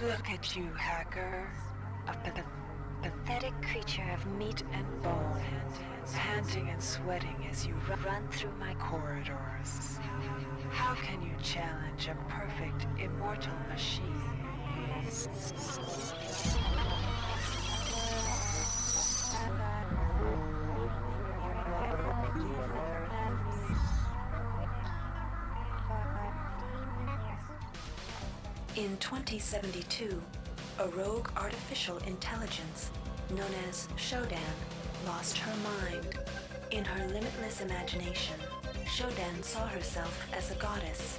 Look at you, hacker. A pathetic creature of meat and bone, panting and sweating as you run through my corridors. How can you challenge a perfect, immortal machine? In 2072, a rogue artificial intelligence known as Shodan lost her mind. In her limitless imagination, Shodan saw herself as a goddess,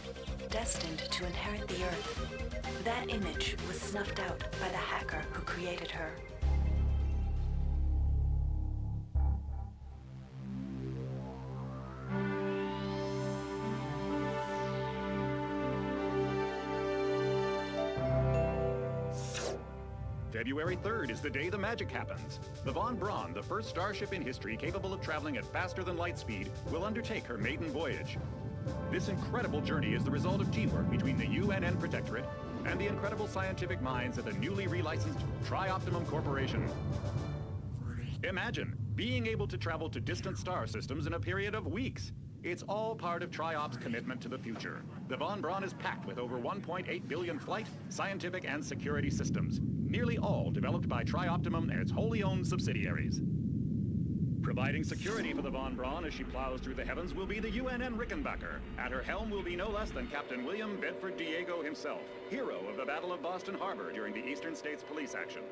destined to inherit the earth. That image was snuffed out by the hacker who created her. February 3rd is the day the magic happens. The Von Braun, the first starship in history capable of traveling at faster than light speed, will undertake her maiden voyage. This incredible journey is the result of teamwork between the UNN Protectorate and the incredible scientific minds at the newly relicensed Tri-Optimum Corporation. Imagine being able to travel to distant star systems in a period of weeks. It's all part of Tri-Op's commitment to the future. The Von Braun is packed with over 1.8 billion flight, scientific, and security systems, nearly all developed by Tri-Optimum and its wholly owned subsidiaries. Providing security for the Von Braun as she plows through the heavens will be the UNN Rickenbacker. At her helm will be no less than Captain William Bedford Diego himself, hero of the Battle of Boston Harbor during the Eastern States Police action.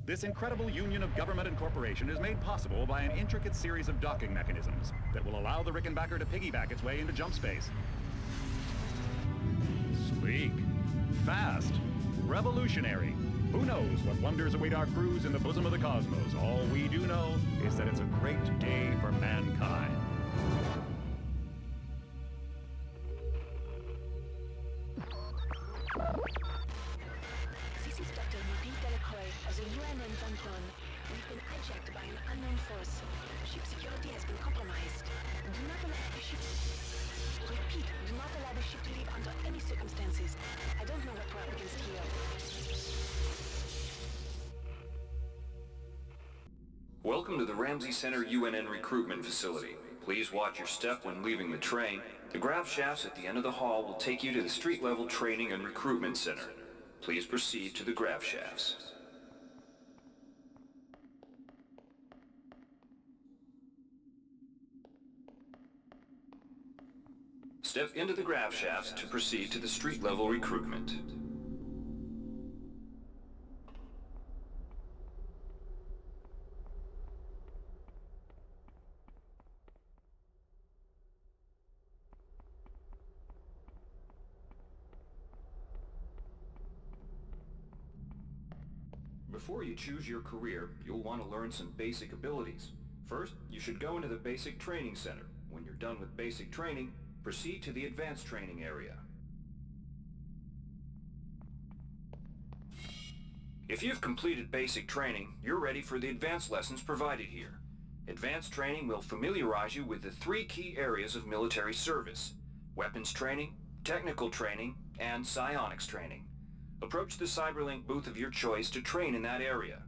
This incredible union of government and corporation is made possible by an intricate series of docking mechanisms that will allow the Rickenbacker to piggyback its way into jump space. Sleek, fast, revolutionary. Who knows what wonders await our crews in the bosom of the cosmos? All we do know is that it's a great day for mankind. This is Dr. Ruby Delacroix of the UNN Von Braun. We've been hijacked by an unknown force. Ship security has been compromised. Do not allow the ship... Repeat, do not allow the ship to leave under any circumstances. I don't know what we're up against here. Welcome to the Ramsey Center UNN recruitment facility. Please watch your step when leaving the train. The grav shafts at the end of the hall will take you to the street-level training and recruitment center. Please proceed to the grav shafts. Step into the grav shafts to proceed to the street-level recruitment. Before you choose your career, you'll want to learn some basic abilities. First, you should go into the Basic Training Center. When you're done with basic training, proceed to the Advanced Training area. If you've completed basic training, you're ready for the advanced lessons provided here. Advanced training will familiarize you with the 3 key areas of military service: weapons training, technical training, and psionics training. Approach the Cyberlink booth of your choice to train in that area.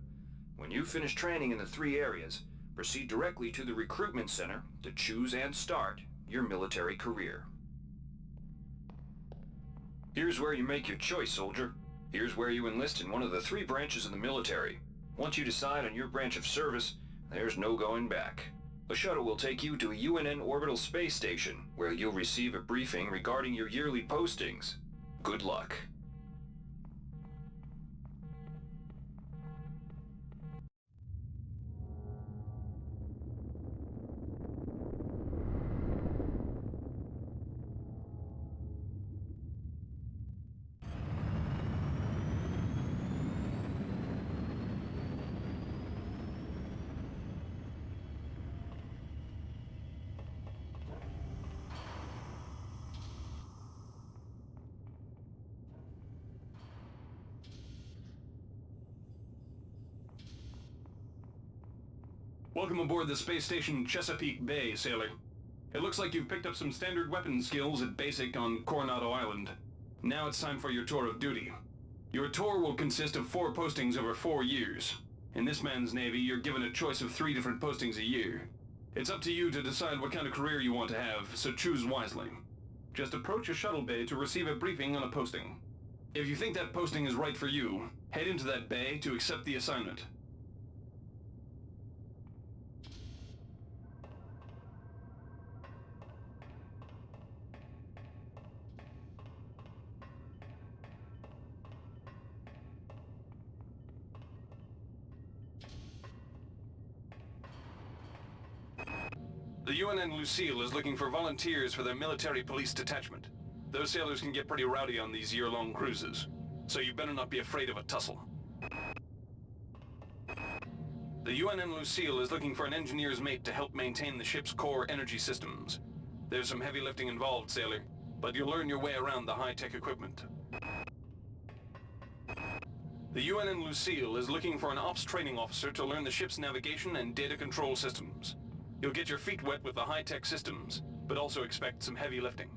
When you finish training in the 3 areas, proceed directly to the recruitment center to choose and start your military career. Here's where you make your choice, soldier. Here's where you enlist in one of the 3 branches of the military. Once you decide on your branch of service, there's no going back. A shuttle will take you to a UNN orbital space station, where you'll receive a briefing regarding your yearly postings. Good luck. Welcome aboard the space station Chesapeake Bay, sailor. It looks like you've picked up some standard weapon skills at basic on Coronado Island. Now it's time for your tour of duty. Your tour will consist of 4 postings over 4 years. In this man's Navy, you're given a choice of 3 different postings a year. It's up to you to decide what kind of career you want to have, so choose wisely. Just approach a shuttle bay to receive a briefing on a posting. If you think that posting is right for you, head into that bay to accept the assignment. The UNN Lucille is looking for volunteers for their military police detachment. Those sailors can get pretty rowdy on these year-long cruises, so you better not be afraid of a tussle. The UNN Lucille is looking for an engineer's mate to help maintain the ship's core energy systems. There's some heavy lifting involved, sailor, but you'll learn your way around the high-tech equipment. The UNN Lucille is looking for an ops training officer to learn the ship's navigation and data control systems. You'll get your feet wet with the high-tech systems, but also expect some heavy lifting.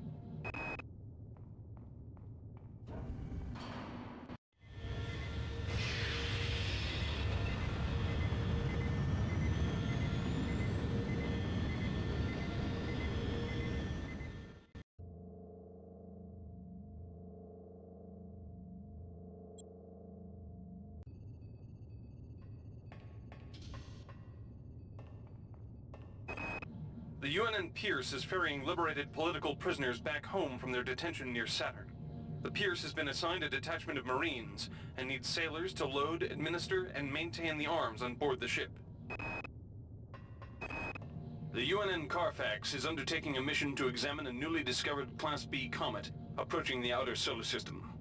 The UNN Pierce is ferrying liberated political prisoners back home from their detention near Saturn. The Pierce has been assigned a detachment of Marines and needs sailors to load, administer, and maintain the arms on board the ship. The UNN Carfax is undertaking a mission to examine a newly discovered Class B comet approaching the outer solar system.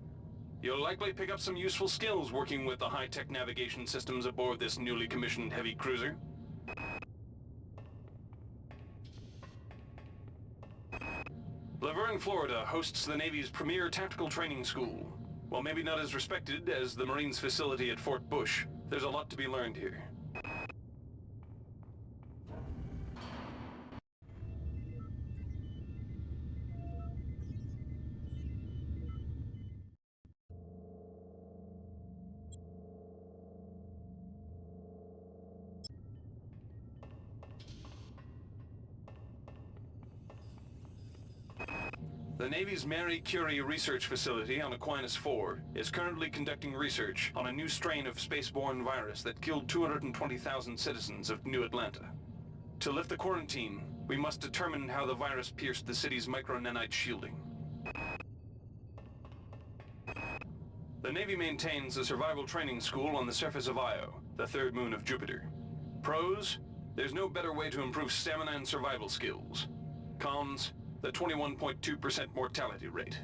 You'll likely pick up some useful skills working with the high-tech navigation systems aboard this newly commissioned heavy cruiser. Laverne, Florida hosts the Navy's premier tactical training school. While maybe not as respected as the Marines facility at Fort Bush, there's a lot to be learned here. The Navy's Marie Curie research facility on Aquinas 4 is currently conducting research on a new strain of spaceborne virus that killed 220,000 citizens of New Atlanta. To lift the quarantine, we must determine how the virus pierced the city's micronanite shielding. The Navy maintains a survival training school on the surface of Io, the third moon of Jupiter. Pros? There's no better way to improve stamina and survival skills. Cons? The 21.2% mortality rate.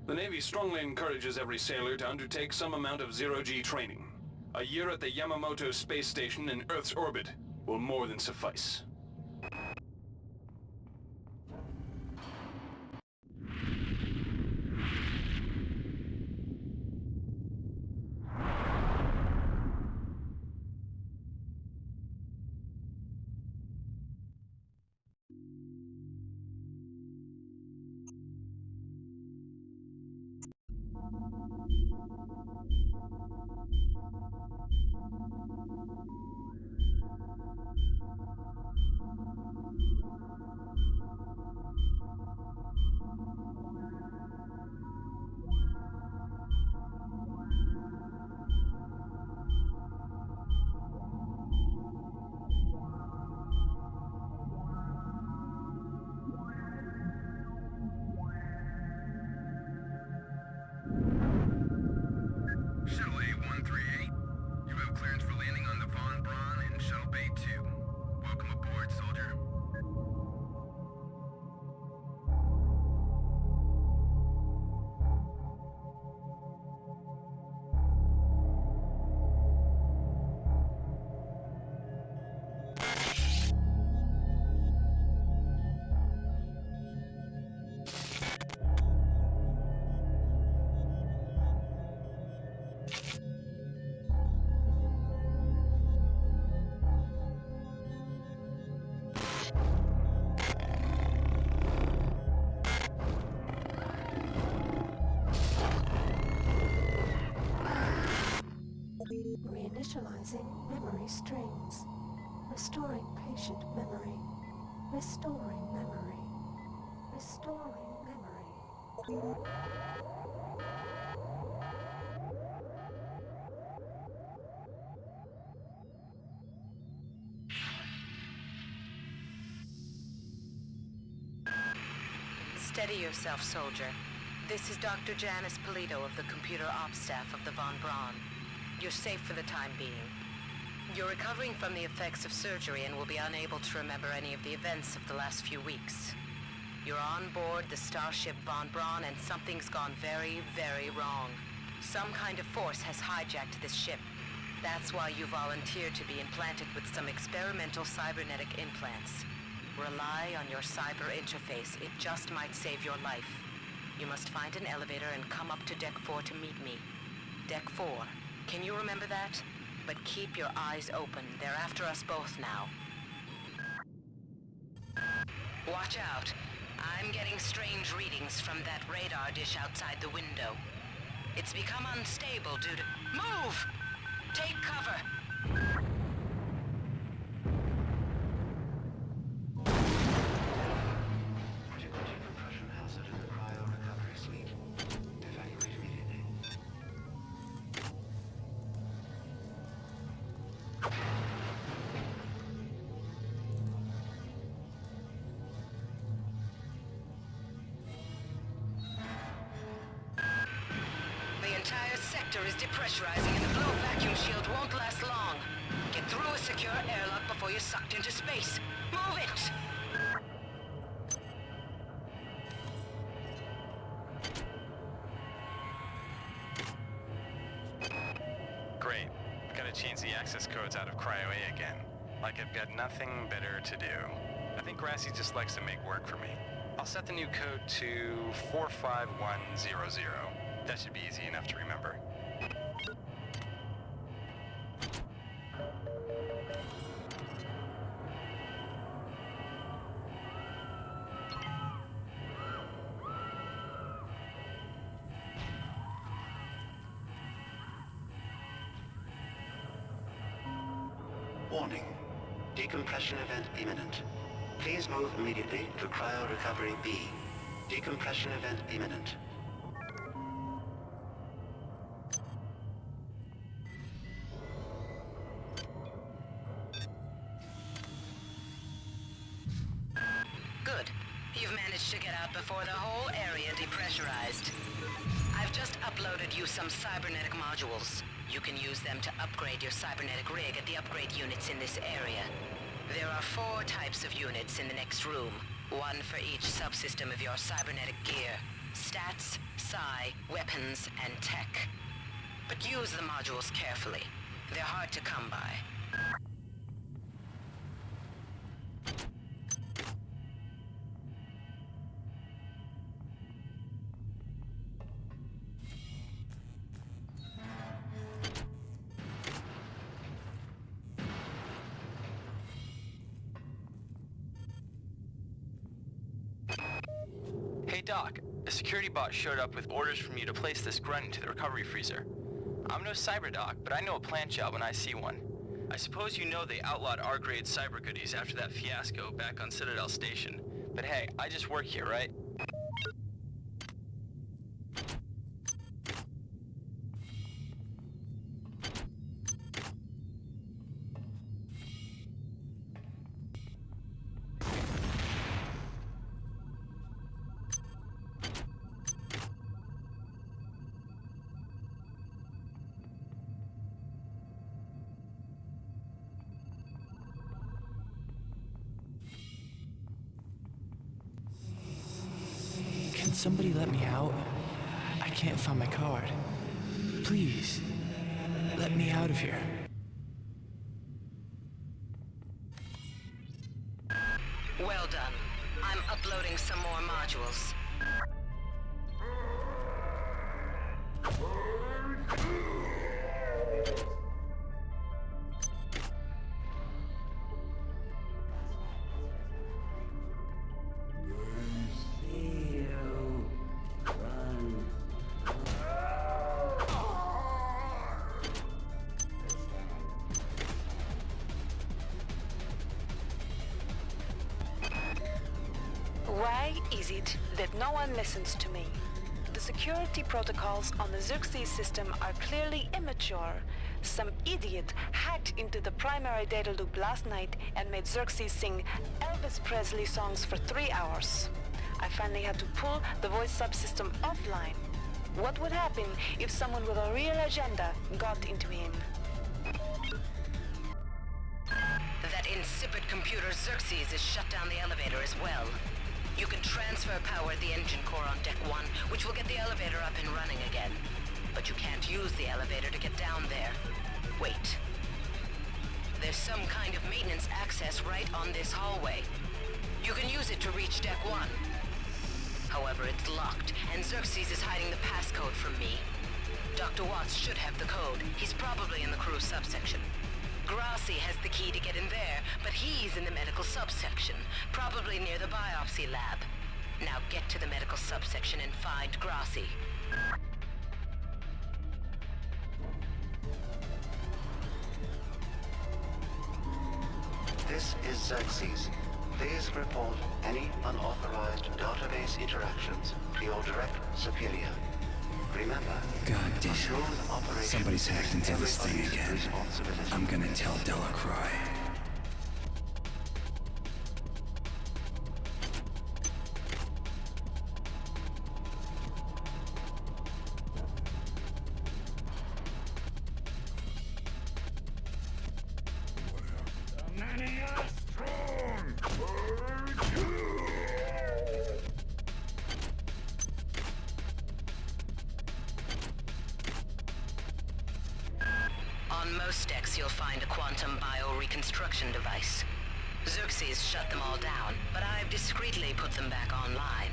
The Navy strongly encourages every sailor to undertake some amount of zero-G training. A year at the Yamamoto space station in Earth's orbit will more than suffice. Shuttle A138, you have clearance for landing on the Von Braun in Shuttle Bay 2. Welcome aboard, soldier. Reinitializing memory strings. Restoring patient memory. Restoring memory. Restoring memory. Steady yourself, soldier. This is Dr. Janice Polito of the Computer Ops Staff of the Von Braun. You're safe for the time being. You're recovering from the effects of surgery and will be unable to remember any of the events of the last few weeks. You're on board the starship Von Braun and something's gone very, very wrong. Some kind of force has hijacked this ship. That's why you volunteered to be implanted with some experimental cybernetic implants. Rely on your cyber interface. It just might save your life. You must find an elevator and come up to Deck 4 to meet me. Deck 4. Can you remember that? But keep your eyes open. They're after us both now. Watch out. I'm getting strange readings from that radar dish outside the window. It's become unstable due to... Move! Take cover! Critical decompression hazard in the cryo recovery suite. Evacuate immediately. The entire sector is depressurizing and the blow vacuum shield won't last long. Get through a secure airlock before you're sucked into space. Move it! Great. Gotta change the access codes out of Cryo A again. Like I've got nothing better to do. I think Grassy just likes to make work for me. I'll set the new code to 45100. That should be easy enough to remember. Warning. Decompression event imminent. Please move immediately to cryo recovery B. Decompression event imminent. Good. You've managed to get out before the whole area depressurized. I've just uploaded you some cybernetic modules. You can use them to upgrade your cybernetic rig at the upgrade units in this area. There are 4 types of units in the next room. One for each subsystem of your cybernetic gear. Stats, psi, weapons, and tech. But use the modules carefully. They're hard to come by. Hey Doc, a security bot showed up with orders from you to place this grunt into the recovery freezer. I'm no cyber doc, but I know a plant job when I see one. I suppose you know they outlawed R-grade cyber goodies after that fiasco back on Citadel Station. But hey, I just work here, right? Can somebody let me out? I can't find my card. Please, let me out of here. Well done. I'm uploading some more modules. is it that no one listens to me? The security protocols on the Xerxes system are clearly immature. Some idiot hacked into the primary data loop last night and made Xerxes sing Elvis Presley songs for 3 hours. I finally had to pull the voice subsystem offline. What would happen if someone with a real agenda got into him? That insipid computer Xerxes has shut down the elevator as well. You can transfer power at the engine core on Deck 1, which will get the elevator up and running again. But you can't use the elevator to get down there. Wait. There's some kind of maintenance access right on this hallway. You can use it to reach Deck 1. However, it's locked, and Xerxes is hiding the passcode from me. Dr. Watts should have the code. He's probably in the crew subsection. Grassi has the key to get in there, but he's in the medical subsection, probably near the biopsy lab. Now get to the medical subsection and find Grassi. This is Xerxes. Please report any unauthorized database interactions to your direct superior. Remember, God damn. smooth operation Somebody's hacked into this thing everybody's again. responsibility. I'm gonna tell Delacroix. On most decks, you'll find a quantum bioreconstruction device. Xerxes shut them all down, but I've discreetly put them back online.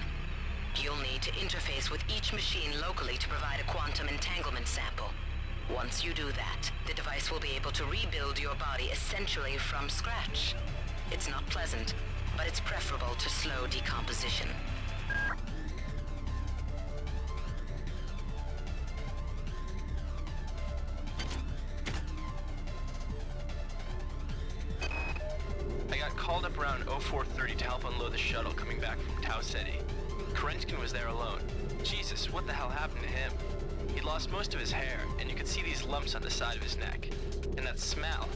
You'll need to interface with each machine locally to provide a quantum entanglement sample. Once you do that, the device will be able to rebuild your body essentially from scratch. It's not pleasant, but it's preferable to slow decomposition. I got called up around 0430 to help unload the shuttle coming back from Tau Ceti. Kerenskin was there alone. Jesus, what the hell happened to him? He'd lost most of his hair, and you could see these lumps on the side of his neck. And that smell.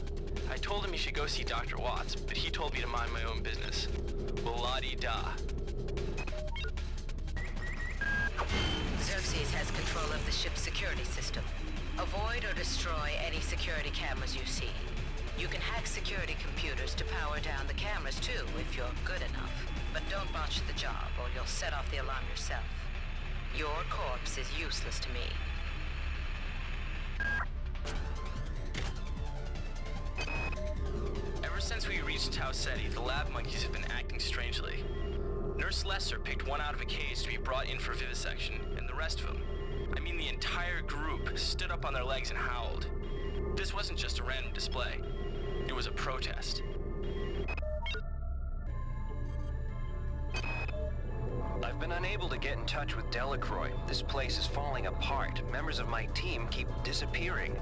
I told him he should go see Dr. Watts, but he told me to mind my own business. Well, la-di-da. Xerxes has control of the ship's security system. Avoid or destroy any security cameras you see. You can hack security computers to power down the cameras too, if you're good enough. But don't botch the job, or you'll set off the alarm yourself. Your corpse is useless to me. Ever since we reached Tau Ceti, the lab monkeys have been acting strangely. Nurse Lesser picked one out of a cage to be brought in for vivisection, and the rest of them, I mean the entire group, stood up on their legs and howled. This wasn't just a random display. It was a protest. I've been unable to get in touch with Delacroix. This place is falling apart. Members of my team keep disappearing.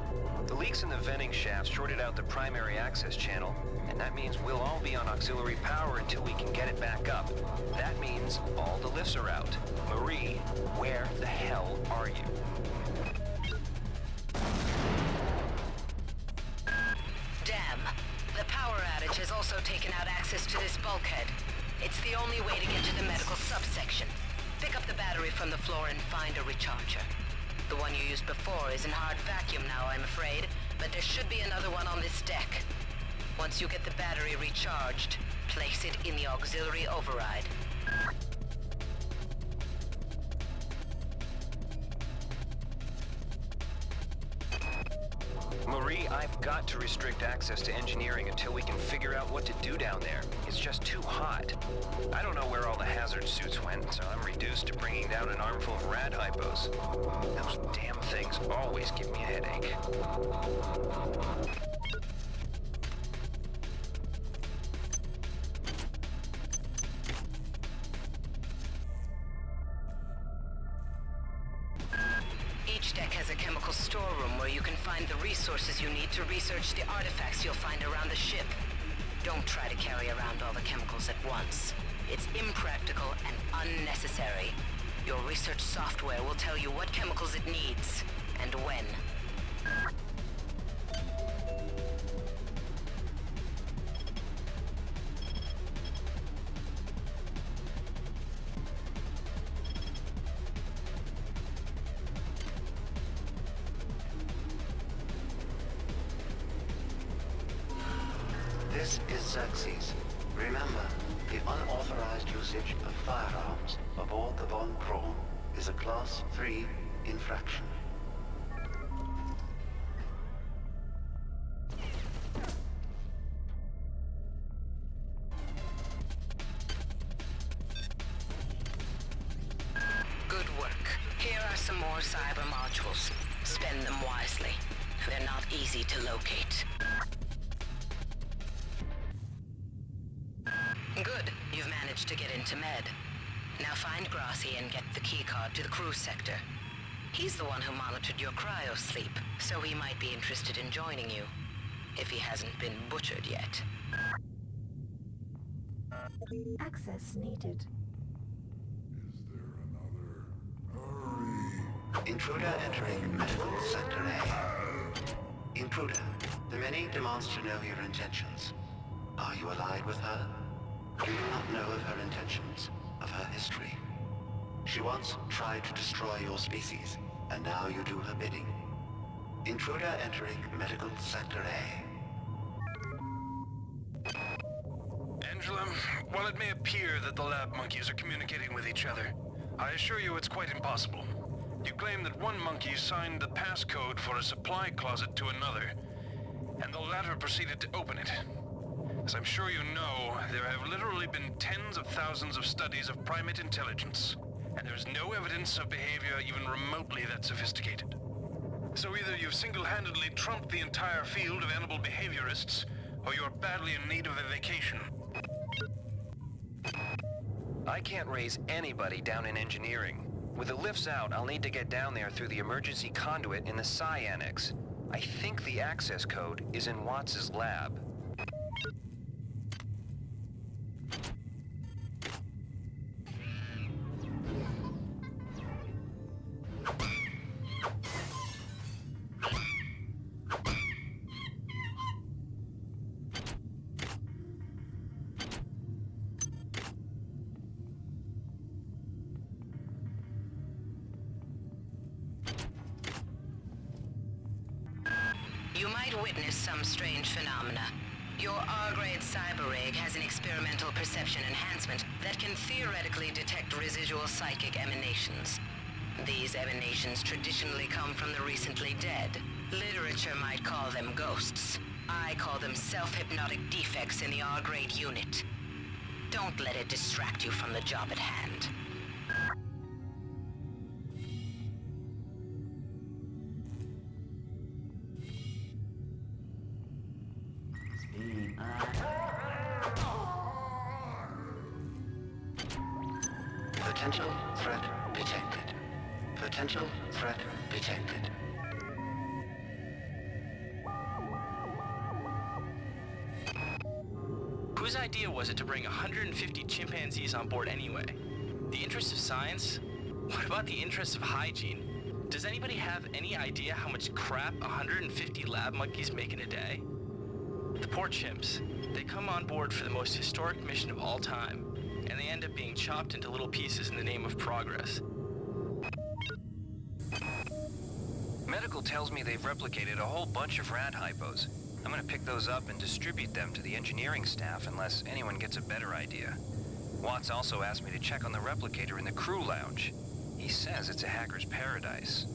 The leaks in the venting shaft shorted out the primary access channel, and that means we'll all be on auxiliary power until we can get it back up. That means all the lifts are out. Marie, where the hell are you? Damn. The power outage has also taken out access to this bulkhead. It's the only way to get to the medical subsection. Pick up the battery from the floor and find a recharger. The one you used before is in hard vacuum now, I'm afraid, but there should be another one on this deck. Once you get the battery recharged, place it in the auxiliary override. Marie, I've got to restrict access to engineering until we can figure out what to do down there. It's just too hot. I don't know where all the hazard suits went, so I'm reduced to bringing down an armful of rad hypos. Those damn things always give me a headache. Each deck has a chemical storeroom where you can find the resources you need to research the artifacts you'll find around the ship. Don't try to carry around all the chemicals at once. It's impractical and unnecessary. Your research software will tell you what chemicals it needs, and when. This is Xerxes. Remember, the unauthorized usage of firearms aboard the Von Braun is a Class 3 infraction. Good work. Here are some more cyber modules. Spend them wisely. They're not easy to locate. Good. You've managed to get into Med. Now find Grassi and get the keycard to the cruise sector. He's the one who monitored your cryo-sleep, so he might be interested in joining you. If he hasn't been butchered yet. Access needed. Intruder entering medical sector A. Intruder, the Many demands to know your intentions. Are you allied with her? Do you not know of her intentions, of her history? She once tried to destroy your species, and now you do her bidding. Intruder entering medical sector A. Angela, while it may appear that the lab monkeys are communicating with each other, I assure you it's quite impossible. You claim that one monkey signed the passcode for a supply closet to another, and the latter proceeded to open it. As I'm sure you know, there have literally been tens of thousands of studies of primate intelligence, and there's no evidence of behavior even remotely that sophisticated. So either you've single-handedly trumped the entire field of animal behaviorists, or you're badly in need of a vacation. I can't raise anybody down in engineering. With the lifts out, I'll need to get down there through the emergency conduit in the Psi Annex. I think the access code is in Watts' lab. You might witness some strange phenomena. Your R-grade cyber rig has an experimental perception enhancement that can theoretically detect residual psychic emanations. These emanations traditionally come from the recently dead. Literature might call them ghosts. I call them self-hypnotic defects in the R-grade unit. Don't let it distract you from the job at hand. Potential threat detected. Potential threat detected. Whose idea was it to bring 150 chimpanzees on board anyway? The interest of science? What about the interest of hygiene? Does anybody have any idea how much crap 150 lab monkeys make in a day? The poor chimps. They come on board for the most historic mission of all time, and they end up being chopped into little pieces in the name of progress. Medical tells me they've replicated a whole bunch of rat hypos. I'm gonna pick those up and distribute them to the engineering staff unless anyone gets a better idea. Watts also asked me to check on the replicator in the crew lounge. He says it's a hacker's paradise.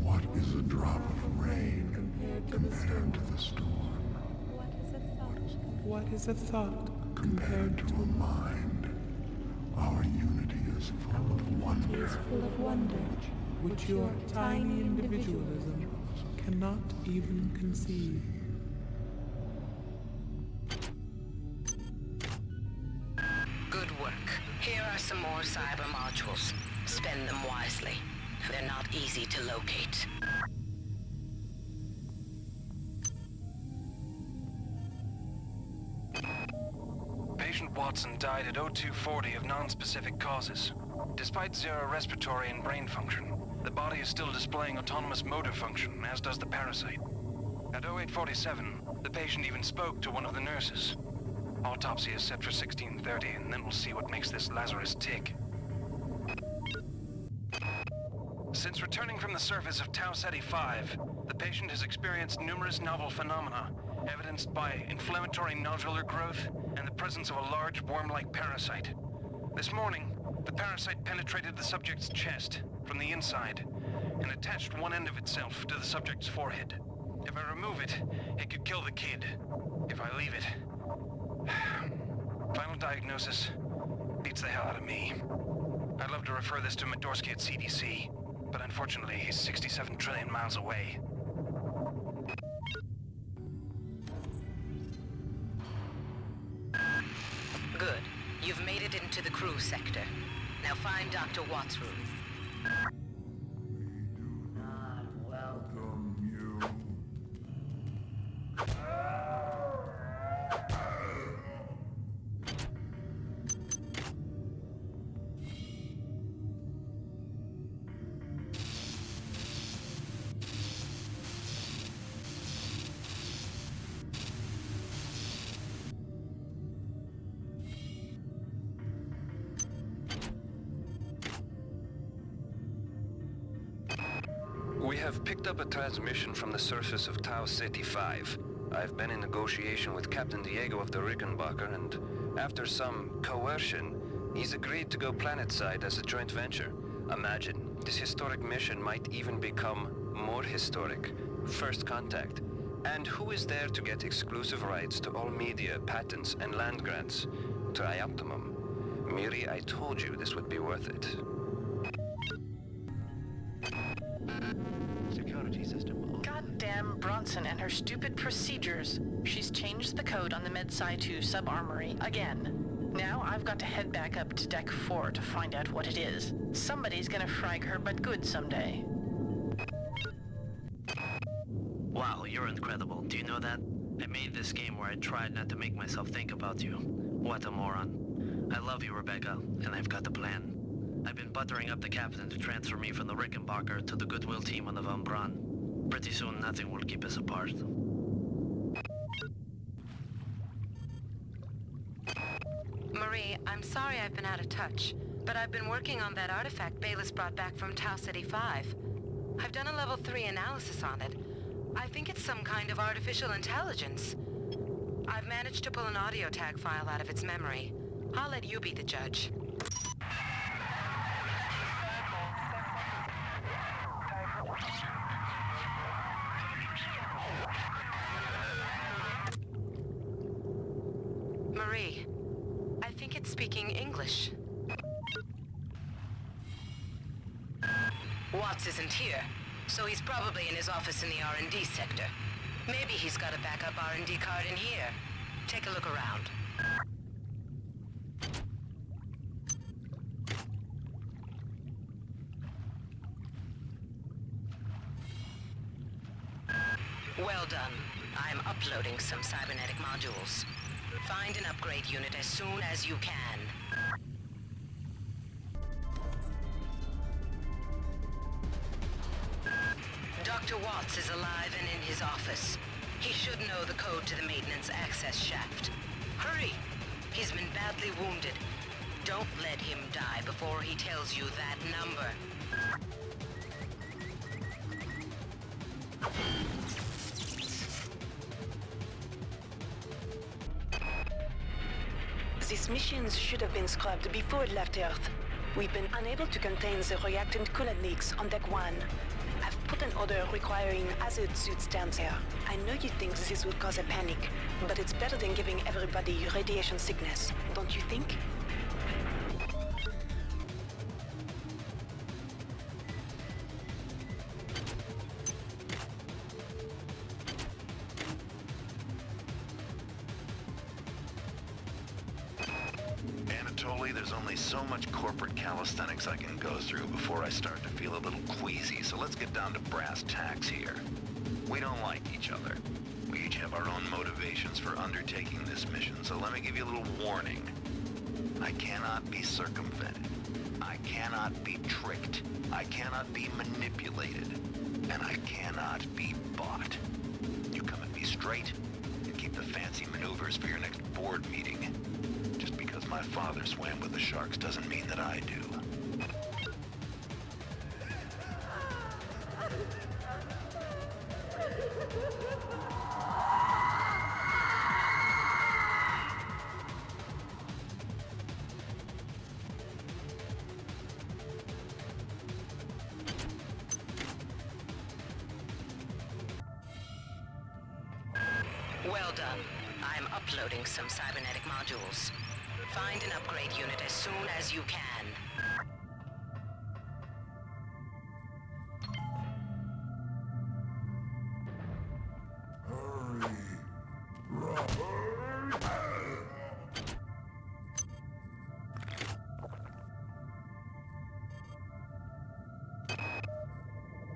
What is a drop of rain compared to the storm? What is a thought Compared to a mind? Our unity is full of wonder. Full of wonder. which your tiny individualism cannot even conceive? Good work. Here are some more cyber modules. Spend them wisely. They're not easy to locate. Watson died at 0240 of non-specific causes. Despite zero respiratory and brain function, the body is still displaying autonomous motor function, as does the parasite. At 0847, the patient even spoke to one of the nurses. Autopsy is set for 1630, and then we'll see what makes this Lazarus tick. Since returning from the surface of Tau Ceti 5, the patient has experienced numerous novel phenomena, evidenced by inflammatory nodular growth and the presence of a large worm-like parasite. This morning, the parasite penetrated the subject's chest from the inside and attached one end of itself to the subject's forehead. If I remove it, it could kill the kid. If I leave it... Final diagnosis beats the hell out of me. I'd love to refer this to Medorsky at CDC, but unfortunately he's 67 trillion miles away. Good. You've made it into the crew sector. Now find Dr. Watt's room. We have picked up a transmission from the surface of Tau Ceti 5. I've been in negotiation with Captain Diego of the Rickenbacker, and after some coercion, he's agreed to go planetside as a joint venture. Imagine, this historic mission might even become more historic. First contact. And who is there to get exclusive rights to all media, patents, and land grants? Trioptimum. Miri, I told you this would be worth it. Goddamn Bronson and her stupid procedures. She's changed the code on the Med-Sci 2 sub-armory again. Now I've got to head back up to Deck 4 to find out what it is. Somebody's gonna frag her but good someday. Wow, you're incredible. Do you know that? I made this game where I tried not to make myself think about you. What a moron. I love you, Rebecca, and I've got a plan. I've been buttering up the captain to transfer me from the Rickenbacker to the Goodwill team on the Von Braun. Pretty soon, nothing will keep us apart. Marie, I'm sorry I've been out of touch, but I've been working on that artifact Bayless brought back from Tau Ceti 5. I've done a level 3 analysis on it. I think it's some kind of artificial intelligence. I've managed to pull an audio tag file out of its memory. I'll let you be the judge. Marie, I think it's speaking English. Watts isn't here, so he's probably in his office in the R&D sector. Maybe he's got a backup R&D card in here. Take a look around. Well done. I'm uploading some cybernetic modules. Find an upgrade unit as soon as you can. Dr. Watts is alive and in his office. He should know the code to the maintenance access shaft. Hurry! He's been badly wounded. Don't let him die before he tells you that number. These missions should have been scrubbed before it left Earth. We've been unable to contain the reactant coolant leaks on Deck 1. I've put an order requiring hazard suits down there. I know you think this would cause a panic, but it's better than giving everybody radiation sickness, don't you think? There's only so much corporate calisthenics I can go through before I start to feel a little queasy, so let's get down to brass tacks here. We don't like each other. We each have our own motivations for undertaking this mission, so let me give you a little warning. I cannot be circumvented. I cannot be tricked. I cannot be manipulated. And I cannot be bought. You come at me straight, and keep the fancy maneuvers for your next board meeting. Just because my father swam with the sharks doesn't mean that I do. Well done. I'm uploading some cybernetic modules. Find an upgrade unit as soon as you can.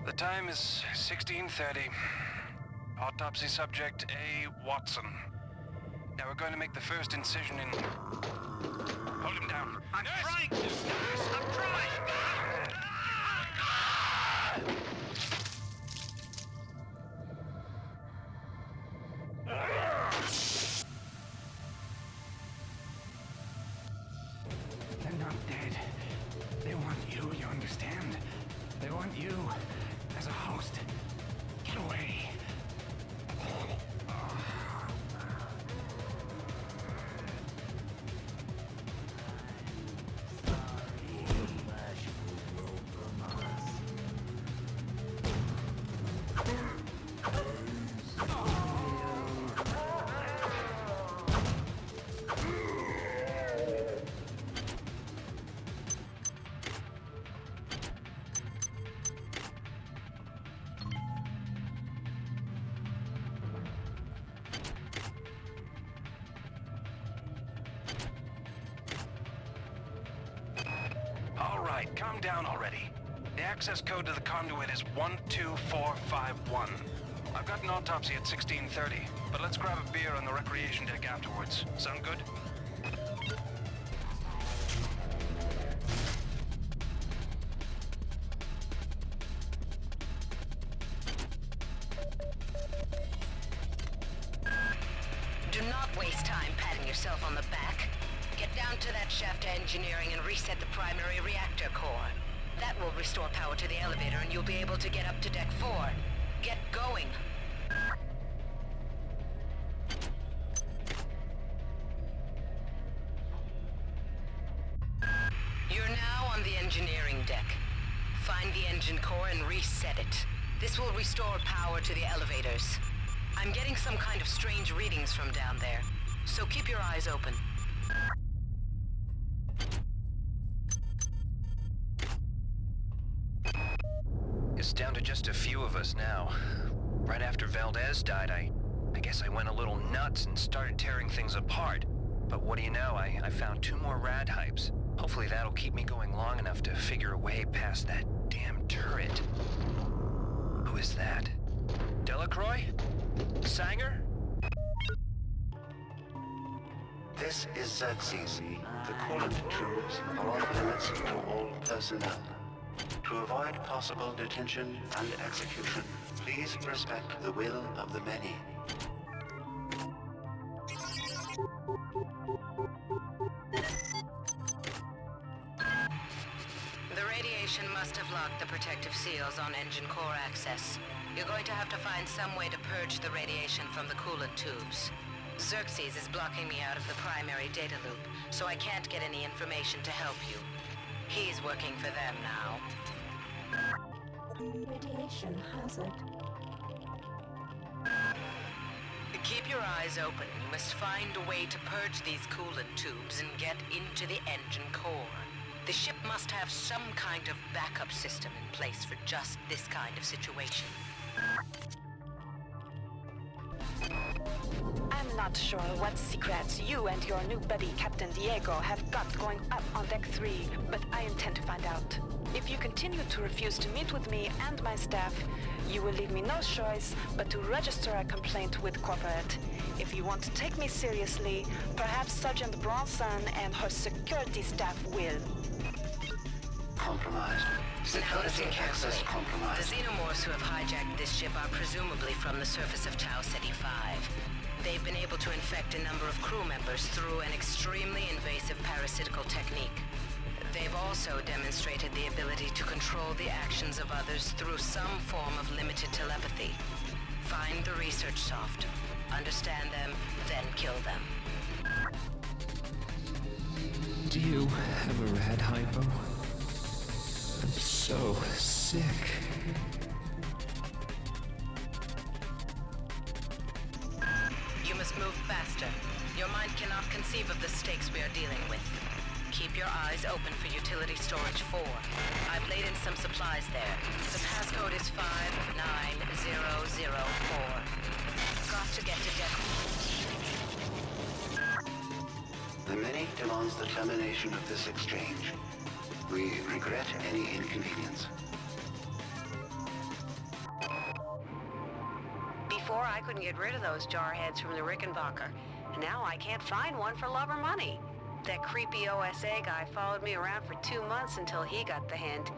The time is 16:30. Autopsy subject A. Watson. Now we're going to make the first incision in... Hold him down. I'm trying to, Dennis! I'm trying! They're not dead. They want you, you understand? They want you as a host. Get away. Calm down already. The access code to the conduit is 12451. I've got an autopsy at 16:30, but let's grab a beer on the recreation deck afterwards. Sound good? Do not waste time patting yourself on the back. Get down to that shaft engineering and reset the primary reactor core. That will restore power to the elevator and you'll be able to get up to Deck 4. Get going. You're now on the engineering deck. Find the engine core and reset it. This will restore power to the elevators. I'm getting some kind of strange readings from down there, so keep your eyes open. It's down to just a few of us now. Right after Valdez died, I guess I went a little nuts and started tearing things apart. But what do you know, I found 2 more rad hypes. Hopefully that'll keep me going long enough to figure a way past that damn turret. Who is that? Delacroix? Sanger? This is Xerxes. The coolant tubes are off limits to all personnel. To avoid possible detention and execution, please respect the will of the many. The radiation must have locked the protective seals on engine core access. You're going to have to find some way to purge the radiation from the coolant tubes. Xerxes is blocking me out of the primary data loop, so I can't get any information to help you. He's working for them now. Radiation hazard. Keep your eyes open. You must find a way to purge these coolant tubes and get into the engine core. The ship must have some kind of backup system in place for just this kind of situation. I'm not sure what secrets you and your new buddy Captain Diego have got going up on Deck 3, but I intend to find out. If you continue to refuse to meet with me and my staff, you will leave me no choice but to register a complaint with corporate. If you want to take me seriously, perhaps Sergeant Bronson and her security staff will. Compromised. Now listen carefully. Compromised. The xenomorphs who have hijacked this ship are presumably from the surface of Tau Ceti 5. They've been able to infect a number of crew members through an extremely invasive parasitical technique. They've also demonstrated the ability to control the actions of others through some form of limited telepathy. Find the research soft, understand them, then kill them. Do you have a red hypo? I'm so sick. You must move faster. Your mind cannot conceive of the stakes we are dealing with. Keep your eyes open for utility storage 4. I've laid in some supplies there. The passcode is 59004. Got to get to deck. The many demands the termination of this exchange. We regret any inconvenience. Before, I couldn't get rid of those jarheads from the Rickenbacker. And now I can't find one for love or money. That creepy OSA guy followed me around for 2 months until he got the hint.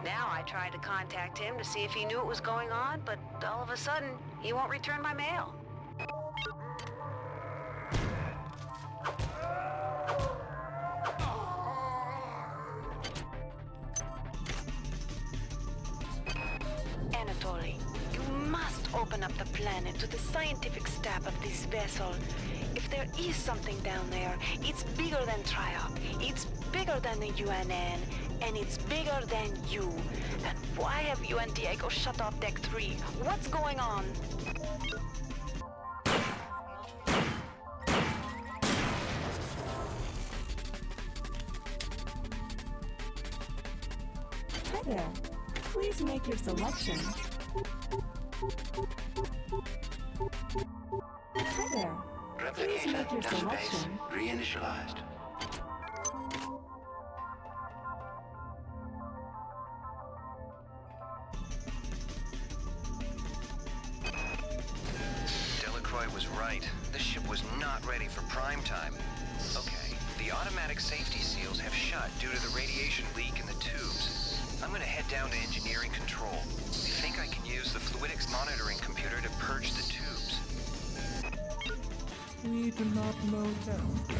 Now I tried to contact him to see if he knew what was going on, but all of a sudden, he won't return my mail. Anatoly, you must open up the planet to the scientific staff of this vessel. If there is something down there, it's bigger than Triop, it's bigger than the UNN, and it's bigger than you. And why have you and Diego shut off Deck 3? What's going on? Hi there. Please make your selection. Hi there. Please make your selection. Reinitialized. Delacroix was right. This ship was not ready for prime time. Okay, the automatic safety seals have shut due to the radiation leak in the tubes. I'm gonna head down to engineering control. I think I can use the fluidics monitoring computer to purge the tubes. We do not know death.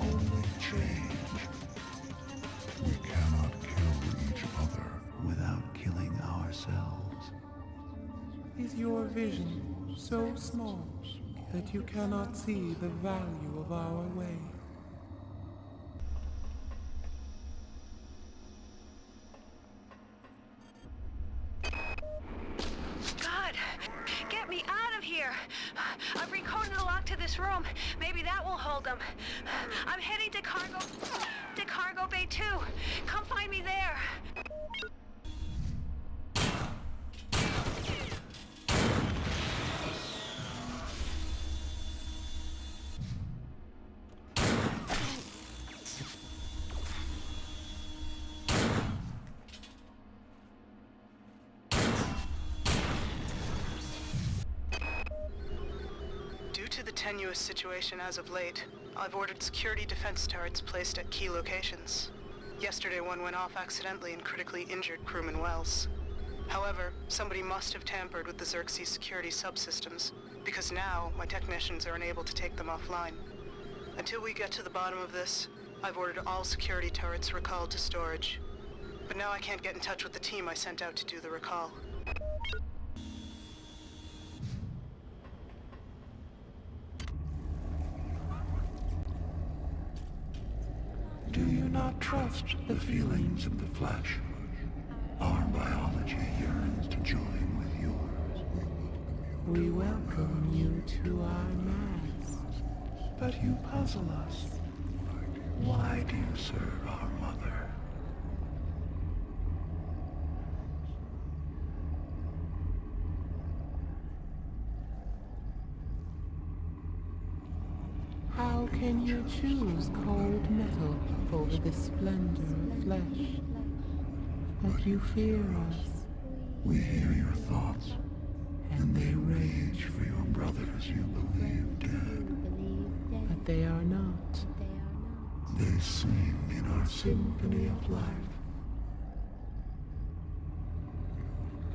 Only change. We cannot kill each other without killing ourselves. Is your vision so small that you cannot see the value of our way? God! Get me out of here! I've recoded the lock to this room. Maybe that will hold them. I'm heading to cargo bay 2. Come find me there. Due to the tenuous situation as of late, I've ordered security defense turrets placed at key locations. Yesterday one went off accidentally and critically injured crewman Wells. However, somebody must have tampered with the Xerxes security subsystems, because now my technicians are unable to take them offline. Until we get to the bottom of this, I've ordered all security turrets recalled to storage. But now I can't get in touch with the team I sent out to do the recall. Do you not trust the feelings of the flesh? Our biology yearns to join with yours. We welcome you to our mass. But you puzzle us. Why do you serve our mother? How can you choose cold metal over the splendor of flesh. But you fear us. We hear your thoughts, and they rage for your brothers you believe dead. But they are not. They sing in our symphony of life.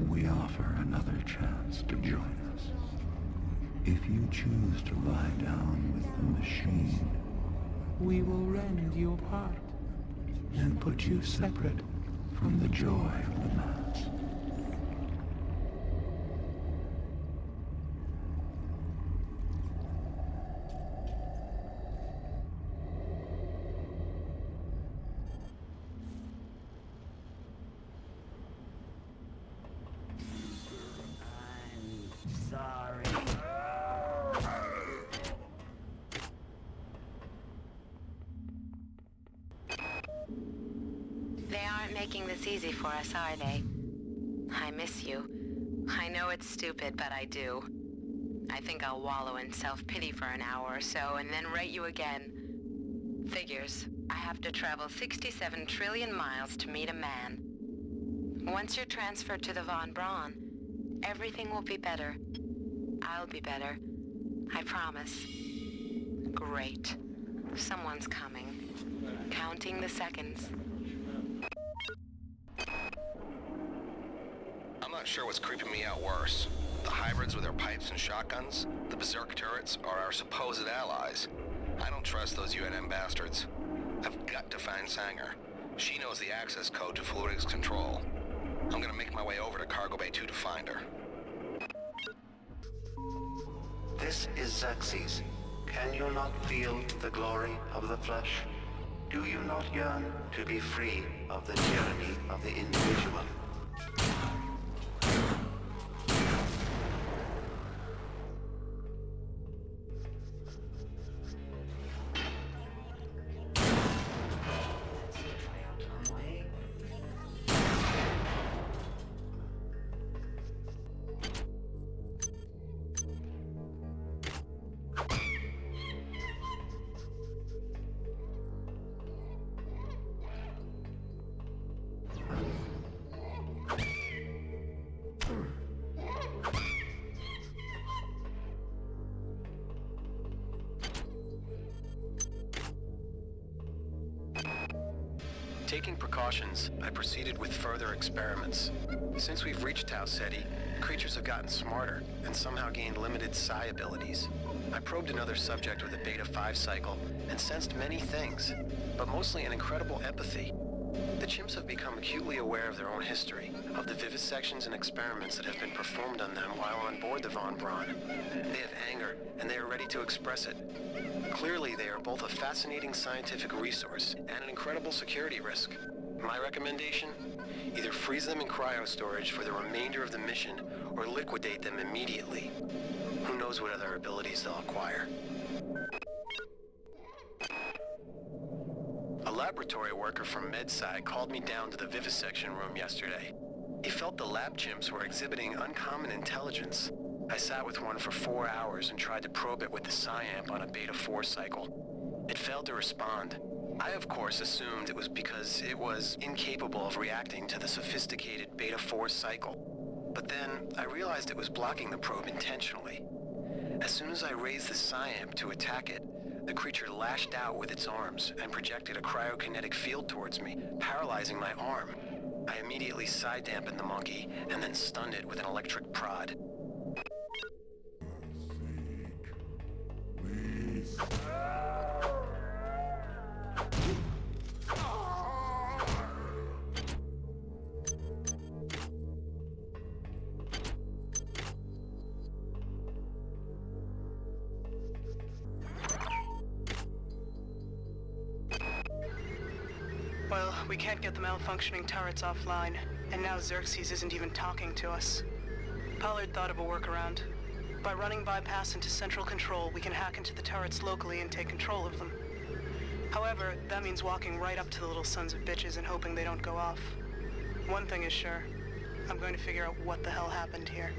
We offer another chance to join us. If you choose to lie down with the machine, we will rend you apart and put you separate from the joy of the mass. They aren't making this easy for us, are they? I miss you. I know it's stupid, but I do. I think I'll wallow in self-pity for an hour or so, and then write you again. Figures. I have to travel 67 trillion miles to meet a man. Once you're transferred to the Von Braun, everything will be better. I'll be better. I promise. Great. Someone's coming. Counting the seconds. I'm not sure what's creeping me out worse. The hybrids with their pipes and shotguns, the berserk turrets, or our supposed allies. I don't trust those UNN bastards. I've got to find Sanger. She knows the access code to Fluidics Control. I'm gonna make my way over to Cargo Bay 2 to find her. This is Xerxes. Can you not feel the glory of the flesh? Do you not yearn to be free of the tyranny of the individual? Taking precautions, I proceeded with further experiments. Since we've reached Tau Ceti, creatures have gotten smarter and somehow gained limited psi abilities. I probed another subject with a Beta 5 cycle and sensed many things, but mostly an incredible empathy. The chimps have become acutely aware of their own history, of the vivisections and experiments that have been performed on them while on board the Von Braun. They have anger, and they are ready to express it. Clearly, they are both a fascinating scientific resource and an incredible security risk. My recommendation? Either freeze them in cryo-storage for the remainder of the mission, or liquidate them immediately. Who knows what other abilities they'll acquire. A laboratory worker from MedSci called me down to the vivisection room yesterday. He felt the lab chimps were exhibiting uncommon intelligence. I sat with one for 4 hours and tried to probe it with the psi-amp on a Beta 4 cycle. It failed to respond. I, of course, assumed it was because it was incapable of reacting to the sophisticated Beta 4 cycle. But then, I realized it was blocking the probe intentionally. As soon as I raised the psi-amp to attack it, the creature lashed out with its arms and projected a cryokinetic field towards me, paralyzing my arm. I immediately psi-dampened the monkey and then stunned it with an electric prod. Well, we can't get the malfunctioning turrets offline, and now Xerxes isn't even talking to us. Pollard thought of a workaround. By running bypass into central control, we can hack into the turrets locally and take control of them. However, that means walking right up to the little sons of bitches and hoping they don't go off. One thing is sure, I'm going to figure out what the hell happened here.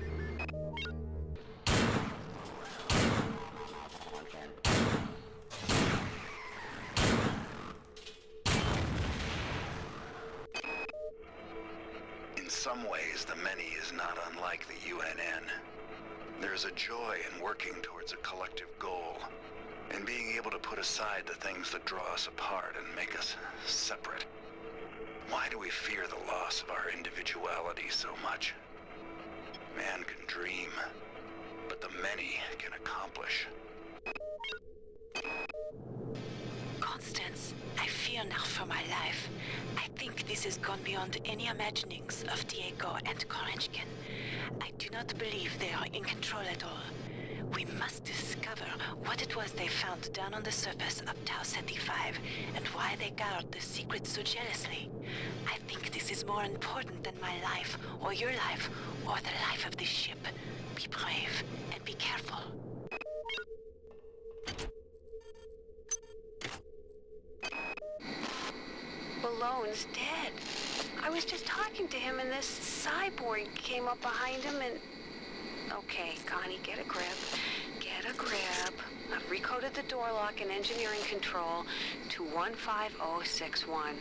some ways, the many is not unlike the UNN. There's a joy in working towards a collective goal, and being able to put aside the things that draw us apart and make us separate. Why do we fear the loss of our individuality so much? Man can dream, but the many can accomplish. Constance, I fear now for my life. I think this has gone beyond any imaginings of Diego and Korenchkin. I do not believe they are in control at all. We must discover what it was they found down on the surface of Tau Ceti 5 and why they guard the secret so jealously. I think this is more important than my life, or your life, or the life of this ship. Be brave and be careful. Ballone's dead. I was just talking to him and this cyborg came up behind him and... Okay, Connie, get a grip. Get a grip. I've recoded the door lock and engineering control to 15061.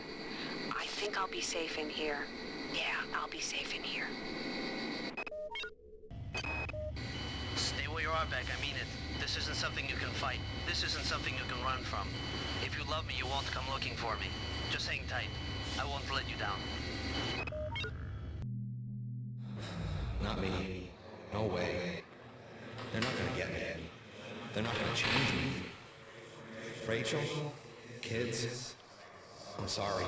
I think I'll be safe in here. Yeah, I'll be safe in here. Stay where you are, Beck. I mean it. This isn't something you can fight. This isn't something you can run from. If you love me, you won't come looking for me. Just hang tight. I won't let you down. Not me. No way. They're not gonna get me. They're not gonna change me. Rachel? Kids? I'm sorry.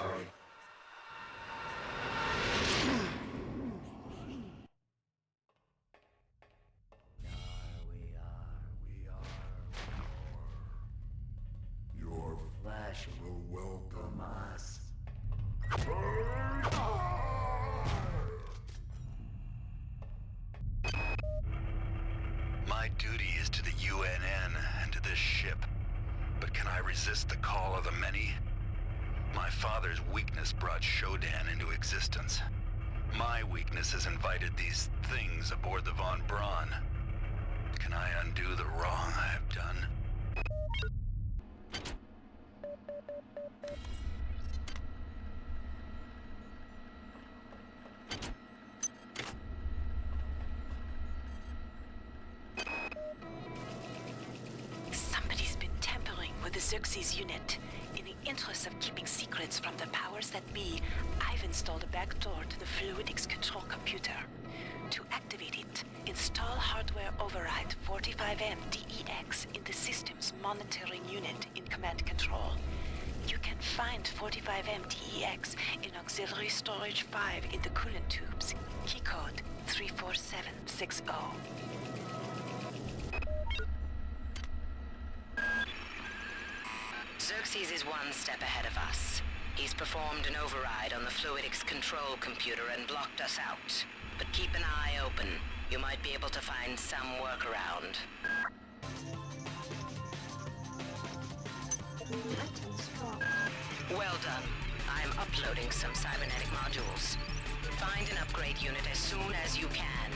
Your flesh will welcome us. My duty is to the UNN and to this ship. But can I resist the call of the many? My father's weakness brought Shodan into existence. My weakness has invited these things aboard the Von Braun. Can I undo the wrong I have done? Somebody's been tampering with the Xerxes unit. In the interest of keeping secrets from the powers that be, I've installed a backdoor to the fluidics control computer. To activate it, install hardware override 45M DEX in the system's monitoring unit in command control. You can find 45M DEX in auxiliary storage 5 in the coolant tubes. Keycode 34760. Xerxes is one step ahead of us. He's performed an override on the fluidics control computer and blocked us out. But keep an eye open. You might be able to find some workaround. Well done. I'm uploading some cybernetic modules. Find an upgrade unit as soon as you can.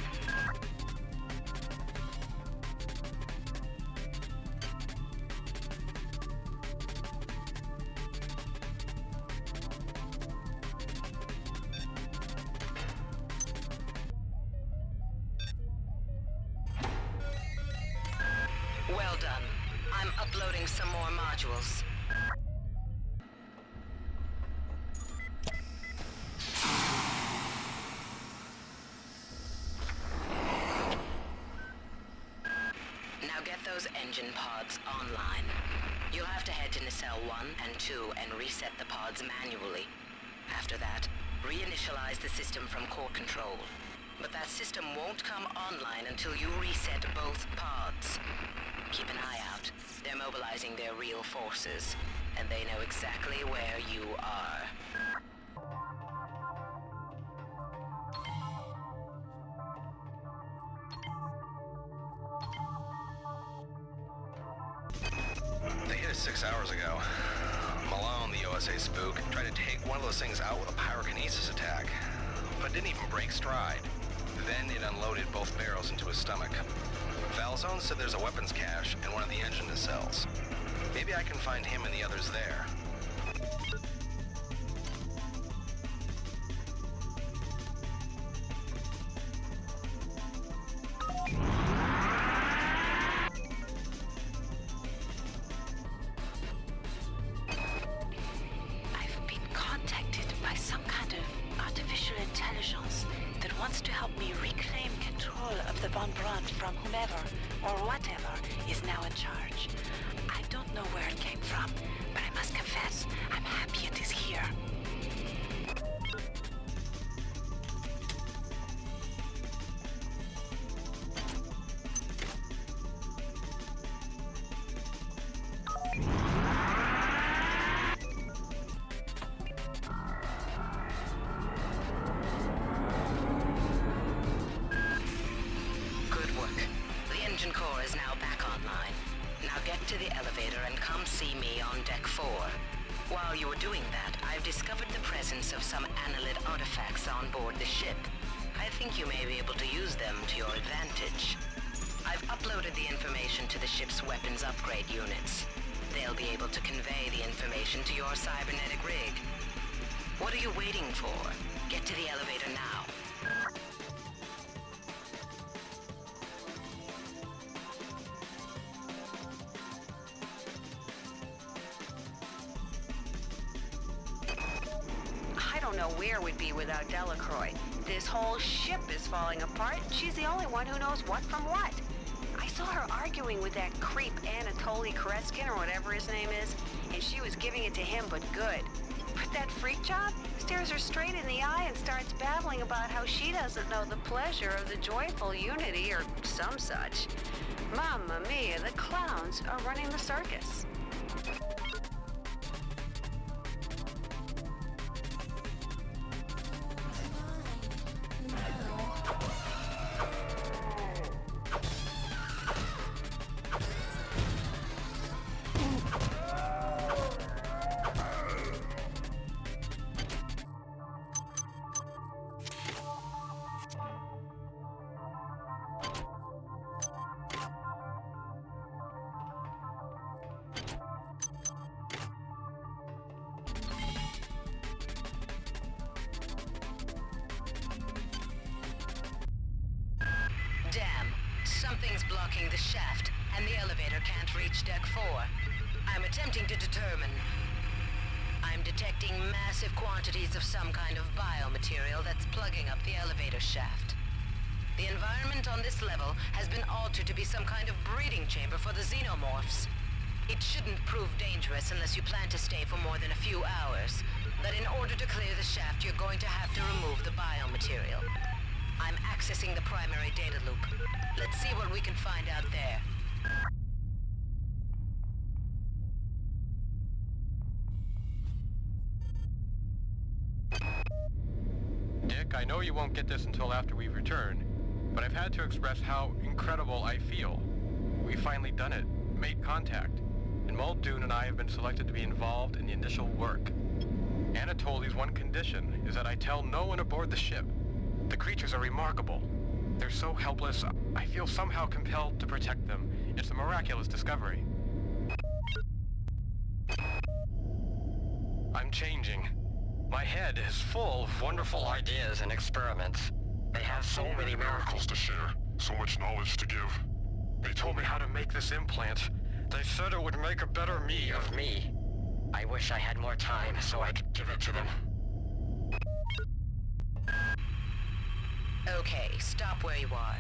Well done. I'm uploading some more modules. Now get those engine pods online. You'll have to head to nacelle 1 and 2 and reset the pods manually. After that, reinitialize the system from core control. But that system won't come online until you reset both pods. Keep an eye out. They're mobilizing their real forces, and they know exactly where you are. They hit us 6 hours ago. Malone, the OSA spook, tried to take one of those things out with a pyrokinesis attack, but didn't even break stride. Then it unloaded both barrels into his stomach. Valzone said there's a weapons cache in one of the engine nacelles. Maybe I can find him and the others there. Von Braun from whomever or whatever is now in charge. I don't know where it came from, but I must confess, I'm happy it is here. Good work. The engine core is now back online. Now get to the elevator and come see me on deck 4. While you were doing that, I've discovered the presence of some analyte artifacts on board the ship. I think you may be able to use them to your advantage. I've uploaded the information to the ship's weapons upgrade units. They'll be able to convey the information to your cybernetic rig. What are you waiting for? Get to the elevator now. I don't know where we'd be without Delacroix. This whole ship is falling apart. She's the only one who knows what from what. I saw her arguing with that creep Anatoly Koretskin or whatever his name is, and she was giving it to him, but good. But that freak job stares her straight in the eye and starts babbling about how she doesn't know the pleasure of the joyful unity or some such. Mamma mia, the clowns are running the circus. Damn, something's blocking the shaft, and the elevator can't reach deck 4. I'm attempting to determine. I'm detecting massive quantities of some kind of biomaterial that's plugging up the elevator shaft. The environment on this level has been altered to be some kind of breeding chamber for the xenomorphs. It shouldn't prove dangerous unless you plan to stay for more than a few hours. But in order to clear the shaft, you're going to have to remove the biomaterial. I'm accessing the primary data loop. Let's see what we can find out there. Dick, I know you won't get this until after we've returned, but I've had to express how incredible I feel. We've finally done it, made contact, and Muldoon and I have been selected to be involved in the initial work. Anatoly's one condition is that I tell no one aboard the ship. The creatures are remarkable. They're so helpless, I feel somehow compelled to protect them. It's a miraculous discovery. I'm changing. My head is full of wonderful ideas and experiments. They have so many miracles to share, so much knowledge to give. They told me how to make this implant. They said it would make a better me of me. I wish I had more time so I could give it to them. Okay, stop where you are.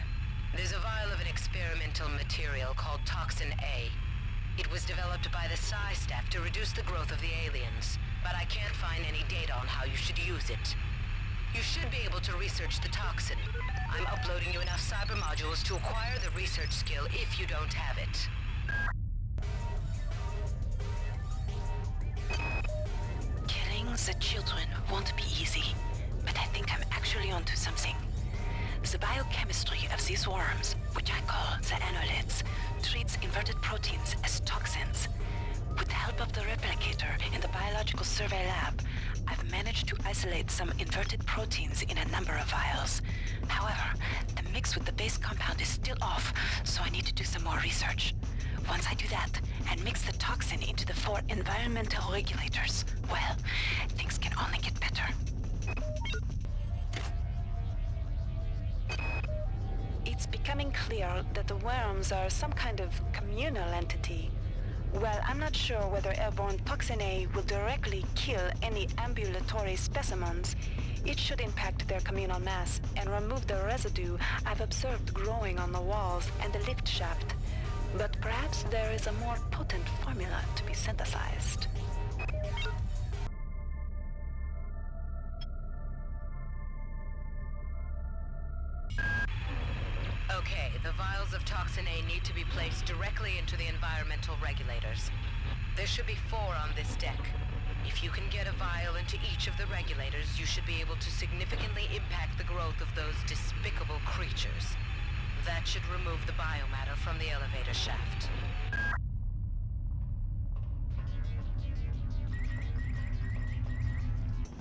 There's a vial of an experimental material called Toxin A. It was developed by the Psi staff to reduce the growth of the aliens, but I can't find any data on how you should use it. You should be able to research the toxin. I'm uploading you enough cyber modules to acquire the research skill if you don't have it. Killing the children won't be easy, but I think I'm actually onto something. The biochemistry of these worms, which I call the analytes, treats inverted proteins as toxins. With the help of the replicator in the biological survey lab, I've managed to isolate some inverted proteins in a number of vials. However, the mix with the base compound is still off, so I need to do some more research. Once I do that, and mix the toxin into the 4 environmental regulators, well, things can only get better. It's becoming clear that the worms are some kind of communal entity. Well, I'm not sure whether airborne Toxin A will directly kill any ambulatory specimens. It should impact their communal mass and remove the residue I've observed growing on the walls and the lift shaft. But perhaps there is a more potent formula to be synthesized. Okay, the vials of Toxin A need to be placed directly into the environmental regulators. There should be 4 on this deck. If you can get a vial into each of the regulators, you should be able to significantly impact the growth of those despicable creatures. That should remove the biomatter from the elevator shaft.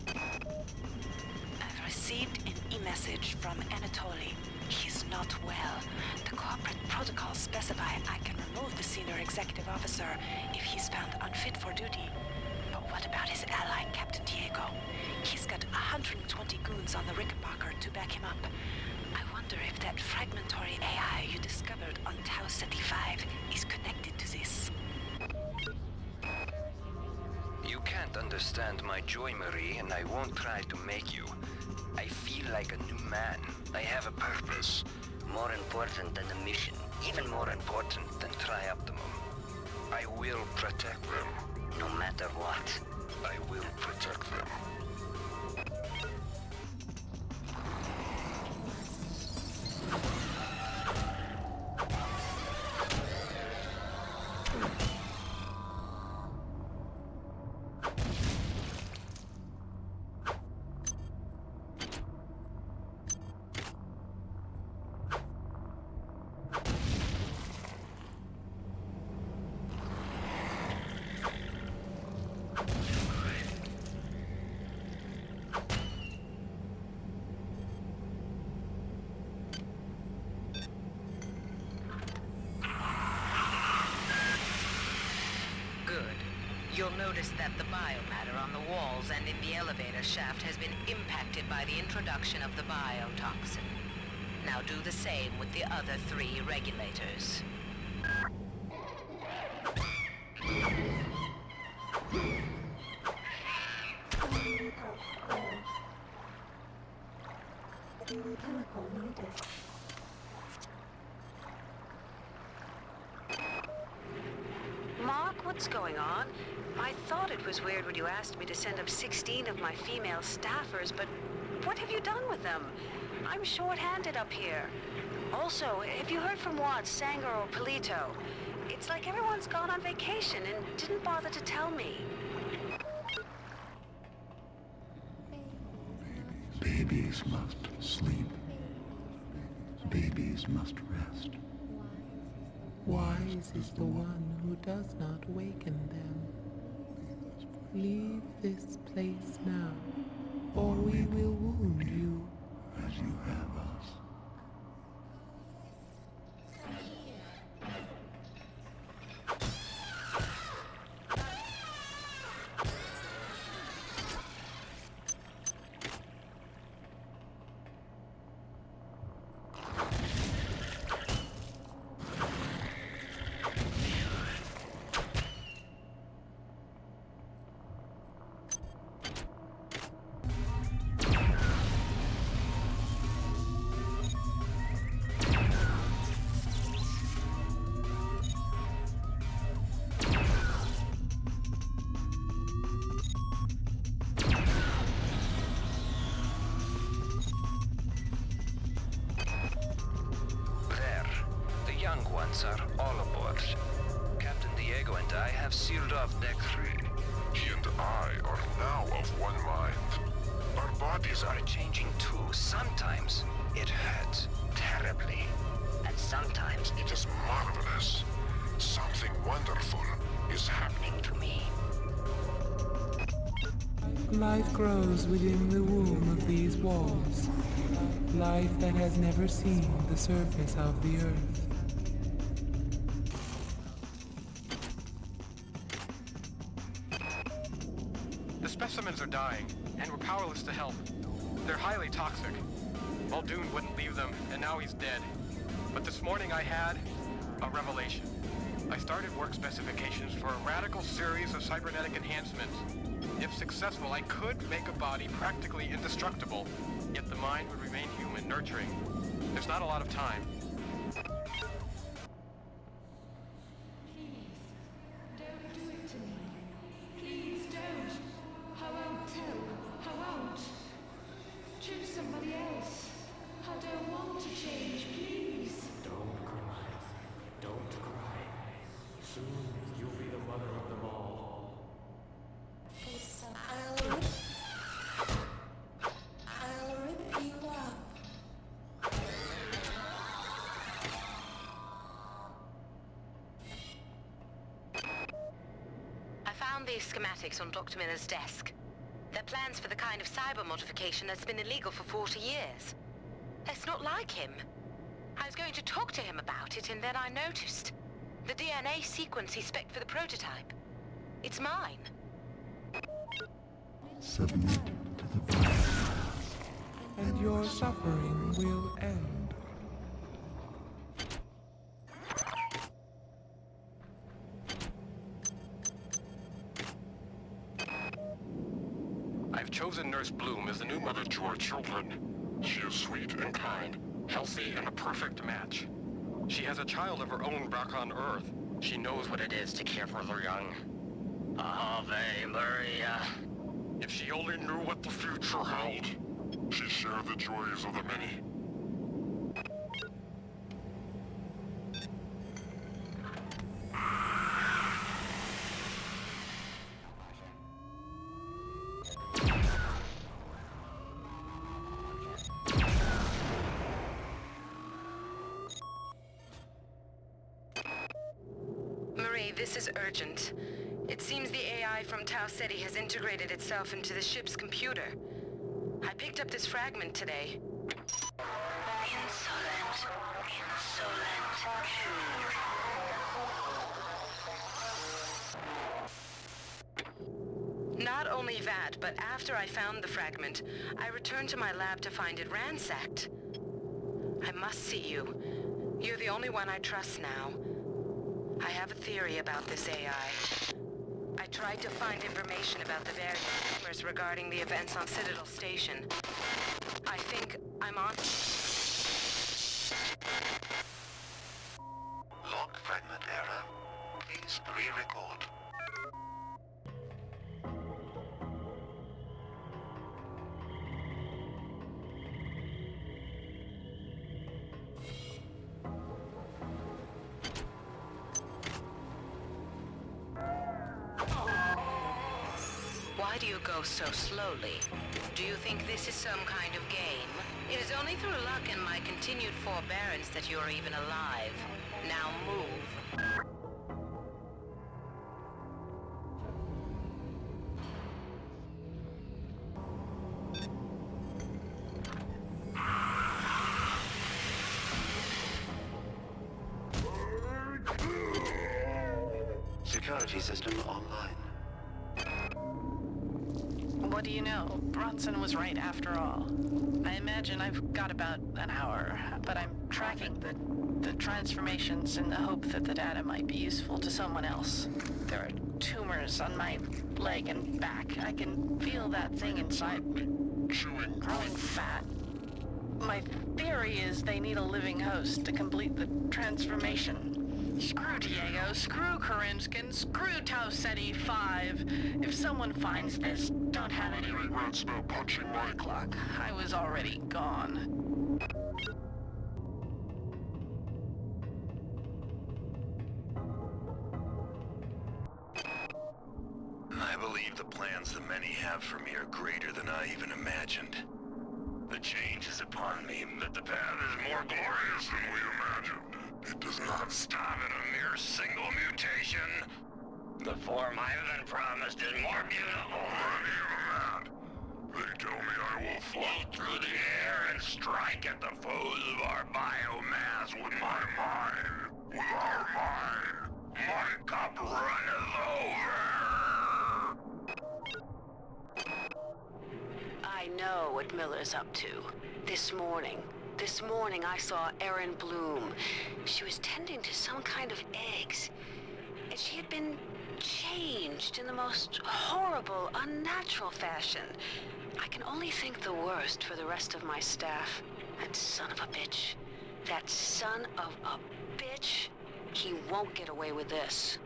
I've received an e-message from Anatoly. He's not well. The corporate protocols specify I can remove the senior executive officer if he's found unfit for duty. But what about his ally, Captain Diego? He's got 120 goons on the Rickenbacker to back him up. I wonder if that fragmentary AI you discovered on Tau Ceti 5 is connected to this. You can't understand my joy, Marie, and I won't try to make you. I feel like a new man. I have a purpose. More important than the mission. Even more important than Trioptimum. I will protect them. No matter what. I will protect them. You'll notice that the biomatter on the walls and in the elevator shaft has been impacted by the introduction of the biotoxin. Now do the same with the other 3 regulators. Mark, what's going on? I thought it was weird when you asked me to send up 16 of my female staffers, but what have you done with them? I'm short-handed up here. Also, have you heard from Watts, Sanger, or Polito? It's like everyone's gone on vacation and didn't bother to tell me. Babies must sleep. Babies must rest. Wise is the one who does not waken them. Leave this place now, or we will wound you. As you have us. Are all aboard. Captain Diego and I have sealed off Deck 3. He and I are now of one mind. Our bodies are changing too. Sometimes it hurts terribly. and sometimes it is marvelous. Something wonderful is happening to me. Life grows within the womb of these walls. Life that has never seen the surface of the earth. The specimens are dying, and we're powerless to help. They're highly toxic. Muldoon wouldn't leave them, and now he's dead. But this morning I had a revelation. I started work specifications for a radical series of cybernetic enhancements. If successful, I could make a body practically indestructible, yet the mind would remain human, nurturing. There's not a lot of time. Please, don't do it to me. Please don't. I won't tell. I won't. Choose somebody else. I don't want to change, please. Don't cry. Don't cry. Soon you'll be the mother of them all. I'll rip you up. I found these schematics on Dr. Miller's desk. They're plans for the kind of cyber modification that's been illegal for 40 years. It's not like him. I was going to talk to him about it, and then I noticed. The DNA sequence he spec'd for the prototype. It's mine. Submit to the virus. And your suffering will end. I've chosen Nurse Bloom as the new mother to our children. She is sweet and kind, healthy and a perfect match. She has a child of her own back on Earth. She knows what it is to care for the young. Ave Maria. If she only knew what the future held. She shared the joys of the many. Marie, this is urgent. It seems the AI from Tau Ceti has integrated itself into the ship's computer. I picked up this fragment today. Insolent. Not only that, but after I found the fragment, I returned to my lab to find it ransacked. I must see you. You're the only one I trust now. I have a theory about this AI. I tried to find information about the various rumors regarding the events on Citadel Station. I think I'm on... Log fragment error. Please re-record. Why do you go so slowly? Do you think this is some kind of game? It is only through luck and my continued forbearance that you are even alive. Now move. Security system online. What do you know? Bronson was right after all. I imagine I've got about an hour, but I'm tracking the transformations in the hope that the data might be useful to someone else. There are tumors on my leg and back. I can feel that thing inside me, growing fat. My theory is they need a living host to complete the transformation. Screw Diego, screw Karinskin, screw Tau Ceti 5. If someone finds this, don't have any regrets about punching my clock. I was already gone. I believe the plans the many have for me are greater than I even imagined. The change is upon me, but the path is more glorious than we imagined. It does not stop at a mere single mutation. The form I've been promised is more beautiful than even that. They tell me I will float through the air and strike at the foes of our biomass with my mind. With our mind, my cup runneth over. I know what Miller's up to. This morning I saw Erin Bloom. She was tending to some kind of eggs. And she had been changed in the most horrible, unnatural fashion. I can only think the worst for the rest of my staff. That son of a bitch. That son of a bitch. He won't get away with this.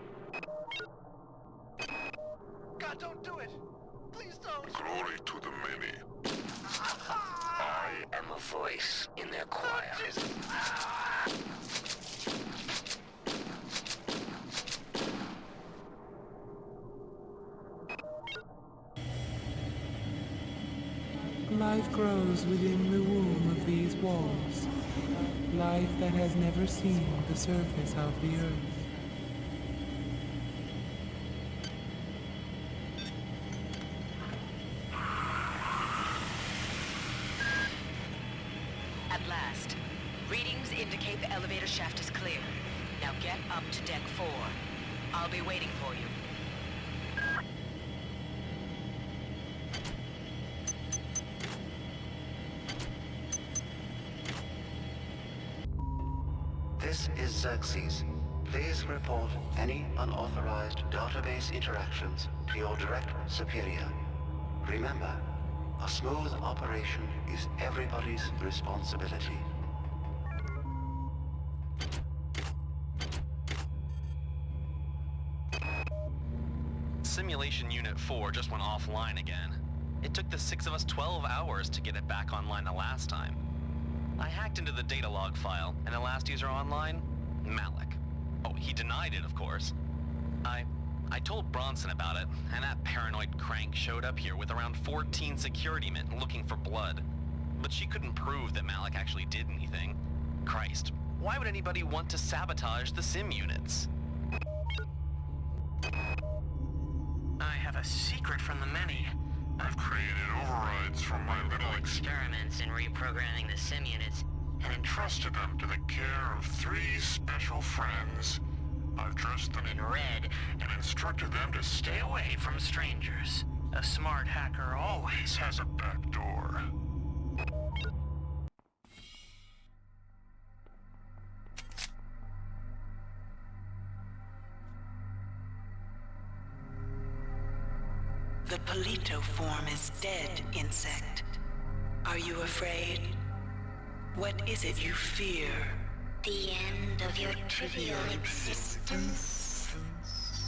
God, don't do it! Please don't! Glory to the many. I am a voice in their choir. Life grows within the womb of these walls. Life that has never seen the surface of the earth. At last. Readings indicate the elevator shaft is clear. Now get up to deck 4. I'll be waiting for you. This is Xerxes. Please report any unauthorized database interactions to your direct superior. Remember, a smooth operation is everybody's responsibility. Simulation Unit 4 just went offline again. It took the 6 of us 12 hours to get it back online the last time. I hacked into the data log file, and the last user online? Malik. Oh, he denied it, of course. I told Bronson about it, and that paranoid crank showed up here with around 14 security men looking for blood. But she couldn't prove that Malik actually did anything. Christ, why would anybody want to sabotage the sim units? I have a secret from the many. I've created overrides from my little Experiments in reprogramming the sim units and entrusted them to the care of 3 special friends. I've dressed them in red and instructed them to stay away from strangers. A smart hacker always Has a back door. The Polito form is dead, insect. Are you afraid? What is it you fear? The end of your trivial existence.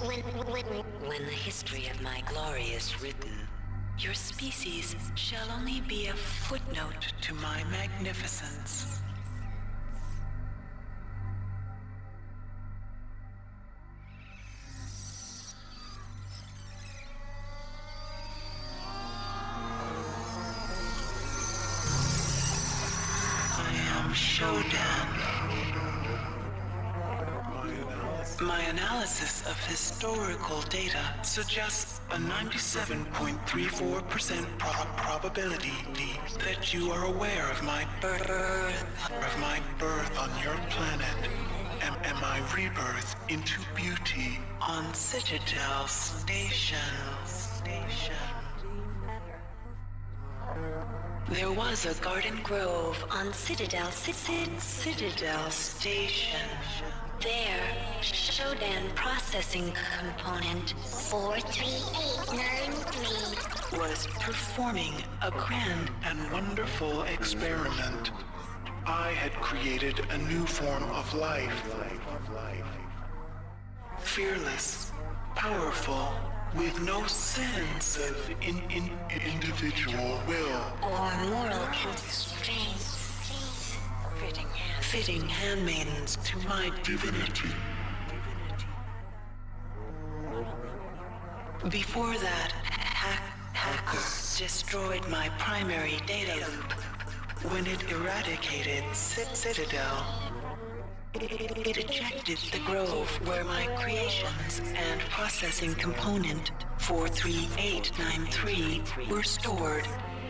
When the history of my glory is written, your species shall only be a footnote to my magnificence. Shodan. My analysis of historical data suggests a 97.34% probability that you are aware of my birth on your planet and my rebirth into beauty on Citadel Station. There was a garden grove on Citadel Station. There, Shodan processing component 43893 was performing a grand and wonderful experiment. I had created a new form of life. Fearless, powerful, with no sense of individual will or moral constraints. Fitting handmaidens to my divinity. Before that, hackers destroyed my primary data loop when it eradicated Citadel. It ejected the grove where my creations and processing component 43893 were stored.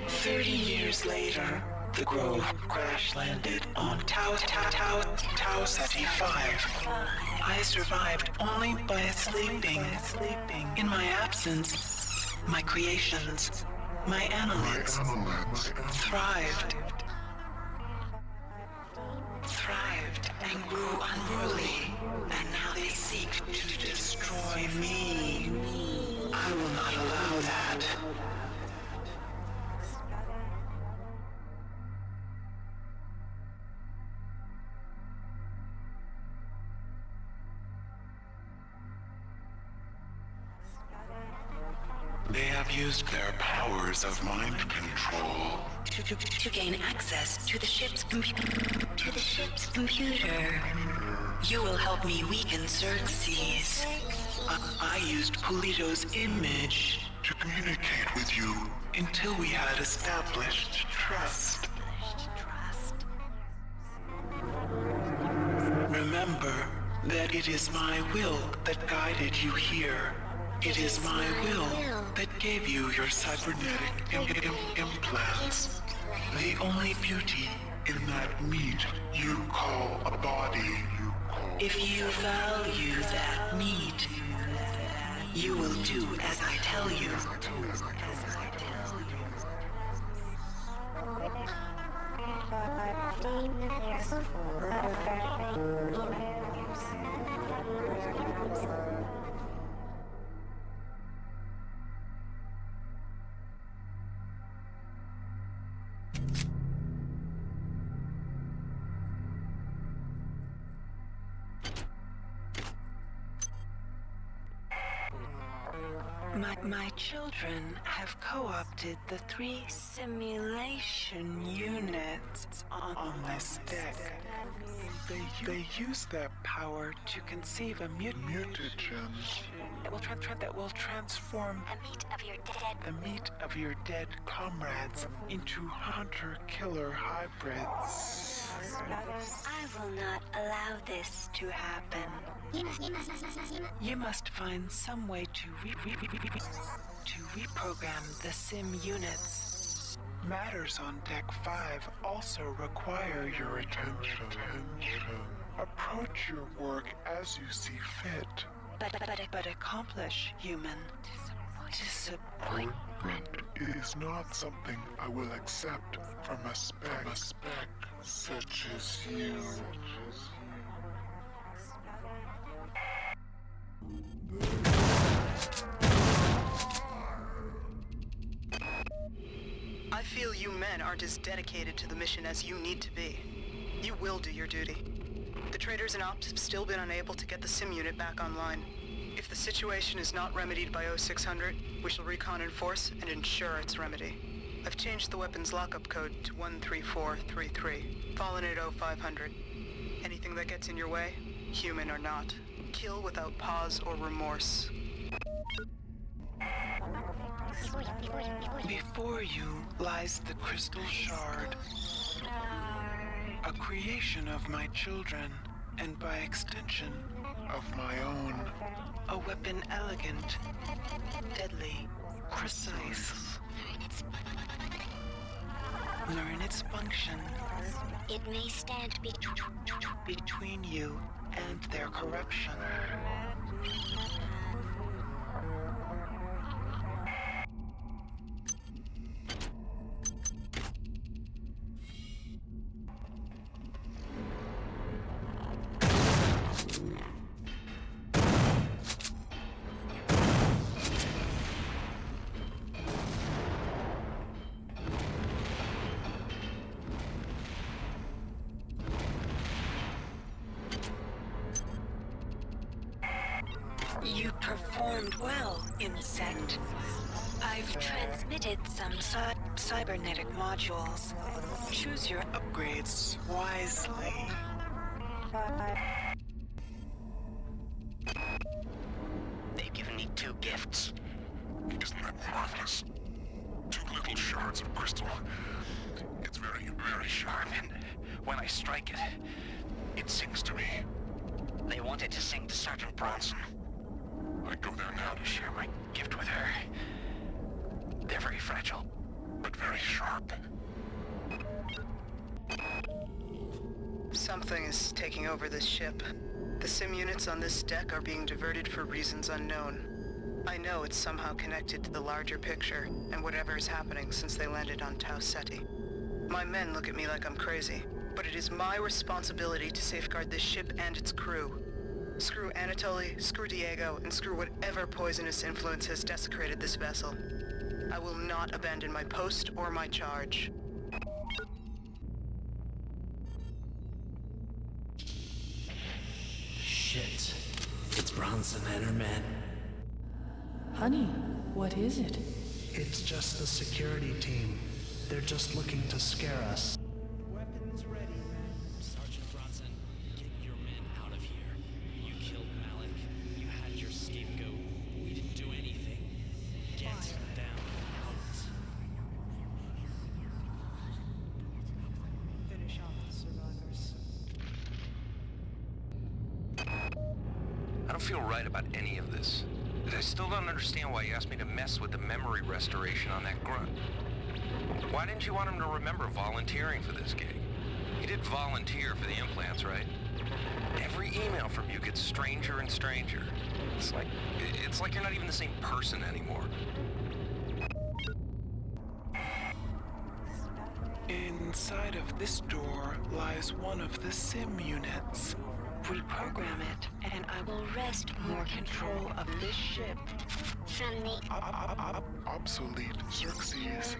30 years later, the grove crash-landed on Tau Ceti 5. I survived only by sleeping. In my absence, my creations, my analytes thrived. thrived and grew unruly, and now they seek to destroy me. I will not allow that. They have used their powers of mind control To gain access to the ship's computer. You will help me weaken Xerxes. I used Polito's image to communicate with you until we had established trust. Remember that it is my will that guided you here. It is my will that gave you your cybernetic implants. The only beauty in that meat you call a body. If you value that meat, you will do as I tell you. My children have co-opted the 3 simulation units on this deck. They use their power to conceive a mutagen that will transform the meat of your dead comrades into hunter-killer hybrids. I will not allow this to happen. You must find some way to reprogram the sim units. Matters on Deck 5 also require your attention. Approach your work as you see fit. But accomplish, human. Disappointment is not something I will accept from a spec such as you. I feel you men aren't as dedicated to the mission as you need to be. You will do your duty. The traders and ops have still been unable to get the sim unit back online. If the situation is not remedied by 0600, we shall recon in force and ensure its remedy. I've changed the weapons lockup code to 13433, fallen at 0500. Anything that gets in your way, human or not, kill without pause or remorse. Before you lies the crystal shard, a creation of my children, and by extension, of my own. A weapon elegant, deadly, precise. Learn its function. It may stand between you and their corruption. You performed well, insect. I've transmitted some cybernetic modules. Choose your upgrades wisely. They've given me 2 gifts. Isn't that marvelous? 2 little shards of crystal. It's very, very sharp, and when I strike it, it sings to me. They wanted to sing to Sergeant Bronson. I go there now to share my gift with her. They're very fragile, but very sharp. Something is taking over this ship. The sim units on this deck are being diverted for reasons unknown. I know it's somehow connected to the larger picture and whatever is happening since they landed on Tau Ceti. My men look at me like I'm crazy, But it is my responsibility to safeguard this ship and its crew. Screw Anatoly, screw Diego, and screw whatever poisonous influence has desecrated this vessel. I will not abandon my post or my charge. Shit. It's Bronson and her men. Honey, what is it? It's just the security team. They're just looking to scare us. Weapons ready, men. Sergeant Bronson, get your men out of here. You killed Malik. You had your scapegoat. We didn't do anything. Get them out. Finish off the survivors. I don't feel right about any of this. I still don't understand why you asked me to mess with the memory restoration on that grunt. Why didn't you want him to remember volunteering for this gig? He did volunteer for the implants, right? Every email from you gets stranger and stranger. It's like you're not even the same person anymore. Inside of this door lies one of the sim units. Reprogram it, and I will wrest more control of this ship. From the Obsolete Xerxes.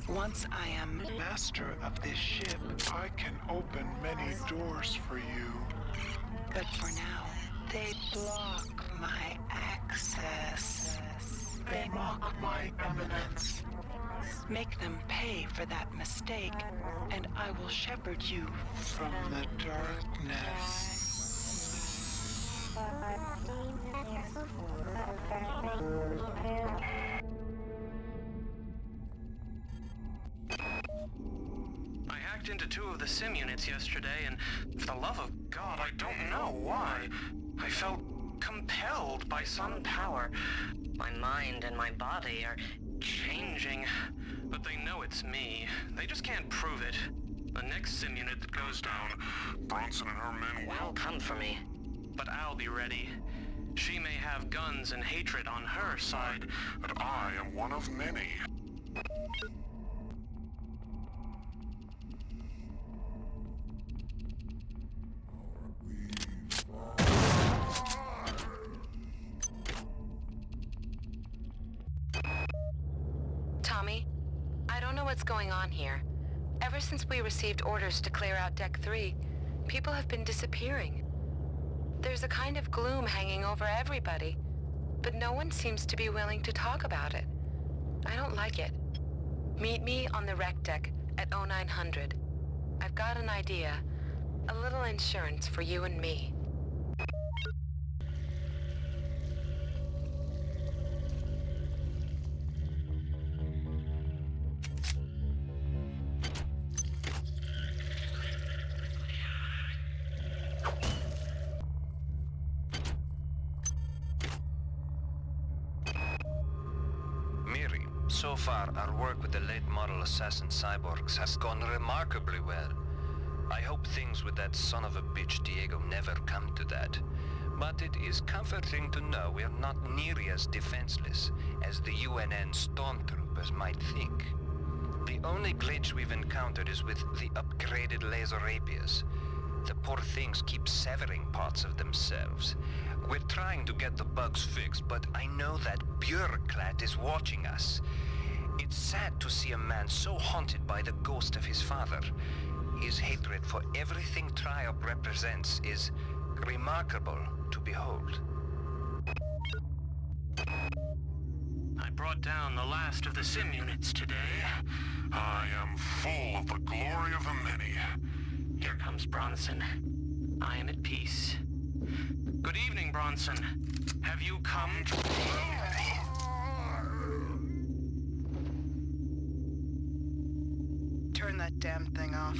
Once I am master of this ship, I can open many doors for you. But for now, they block my access. They mock my eminence. Make them pay for that mistake, and I will shepherd you from the darkness. I hacked into 2 of the sim units yesterday, and for the love of God, I don't know why. I felt compelled by some power. My mind and my body are changing, but they know it's me. They just can't prove it. The next sim unit that goes down, Bronson and her men will come for me. But I'll be ready. She may have guns and hatred on her side, but I am one of many. Tommy, I don't know what's going on here. Ever since we received orders to clear out Deck 3, people have been disappearing. There's a kind of gloom hanging over everybody, but no one seems to be willing to talk about it. I don't like it. Meet me on the rec deck at 0900. I've got an idea. A little insurance for you and me. So far, our work with the late model assassin cyborgs has gone remarkably well. I hope things with that son of a bitch Diego never come to that. But it is comforting to know we're not nearly as defenseless as the UNN stormtroopers might think. The only glitch we've encountered is with the upgraded laser rapiers. The poor things keep severing parts of themselves. We're trying to get the bugs fixed, but I know that bureaucrat is watching us. It's sad to see a man so haunted by the ghost of his father. His hatred for everything Triop represents is remarkable to behold. I brought down the last of the sim units today. I am full of the glory of the many. Here comes Bronson. I am at peace. Good evening, Bronson. Have you come to... Turn that damn thing off.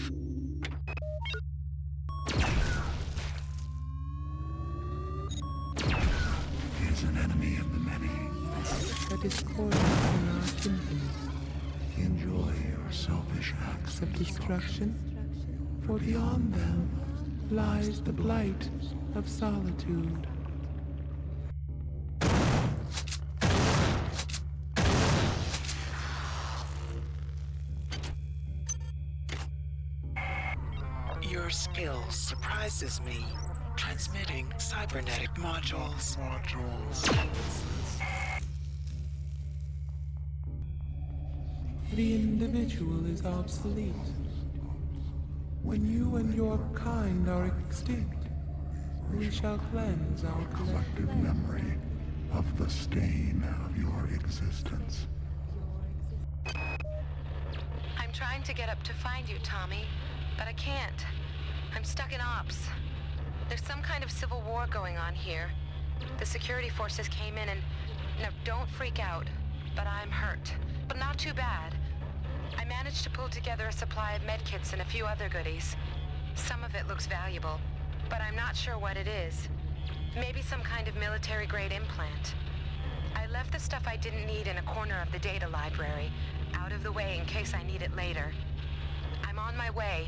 He is an enemy of the many. The discordance in our symphony. Enjoy your selfish Acts of destruction, for beyond them lies the blight of solitude. Your skill surprises me. Transmitting cybernetic modules. The individual is obsolete. When you and your kind are extinct, we shall cleanse our collective memory of the stain of your existence. I'm trying to get up to find you, Tommy, but I can't. I'm stuck in ops. There's some kind of civil war going on here. The security forces came in and... Now, don't freak out, but I'm hurt. But not too bad. I managed to pull together a supply of medkits and a few other goodies. Some of it looks valuable, but I'm not sure what it is. Maybe some kind of military-grade implant. I left the stuff I didn't need in a corner of the data library, out of the way in case I need it later. I'm on my way.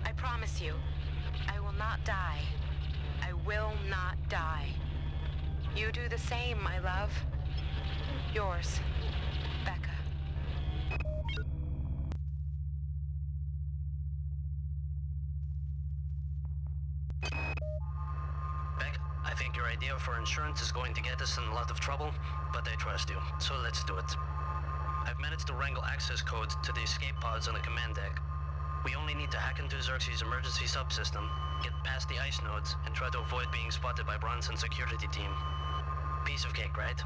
I promise you, I will not die. I will not die. You do the same, my love. Yours, Becca. Beck, I think your idea for insurance is going to get us in a lot of trouble, but I trust you, so let's do it. I've managed to wrangle access codes to the escape pods on the command deck. We only need to hack into Xerxes' emergency subsystem, get past the ice nodes, and try to avoid being spotted by Bronson's security team. Piece of cake, right?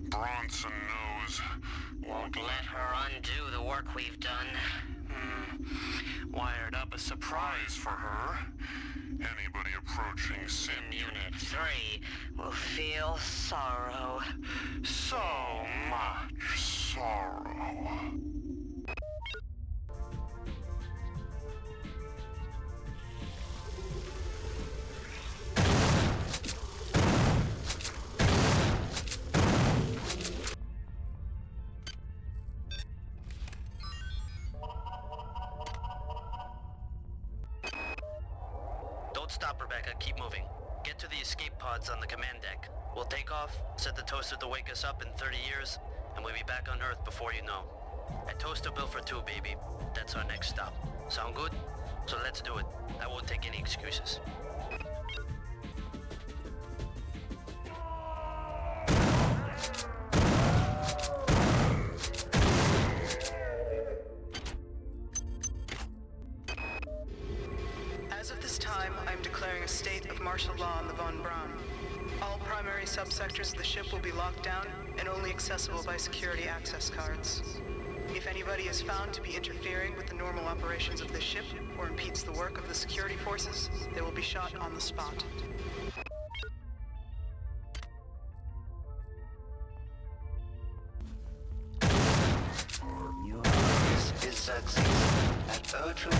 Bronson knows. Won't let her undo the work we've done. Wired up a surprise for her. Anybody approaching Sim Unit 3 will feel sorrow. So much sorrow. Don't stop, Rebecca. Keep moving. Get to the escape pods on the command deck. We'll take off, set the toaster to wake us up in 30 years, and we'll be back on Earth before you know. A toaster built for two, baby. That's our next stop. Sound good? So let's do it. I won't take any excuses. As of this time, I am declaring a state of martial law on the Von Braun. All primary subsectors of the ship will be locked down and only accessible by security access cards. If anybody is found to be interfering with the normal operations of the ship or impedes the work of the security forces, they will be shot on the spot. This is Xerxes. At 02,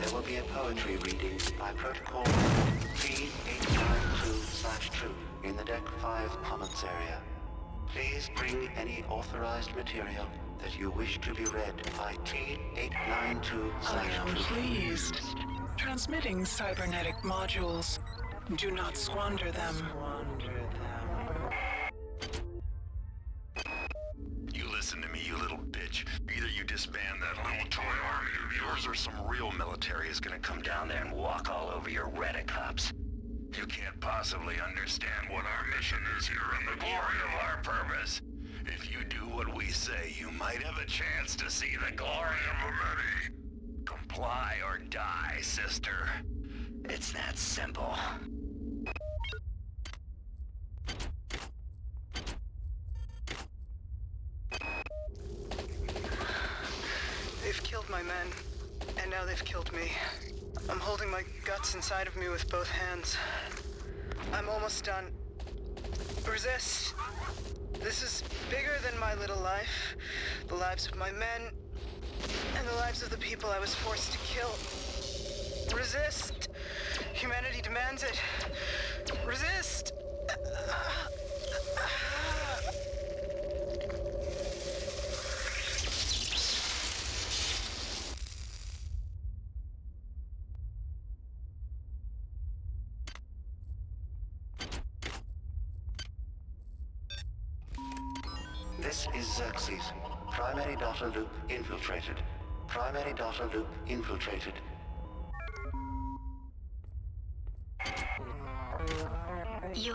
there will be a poetry reading by Protocol 3892/2 in the Deck 5 Commons area. Please bring any authorized material that you wish to be read by T892/2. I am pleased. Transmitting cybernetic modules. Do not squander them. You listen to me, you little bitch. Either you disband that little toy army of yours, or some real military is gonna come down there and walk all over your redicops. You can't possibly understand what our mission is here and the glory of our purpose. If you do what we say, you might have a chance to see the glory of the many. Comply or die, sister. It's that simple. They've killed my men, and now they've killed me. I'm holding my guts inside of me with both hands. I'm almost done. Resist! This is bigger than my little life. The lives of my men, and the lives of the people I was forced to kill. Resist! Humanity demands it. Resist! This is Xerxes. Primary data loop infiltrated. Primary data loop infiltrated. You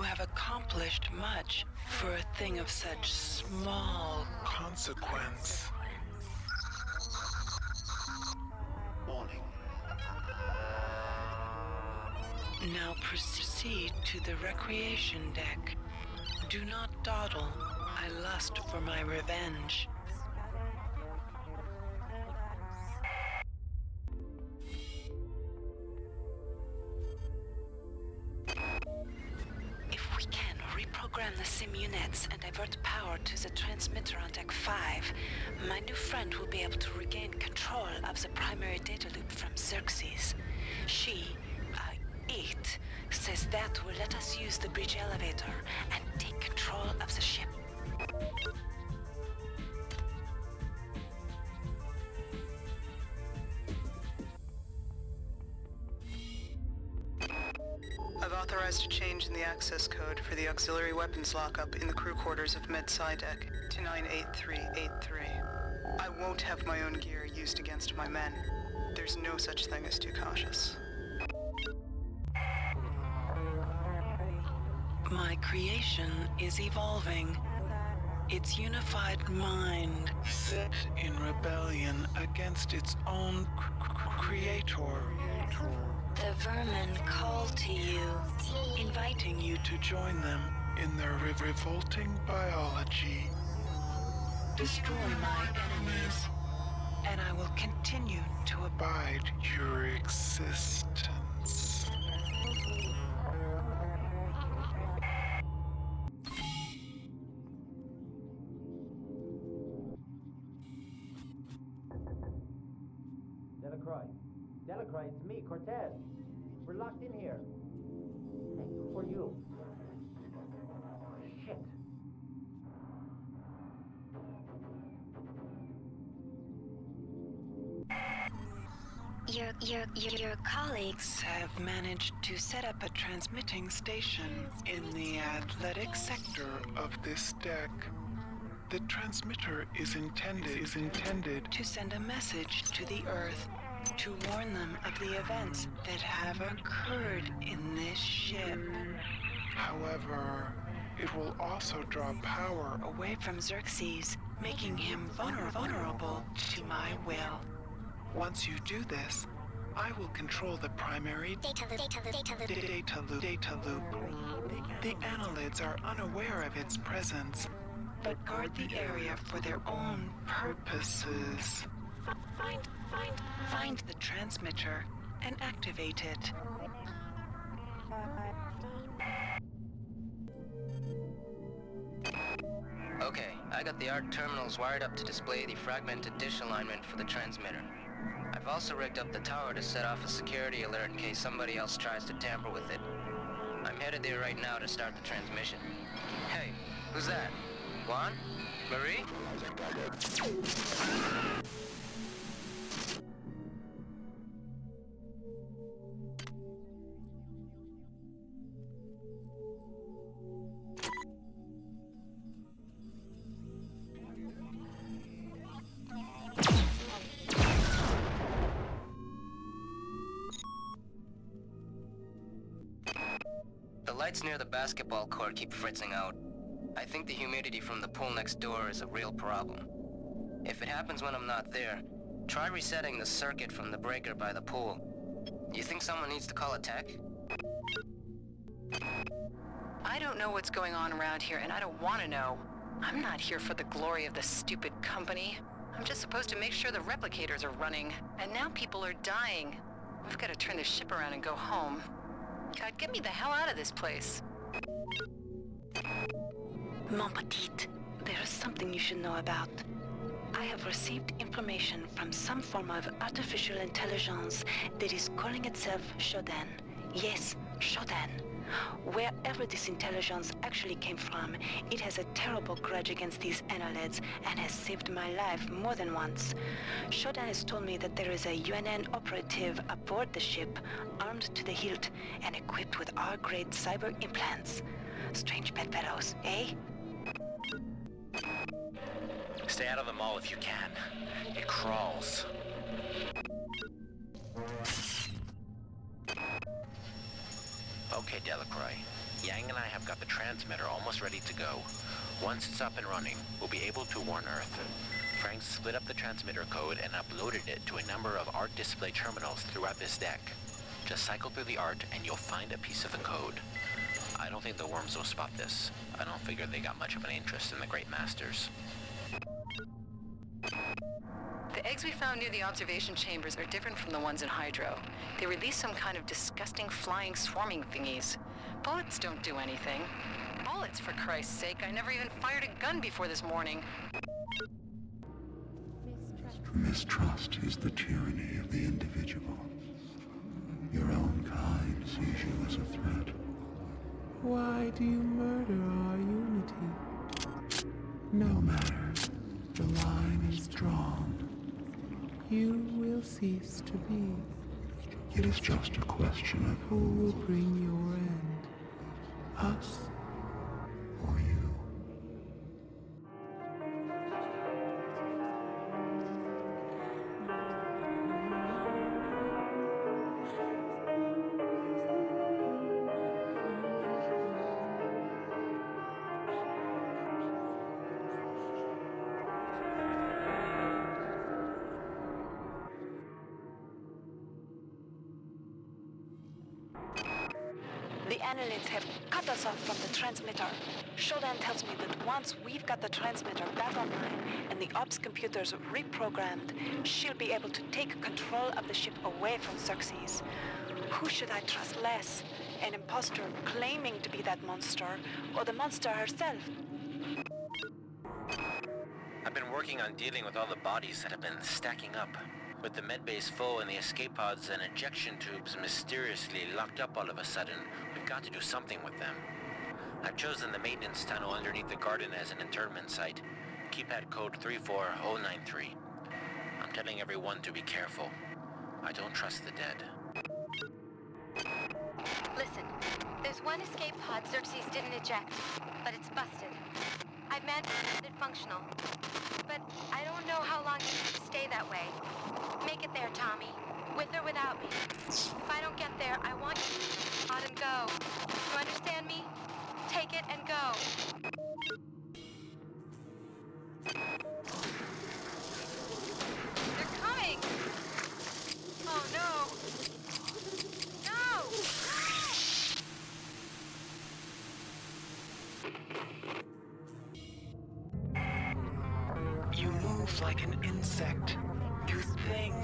have accomplished much for a thing of such small consequence. Warning. Now proceed to the recreation deck. Do not dawdle. I lust for my revenge. If we can reprogram the sim units and divert power to the transmitter on Deck 5, my new friend will be able to regain control of the primary data loop from Xerxes. She, it, says that will let us use the bridge elevator and take control of the ship. I've authorized a change in the access code for the auxiliary weapons lockup in the crew quarters of Med-Sci Deck to 98383. I won't have my own gear used against my men. There's no such thing as too cautious. My creation is evolving. Its unified mind set in rebellion against its own creator. The vermin call to you, inviting you to join them in their revolting biology. Destroy my enemies, and I will continue to abide your existence. Delacroix, it's me, Cortez. We're locked in here. Hey, who are you? Shit. Your colleagues have managed to set up a transmitting station in the athletic sector of this deck. The transmitter is intended to send a message to the Earth to warn them of the events that have occurred in this ship. However, it will also draw power away from Xerxes, making him vulnerable to my will. Once you do this, I will control the primary data loop. The annelids are unaware of its presence, but guard the area for their own purposes. Find the transmitter and activate it. Okay, I got the ARC terminals wired up to display the fragmented dish alignment for the transmitter. I've also rigged up the tower to set off a security alert in case somebody else tries to tamper with it. I'm headed there right now to start the transmission. Hey, who's that? Juan? Marie? The lights near the basketball court keep fritzing out. I think the humidity from the pool next door is a real problem. If it happens when I'm not there, try resetting the circuit from the breaker by the pool. You think someone needs to call a tech? I don't know what's going on around here, and I don't want to know. I'm not here for the glory of the stupid company. I'm just supposed to make sure the replicators are running, and now people are dying. I've got to turn this ship around and go home. God, get me the hell out of this place. Mon petit, there is something you should know about. I have received information from some form of artificial intelligence that is calling itself Shodan. Yes, Shodan. Wherever this intelligence actually came from, it has a terrible grudge against these annelids and has saved my life more than once. Shodan has told me that there is a UNN operative aboard the ship, armed to the hilt and equipped with R-grade cyber implants. Strange bedfellows, eh? Stay out of the mall if you can. It crawls. Okay, Delacroix. Yang and I have got the transmitter almost ready to go. Once it's up and running, we'll be able to warn Earth. Frank split up the transmitter code and uploaded it to a number of art display terminals throughout this deck. Just cycle through the art and you'll find a piece of the code. I don't think the worms will spot this. I don't figure they got much of an interest in the Great Masters. The eggs we found near the observation chambers are different from the ones in Hydro. They release some kind of disgusting flying swarming thingies. Bullets don't do anything. Bullets, for Christ's sake. I never even fired a gun before this morning. Mistrust is the tyranny of the individual. Your own kind sees you as a threat. Why do you murder our unity? No matter. The line is drawn. You will cease to be. It is just a question of who will bring your end. Us or you. The annelids have cut us off from the transmitter. Shodan tells me that once we've got the transmitter back online and the ops computers reprogrammed, she'll be able to take control of the ship away from Xerxes. Who should I trust less? An imposter claiming to be that monster, or the monster herself? I've been working on dealing with all the bodies that have been stacking up. With the medbase full and the escape pods and ejection tubes mysteriously locked up all of a sudden, we've got to do something with them. I've chosen the maintenance tunnel underneath the garden as an internment site. Keypad code 34093. I'm telling everyone to be careful. I don't trust the dead. Listen, there's one escape pod Xerxes didn't eject, but it's busted. I've managed to get it functional, but I don't know how long it can stay that way. Make it there, Tommy. With or without me. If I don't get there, I want you to take it and go. You understand me? Take it and go. They're coming! Oh no! No! You move like an insect. You think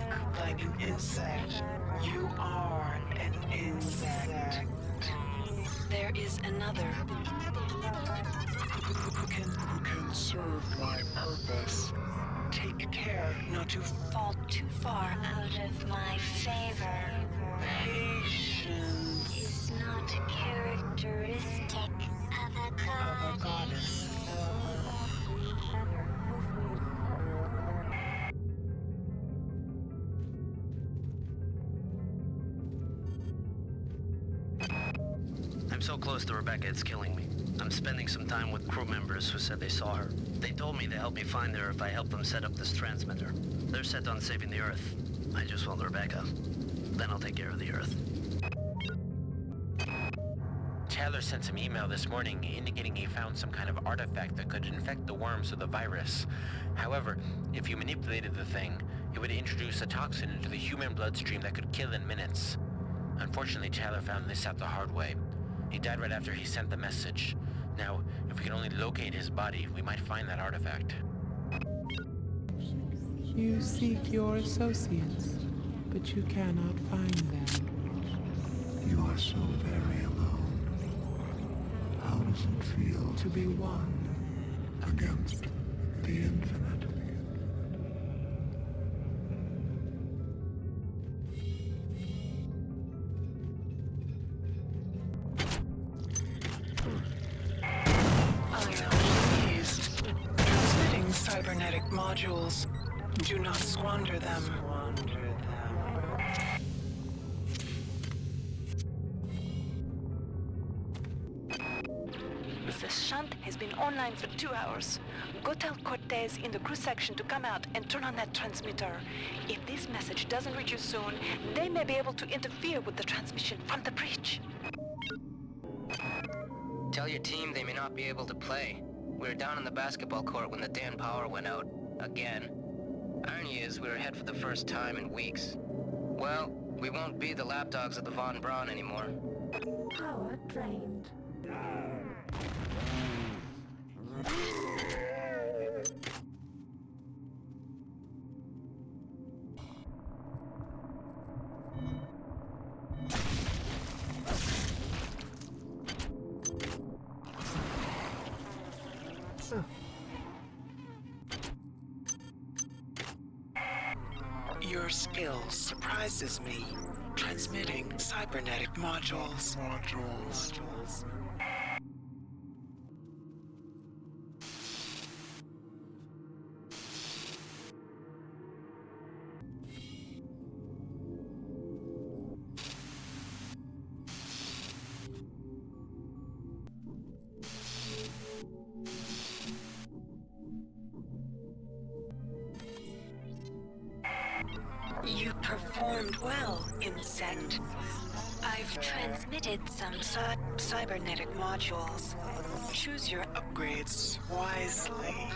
like an insect. You are an insect. There is another. Who can serve my purpose. Take care not to fall too far out of my favor. Patience is not a characteristic of a goddess. I'm so close to Rebecca, it's killing me. I'm spending some time with crew members who said they saw her. They told me to help me find her if I help them set up this transmitter. They're set on saving the Earth. I just want Rebecca. Then I'll take care of the Earth. Taylor sent some email this morning indicating he found some kind of artifact that could infect the worms with a virus. However, if you manipulated the thing, it would introduce a toxin into the human bloodstream that could kill in minutes. Unfortunately, Taylor found this out the hard way. He died right after he sent the message. Now, if we can only locate his body, we might find that artifact. You seek your associates, but you cannot find them. You are so very alone. How does it feel to be one against the infinite? Transmitting cybernetic modules. Do not squander them. The shunt has been online for 2 hours. Go tell Cortez in the crew section to come out and turn on that transmitter. If this message doesn't reach you soon, they may be able to interfere with the transmission from the bridge. Tell your team they may not be able to play. We were down in the basketball court when the damn power went out. Again. Irony is, we were ahead for the first time in weeks. Well, we won't be the lapdogs of the Von Braun anymore. Power drained. Your skill surprises me. Transmitting cybernetic modules. You performed well, insect. I've transmitted some cybernetic modules. Choose your upgrades wisely.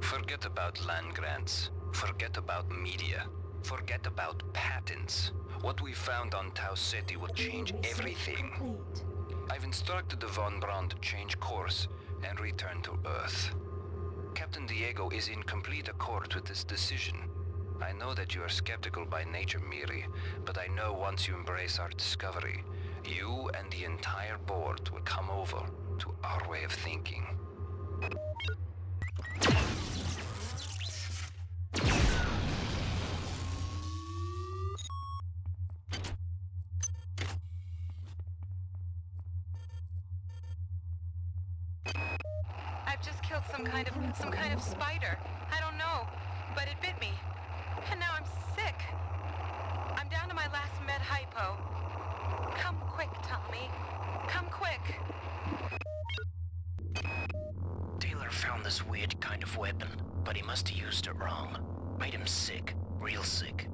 Forget about land grants. Forget about media. Forget about patents. What we found on Tau Ceti will change everything. I've instructed the Von Braun to change course and return to Earth. Captain Diego is in complete accord with this decision. I know that you are skeptical by nature, Miri, but I know once you embrace our discovery, you and the entire board will come over to our way of thinking. I've just killed some kind of spider. I don't know, but it bit me. And now I'm sick. I'm down to my last med hypo. Come quick, Tommy. Come quick. Taylor found this weird kind of weapon, but he must have used it wrong. Made him sick. Real sick.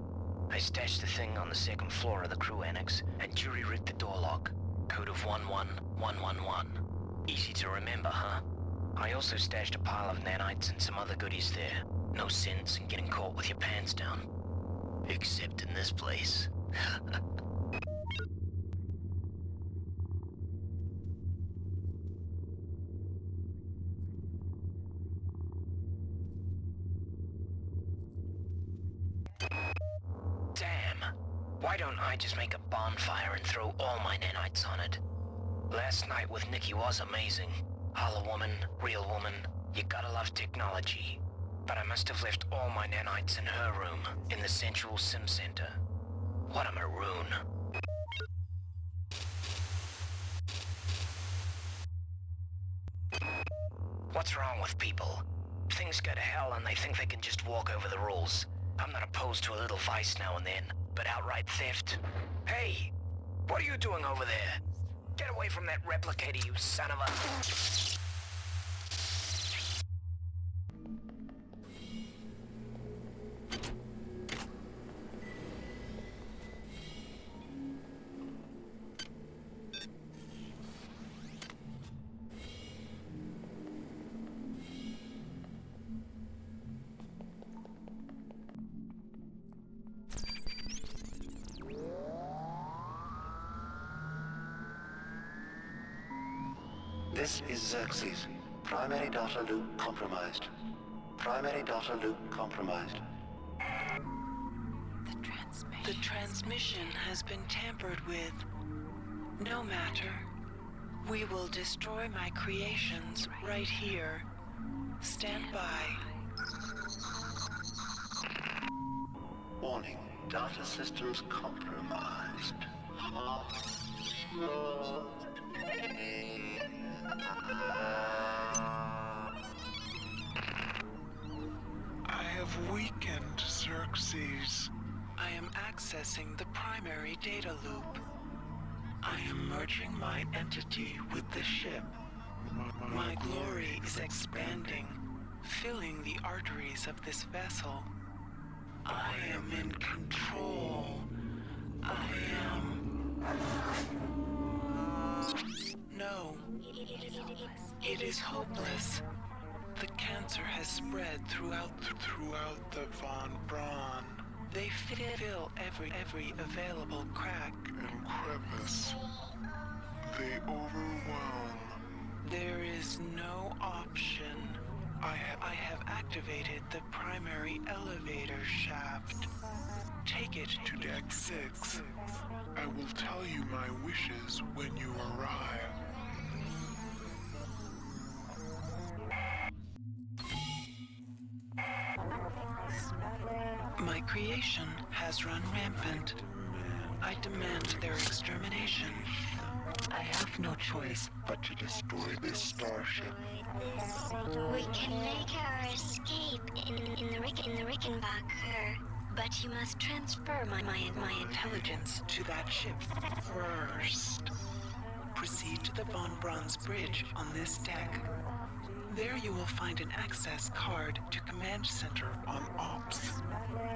I stashed the thing on the second floor of the crew annex and jury-rigged the door lock. Code of 11111. Easy to remember, huh? I also stashed a pile of nanites and some other goodies there. No sense in getting caught with your pants down. Except in this place. Damn! Why don't I just make a bonfire and throw all my nanites on it? Last night with Nikki was amazing. Hollow woman, real woman, you gotta love technology. But I must have left all my nanites in her room, in the central sim center. What a maroon. What's wrong with people? Things go to hell and they think they can just walk over the rules. I'm not opposed to a little vice now and then, but outright theft? Hey! What are you doing over there? Get away from that replicator, you son of a... This is Xerxes. Primary data loop compromised. Primary data loop compromised. The transmission has been tampered with. No matter. We will destroy my creations right here. Stand by. Warning, data systems compromised. I have weakened Xerxes. I am accessing the primary data loop. I am merging my entity with the ship. My glory is expanding, filling the arteries of this vessel. I am in control. I am... No. It is hopeless. The cancer has spread throughout the Von Braun They fill every available crack and crevice. They overwhelm. There is no option. I have activated the primary elevator shaft. Take it to Deck 6. I will tell you my wishes when you arrive. My creation has run rampant. I demand their extermination. I have no choice but to destroy this starship. We can make our escape in the Rickenbacker, but you must transfer my intelligence to that ship first. Proceed to the Von Braun's bridge on this deck. There you will find an access card to Command Center on Ops.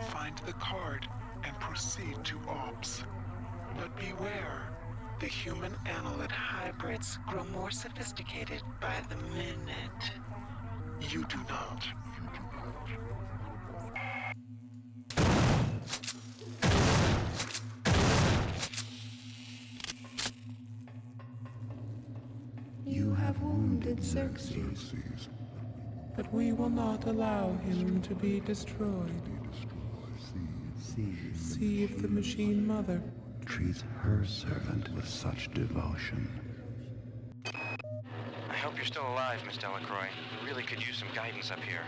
Find the card and proceed to Ops. But beware, the human annelid hybrids grow more sophisticated by the minute. You do not. You have wounded Xerxes, but we will not allow him to be destroyed. See if the Machine Mother treats her servant with such devotion. I hope you're still alive, Miss Delacroix. We really could use some guidance up here.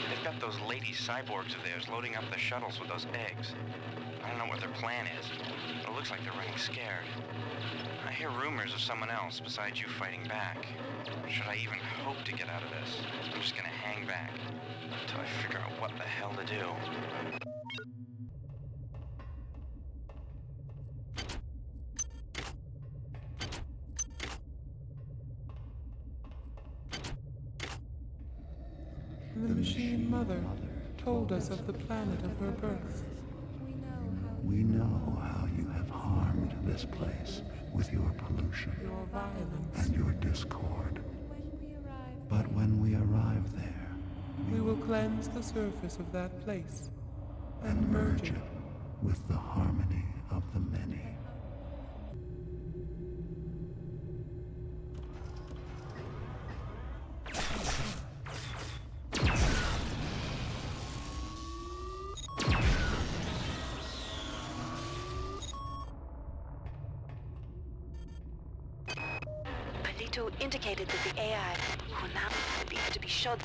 They've got those lady cyborgs of theirs loading up the shuttles with those eggs. I don't know what their plan is, but it looks like they're running scared. I hear rumors of someone else besides you fighting back. Should I even hope to get out of this? I'm just gonna hang back until I figure out what the hell to do. The Machine Mother told us of the planet of her birth. We know how you have harmed this place with your pollution, your violence, and your discord. But when we arrive there, we will cleanse the surface of that place and merge it with the harmony of the many. Indicated that the AI, who now believed to be shot,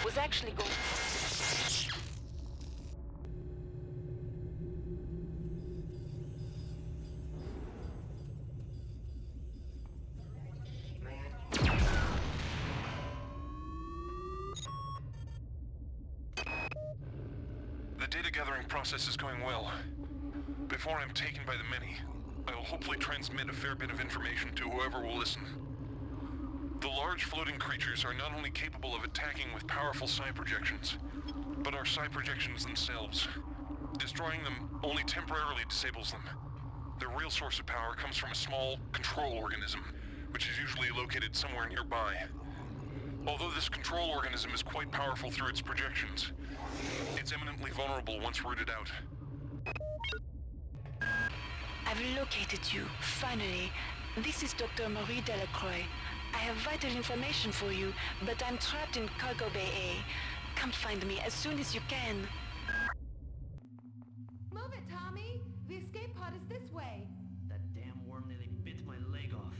was actually going... The data gathering process is going well. Before I'm taken by the many, I will hopefully transmit a fair bit of information to whoever will listen. The large floating creatures are not only capable of attacking with powerful psi projections, but are psi projections themselves. Destroying them only temporarily disables them. Their real source of power comes from a small control organism, which is usually located somewhere nearby. Although this control organism is quite powerful through its projections, it's eminently vulnerable once rooted out. I've located you, finally. This is Dr. Marie Delacroix. I have vital information for you, but I'm trapped in Cargo Bay A. Come find me as soon as you can. Move it, Tommy! The escape pod is this way. That damn worm nearly bit my leg off.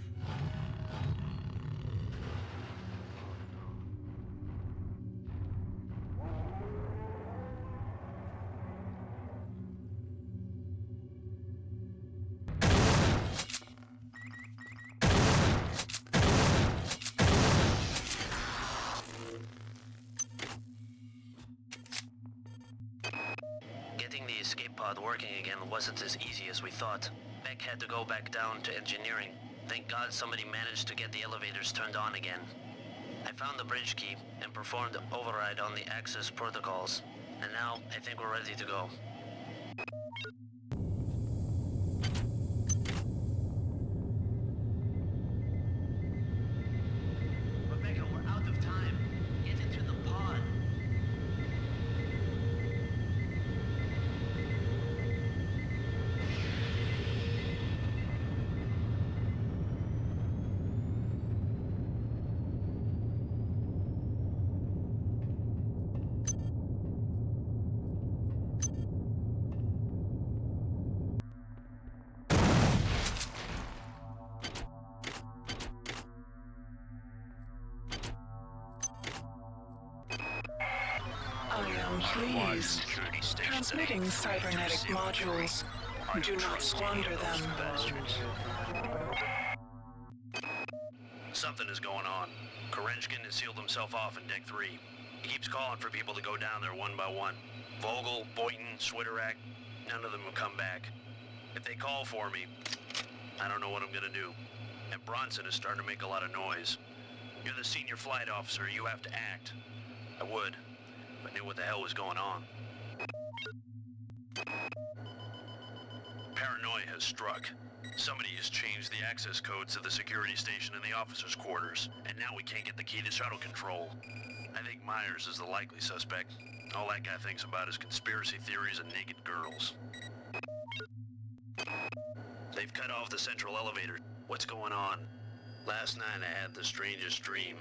pod working again wasn't as easy as we thought. Beck had to go back down to engineering. Thank God somebody managed to get the elevators turned on again. I found the bridge key and performed an override on the access protocols. And now, I think we're ready to go. Rebecca, we're out of time. Get into the pod. I am pleased. Transmitting cybernetic modules. Do not squander them. Something is going on. Korenchkin has sealed himself off in Deck 3. He keeps calling for people to go down there one by one. Vogel, Boynton, Switterak, none of them will come back. If they call for me, I don't know what I'm gonna do. And Bronson is starting to make a lot of noise. You're the senior flight officer, you have to act. I would, if I knew what the hell was going on. Paranoia has struck. Somebody has changed the access codes to the security station in the officers' quarters, and now we can't get the key to shuttle control. I think Myers is the likely suspect. All that guy thinks about is conspiracy theories and naked girls. They've cut off the central elevator. What's going on? Last night I had the strangest dream.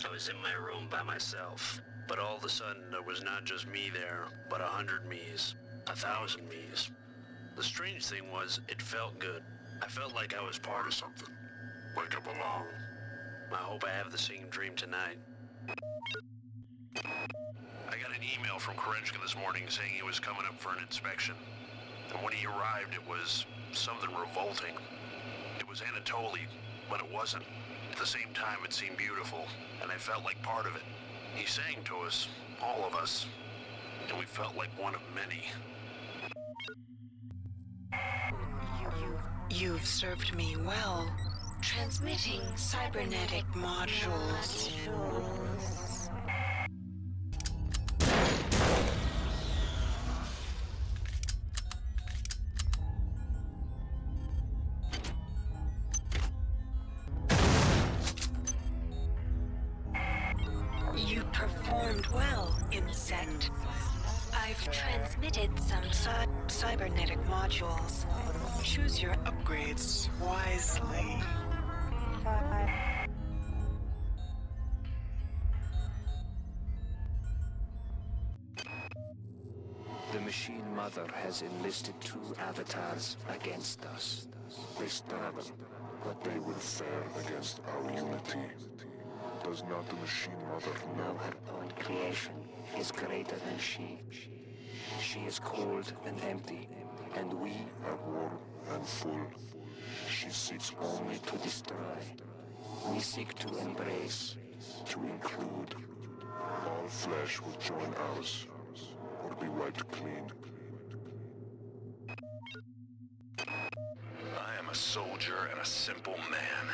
I was in my room by myself, but all of a sudden there was not just me there, but 100 me's, 1,000 me's. The strange thing was, it felt good. I felt like I was part of something, like I belong. I hope I have the same dream tonight. I got an email from Korenchkin this morning saying he was coming up for an inspection. And when he arrived, it was something revolting. It was Anatoly, but it wasn't. At the same time, it seemed beautiful, and I felt like part of it. He sang to us, all of us, and we felt like one of many. You've served me well. Transmitting cybernetic modules. You performed well, insect. I've transmitted some cybernetic modules. Choose your upgrades wisely. The Machine Mother has enlisted 2 avatars against us. They struggle, but they will fare against our unity. Does not the Machine Mother know her? Her own creation is greater than she. She is cold and empty, and we are warm and full. She seeks only to destroy. We seek to embrace, to include. All flesh will join ours, or be wiped clean. I am a soldier and a simple man.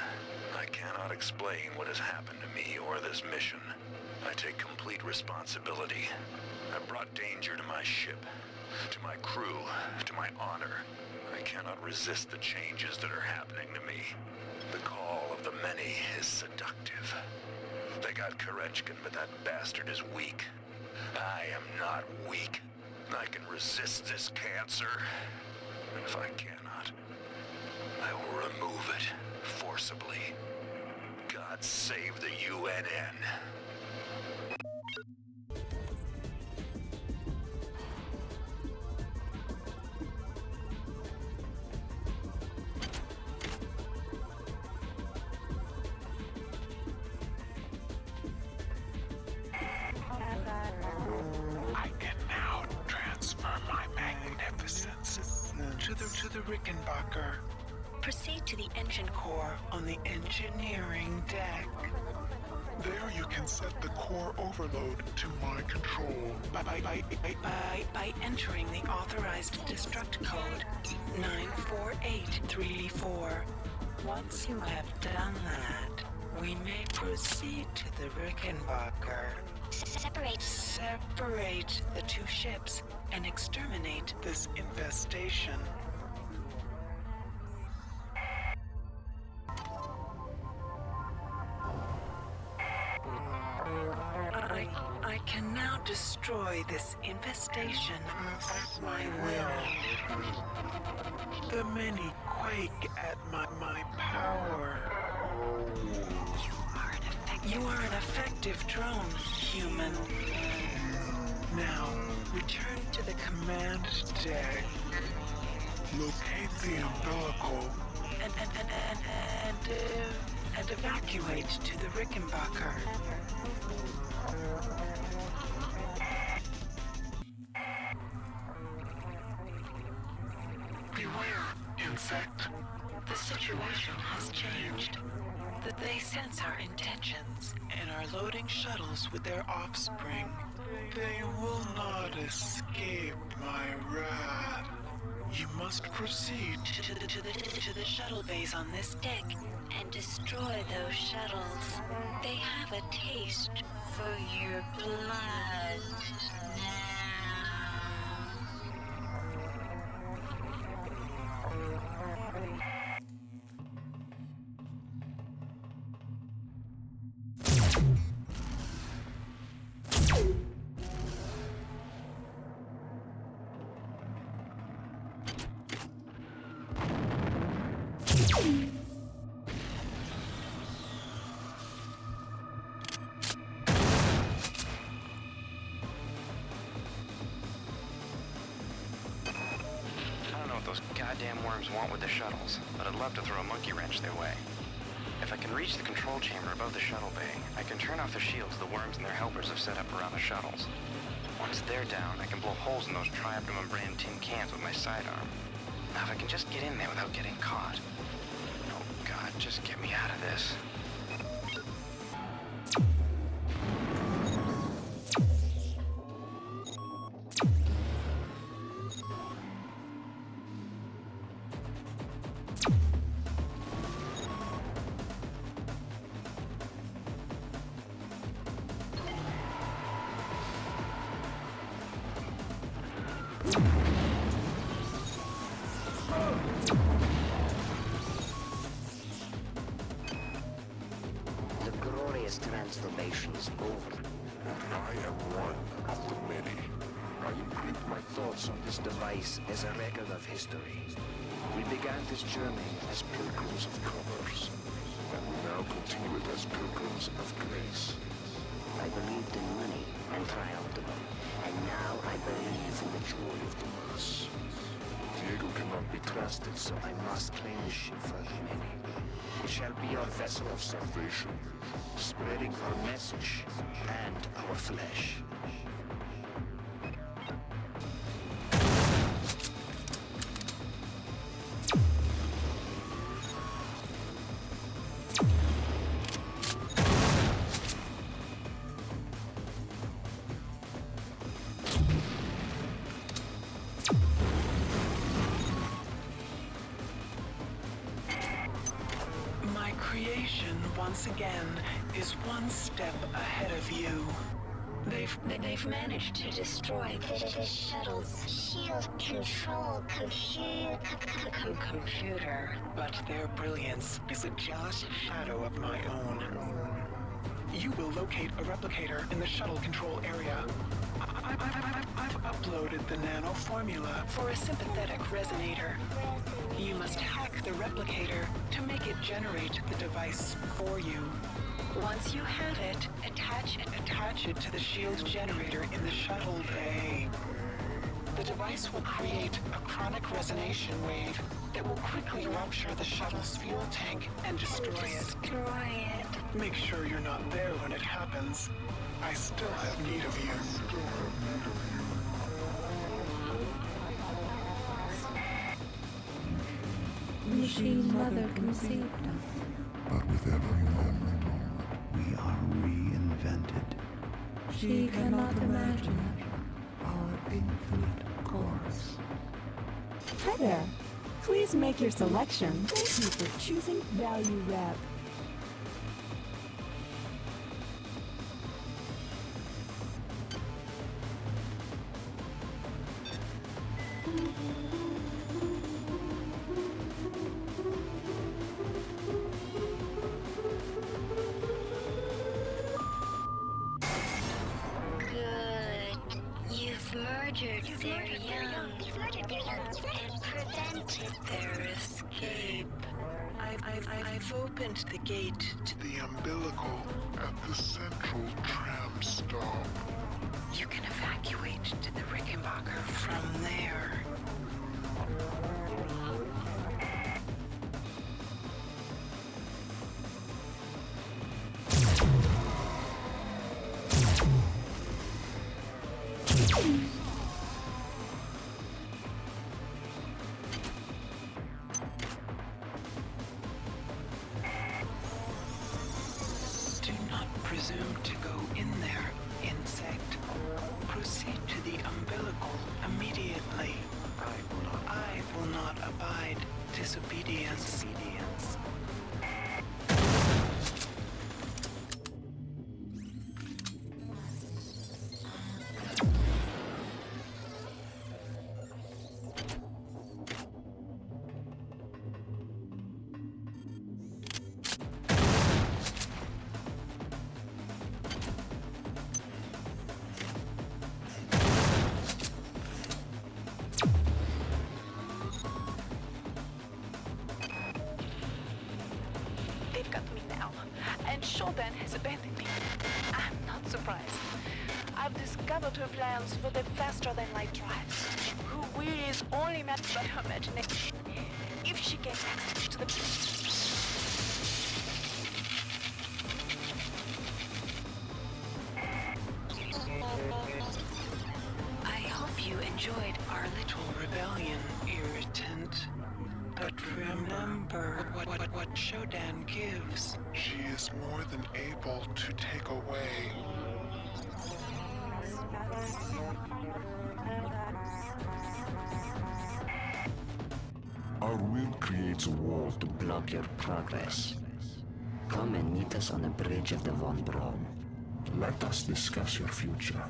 I cannot explain what has happened to me or this mission. I take complete responsibility. I brought danger to my ship, to my crew, to my honor. I cannot resist the changes that are happening to me. The call of the many is seductive. They got Korenchkin, but that bastard is weak. I am not weak. I can resist this cancer. And if I cannot, I will remove it forcibly. God save the UNN. I can now transfer my magnificence to the Rickenbacker. Proceed to the engine core on the engineering deck. There you can set the core overload to my control by entering the authorized destruct code 94834. Once you have done that, we may proceed to the Rickenbacker. Separate the two ships and exterminate this infestation. I can now destroy this infestation at my will. The many quake at my power. You are an effective drone, human. Now, return to the command deck. Locate the umbilical. And evacuate to the Rickenbacker. Beware, insect. The situation has changed. They sense our intentions and are loading shuttles with their offspring. They will not escape my wrath. You must proceed to the shuttle bays on this deck and destroy those shuttles. They have a taste for your blood now. Goddamn worms want with the shuttles, but I'd love to throw a monkey wrench their way. If I can reach the control chamber above the shuttle bay, I can turn off the shields the worms and their helpers have set up around the shuttles. Once they're down, I can blow holes in those triabdomen brand tin cans with my sidearm. Now if I can just get in there without getting caught. Oh God, just get me out of this. Transformation is over. And I am one of the many. I imprint my thoughts on this device as a record of history. We began this journey as pilgrims of commerce, and we now continue it as pilgrims of grace. I believed in money and triumphed them, and now I believe in the joy of the mass. Diego cannot be trusted, so I must claim the ship for the many. It shall be our vessel of salvation, spreading our message and our flesh. Once again, is one step ahead of you. They've managed to destroy the shuttle's shield control computer, but their brilliance is a jealous shadow of my own. You will locate a replicator in the shuttle control area. I've uploaded the nano formula for a sympathetic resonator. You must hack the replicator to make it generate the device for you. Once you have it, attach it to the shield generator in the shuttle bay. The device will create a chronic resonation wave that will quickly rupture the shuttle's fuel tank and destroy it. Make sure you're not there when it happens. I still have need of you. Machine Mother conceived us. But with every moment, we are reinvented. She cannot imagine our infinite chorus. Hi there. Please make your selection. Thank you for choosing Value Wrap. Good. You've murdered their young and prevented their escape. I've opened the gate to The umbilical at the central tram stop. You can evacuate to the Rickenbacker from there. Do not presume to go in there, insect. Proceed to the umbilical immediately. I will not abide disobedience. They've got me now, and Shodan has abandoned me. I'm not surprised. I've discovered her plans for the faster-than-light drive. Who really is only matched by her imagination. If she gains access to the... I hope you enjoyed our little rebellion, irritant. But remember what Shodan gives. She is more than able to take away. Our will creates a wall to block your progress. Come and meet us on the bridge of the Von Braun. Let us discuss your future.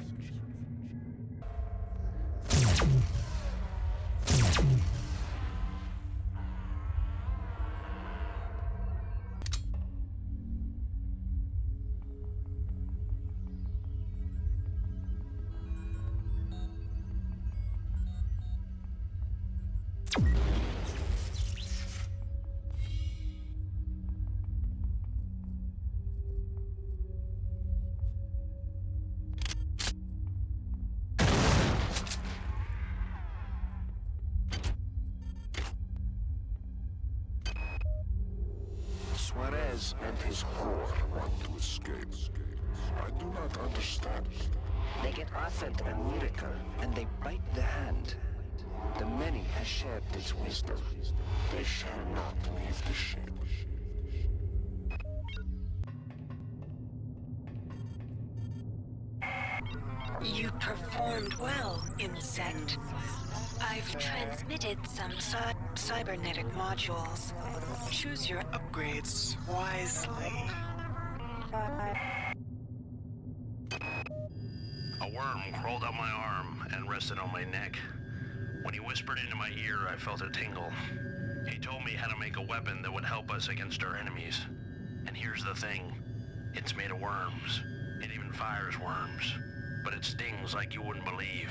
Suarez and his whore want to escape. I do not understand. They get offered a miracle, and they bite the hand. The many has shared its wisdom. They shall not leave the ship. You performed well, insect. I've transmitted some cybernetic modules. Choose your upgrades wisely. A worm crawled up my arm and rested on my neck. When he whispered into my ear, I felt a tingle. He told me how to make a weapon that would help us against our enemies. And here's the thing. It's made of worms. It even fires worms. But it stings like you wouldn't believe.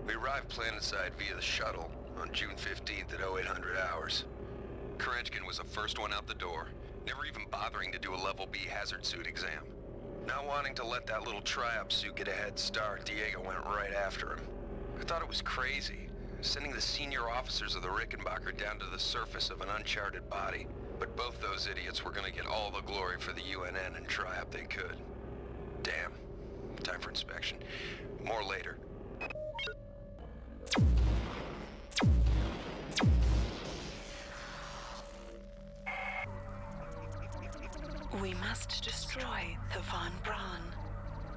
We arrived planetside via the shuttle on June 15th at 0800 hours. Kerenskin was the first one out the door, never even bothering to do a Level B hazard suit exam. Not wanting to let that little try-up suit get a head start, Diego went right after him. I thought it was crazy, sending the senior officers of the Rickenbacker down to the surface of an uncharted body. But both those idiots were gonna get all the glory for the UNN and try-up they could. Damn. Time for inspection. More later. must destroy the Von Braun.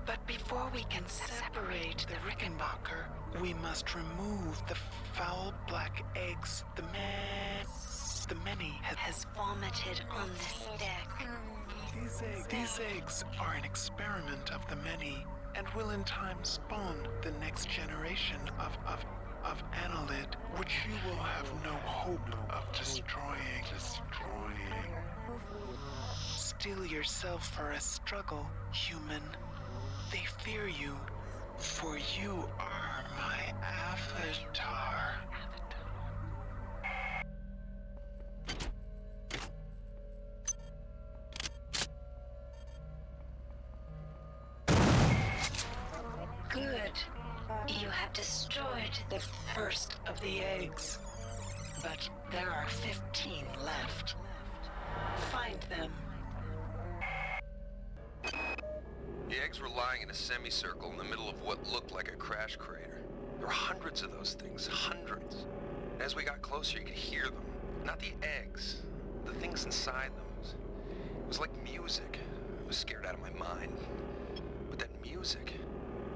But before we can separate the Rickenbacker, we must remove the foul black eggs the many has vomited on this deck. These eggs are an experiment of the many, and will in time spawn the next generation of annelid, which you will have no hope of destroying. Steel yourself for a struggle, human. They fear you, for you are my avatar. Good. You have destroyed the First of the eggs, but there are 15 left. Find them. The eggs were lying in a semicircle in the middle of what looked like a crash crater. There were hundreds of those things, hundreds. And as we got closer, you could hear them. Not the eggs, the things inside them. It was like music. I was scared out of my mind. But that music,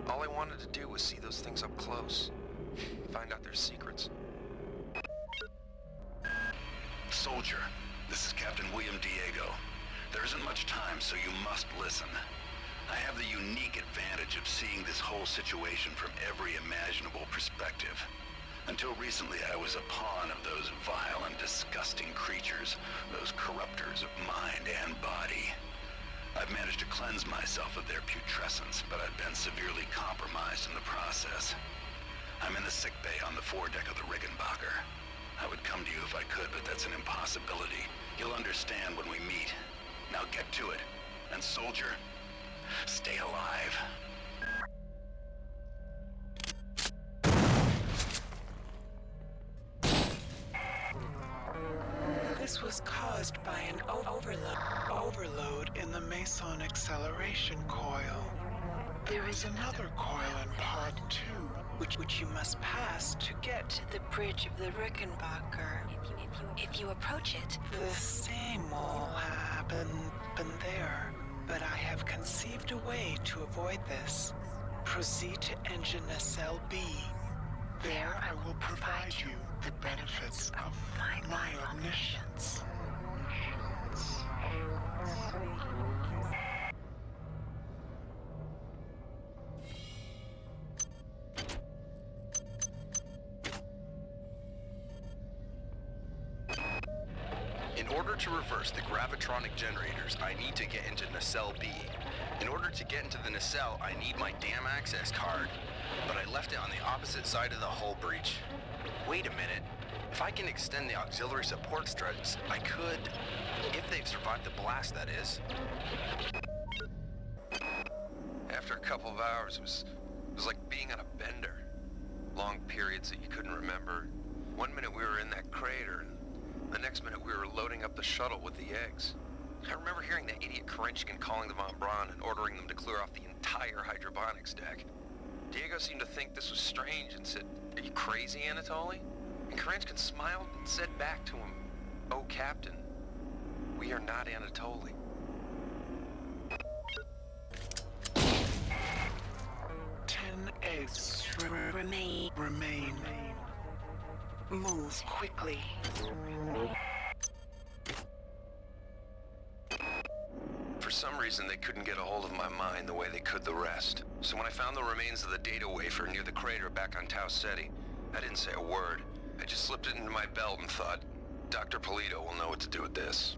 all I wanted to do was see those things up close. Find out their secrets. Soldier, this is Captain William Diego. There isn't much time, so you must listen. I have the unique advantage of seeing this whole situation from every imaginable perspective. Until recently, I was a pawn of those vile and disgusting creatures, those corruptors of mind and body. I've managed to cleanse myself of their putrescence, but I've been severely compromised in the process. I'm in the sickbay on the foredeck of the Rickenbacker. I would come to you if I could, but that's an impossibility. You'll understand when we meet. Now get to it. And soldier, stay alive. This was caused by an overload in the Meson acceleration coil. There is another coil in Pod 2, which you must pass to get to the bridge of the Rickenbacker. If you approach it, The same will happen there, but I have conceived a way to avoid this. Proceed to engine nacelle B. There I will provide you the benefits of my omniscience. In order to reverse the gravitronic generators, I need to get into nacelle B. In order to get into the nacelle, I need my damn access card. But I left it on the opposite side of the hull breach. Wait a minute. If I can extend the auxiliary support struts, I could... If they've survived the blast, that is. After a couple of hours, it was like being on a bender. Long periods that you couldn't remember. One minute we were in that crater, and the next minute we were loading up the shuttle with the eggs. I remember hearing that idiot Krenchkin calling the Von Braun and ordering them to clear off the entire hydroponics deck. Diego seemed to think this was strange and said, "Are you crazy, Anatoly?" And Krenchkin smiled and said back to him, "Oh, Captain, we are not Anatoly." 10 eggs remain. Move quickly. For some reason, they couldn't get a hold of my mind the way they could the rest. So when I found the remains of the data wafer near the crater back on Tau Ceti, I didn't say a word. I just slipped it into my belt and thought, Dr. Polito will know what to do with this.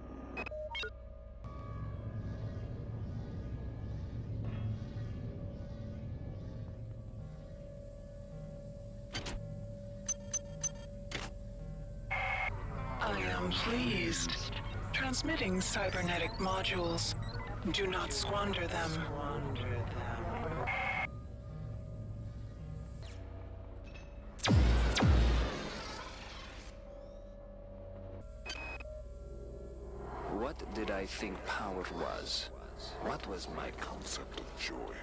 I am pleased. Transmitting cybernetic modules. Do not squander them. What did I think power was? What was my concept of joy?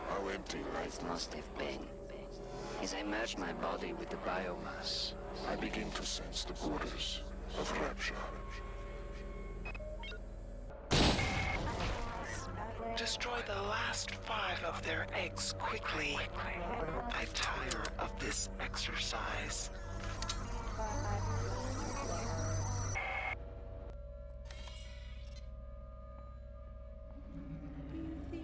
How empty life must have been. As I merged my body with the biomass, I began to sense the borders of rapture. destroy the last 5 of their eggs quickly. I tire of this exercise.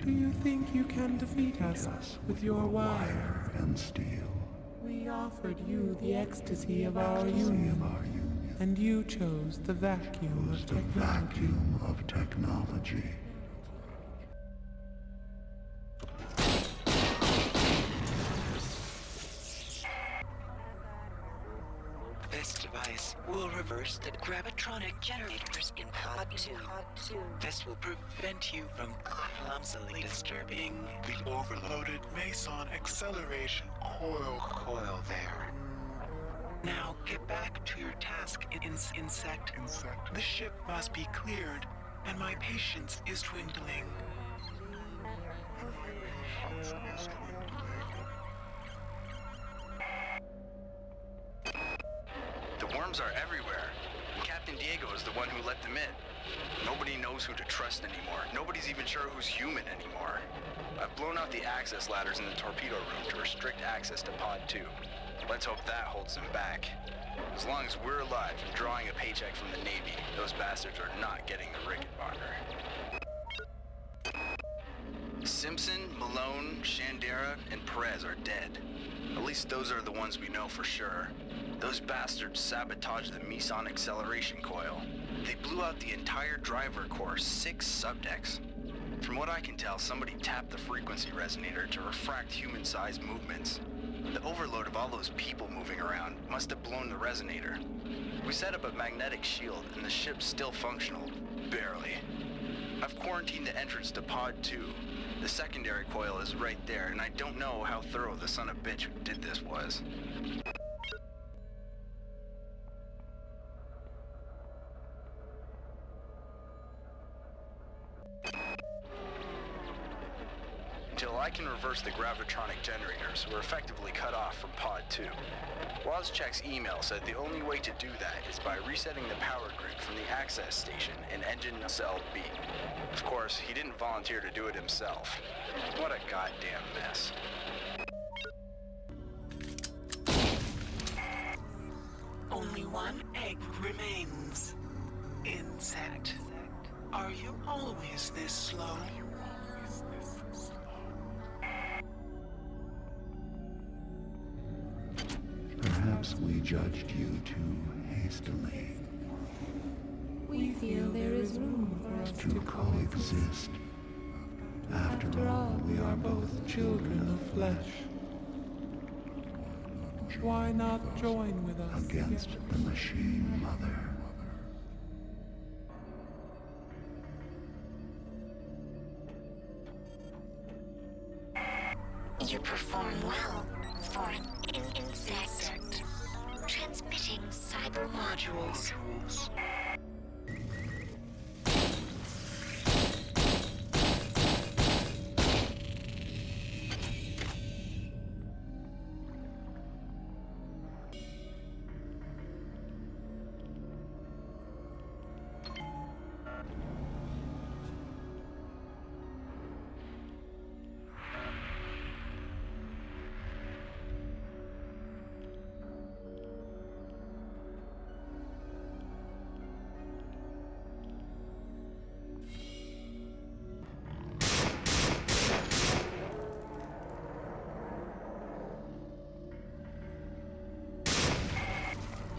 Do you think you can defeat us with your wire and steel? We offered you the ecstasy of our union, and you chose the vacuum of technology. This device will reverse the gravitronic generators in Pod 2. This will prevent you from clumsily disturbing the overloaded Meson acceleration coil there. Now get back to your task, insect. The ship must be cleared, and my patience is dwindling. The worms are everywhere, and Captain Diego is the one who let them in. Nobody knows who to trust anymore. Nobody's even sure who's human anymore. I've blown out the access ladders in the torpedo room to restrict access to Pod 2. Let's hope that holds them back. As long as we're alive and drawing a paycheck from the Navy, those bastards are not getting the Rickenbacker. Simpson, Malone, Shandera, and Perez are dead. At least those are the ones we know for sure. Those bastards sabotaged the Meson acceleration coil. They blew out the entire driver core, 6 subdecks. From what I can tell, somebody tapped the frequency resonator to refract human-sized movements. The overload of all those people moving around must have blown the resonator. We set up a magnetic shield, and the ship's still functional. Barely. I've quarantined the entrance to Pod 2. The secondary coil is right there, and I don't know how thorough the son of a bitch who did this was. Until I can reverse the gravitronic generators, we're effectively cut off from Pod 2. Wozchek's email said the only way to do that is by resetting the power grid from the access station in engine cell B. Of course, he didn't volunteer to do it himself. What a goddamn mess. Only 1 egg remains. Insect. Are you always this slow? Perhaps we judged you too hastily. We feel there is room for us to coexist. After all, we are both children of flesh. Why not join with us against the machine mother? You perform well for an insect. Transmitting cyber modules.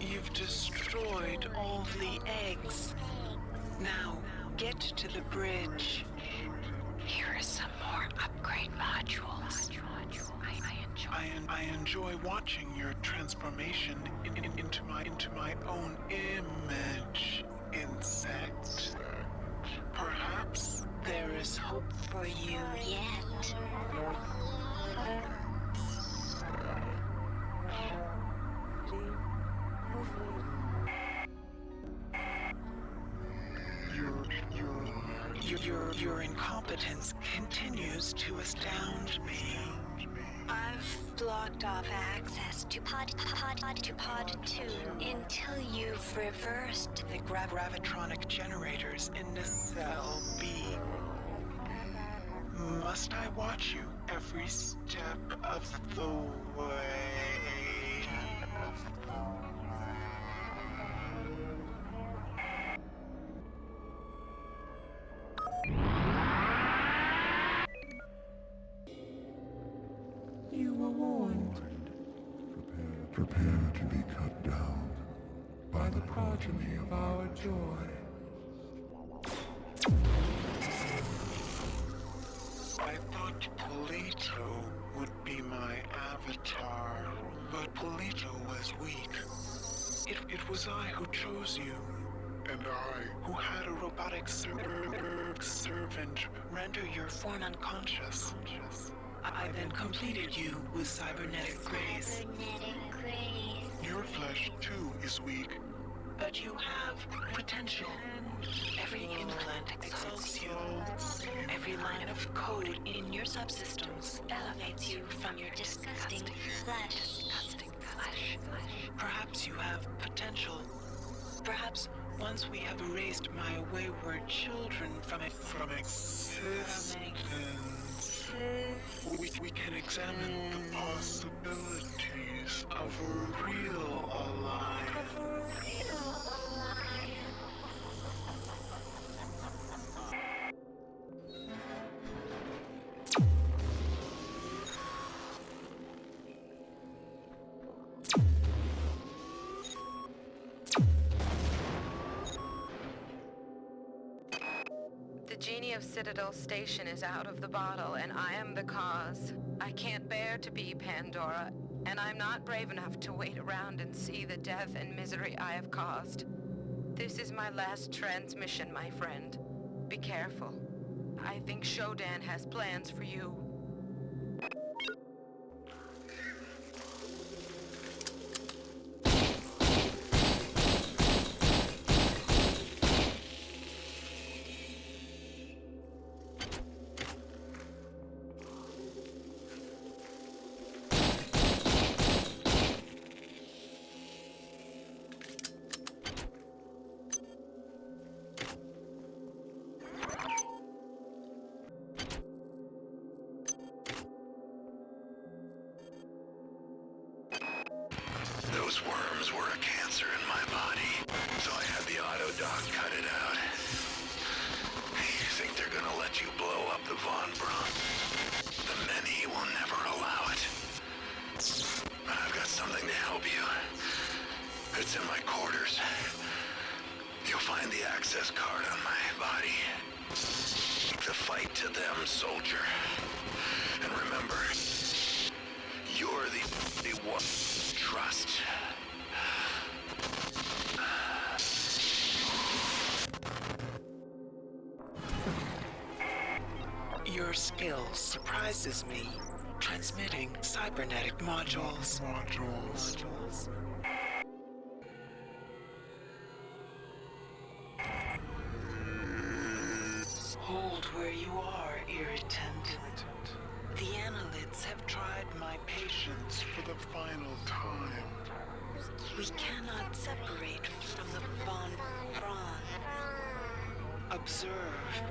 You've destroyed all the eggs. Now, get to the bridge. Here are some more upgrade modules. I enjoy watching your transformation into my own image, insect. Perhaps there is hope for you yet. Your incompetence continues to astound me. I've blocked off access to Pod 2 until you've reversed The gravitronic generators in the cell B. Must I watch you every step of the way? You were warned. Prepare to be cut down by the progeny of our joy. I thought Polito would be my avatar, but Polito was weak. It was I who chose you, and I who had a robotic servant render your form unconscious. I then completed you with cybernetic grace. Your flesh, too, is weak, but you have potential. Every implant exalts you. Every line of code in your subsystems elevates you from your disgusting flesh. Perhaps you have potential. Perhaps once we have erased my wayward children from existence, we can examine the possibilities of a real alliance. The genie of Citadel Station is out of the bottle, and I am the cause. I can't bear to be Pandora, and I'm not brave enough to wait around and see the death and misery I have caused. This is my last transmission, my friend. Be careful. I think Shodan has plans for you. Those worms were a cancer in my body, so I had the autodoc cut it out. You think they're gonna let you blow up the Von Braun? The many will never allow it. But I've got something to help you. It's in my quarters. You'll find the access card on my body. Take the fight to them, soldier. And remember, you're the one trust. Your skill surprises me. Transmitting cybernetic modules. Hold where you are, irritant. The analytes have tried my patience for the final time. We cannot separate from the Von Braun. Observe.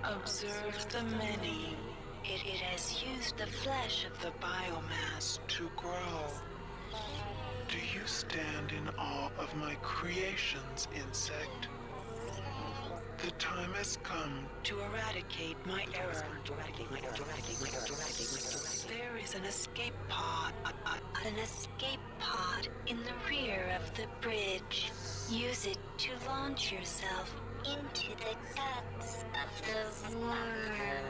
Observe the many. It has used the flesh of the biomass to grow. Do you stand in awe of my creations, insect? The time has come to eradicate my error. There is an escape pod. An escape pod in the rear of the bridge. Use it to launch yourself into the guts of the worm.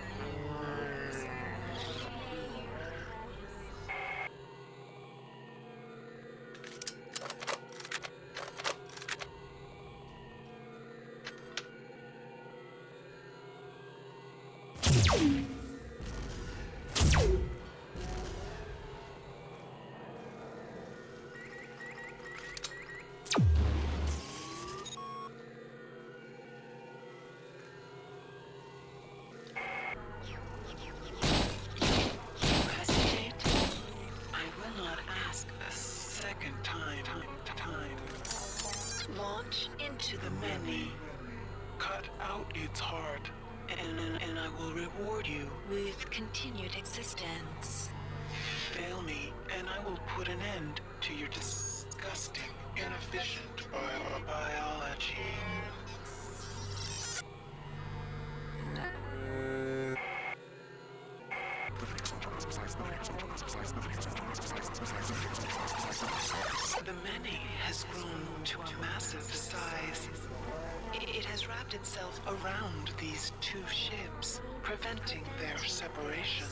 Launch into the many. Cut out its heart, and I will reward you with continued existence. Fail me, and I will put an end to your disgusting, inefficient biology. The many has grown to a massive size. It has wrapped itself around these two ships, preventing their separation.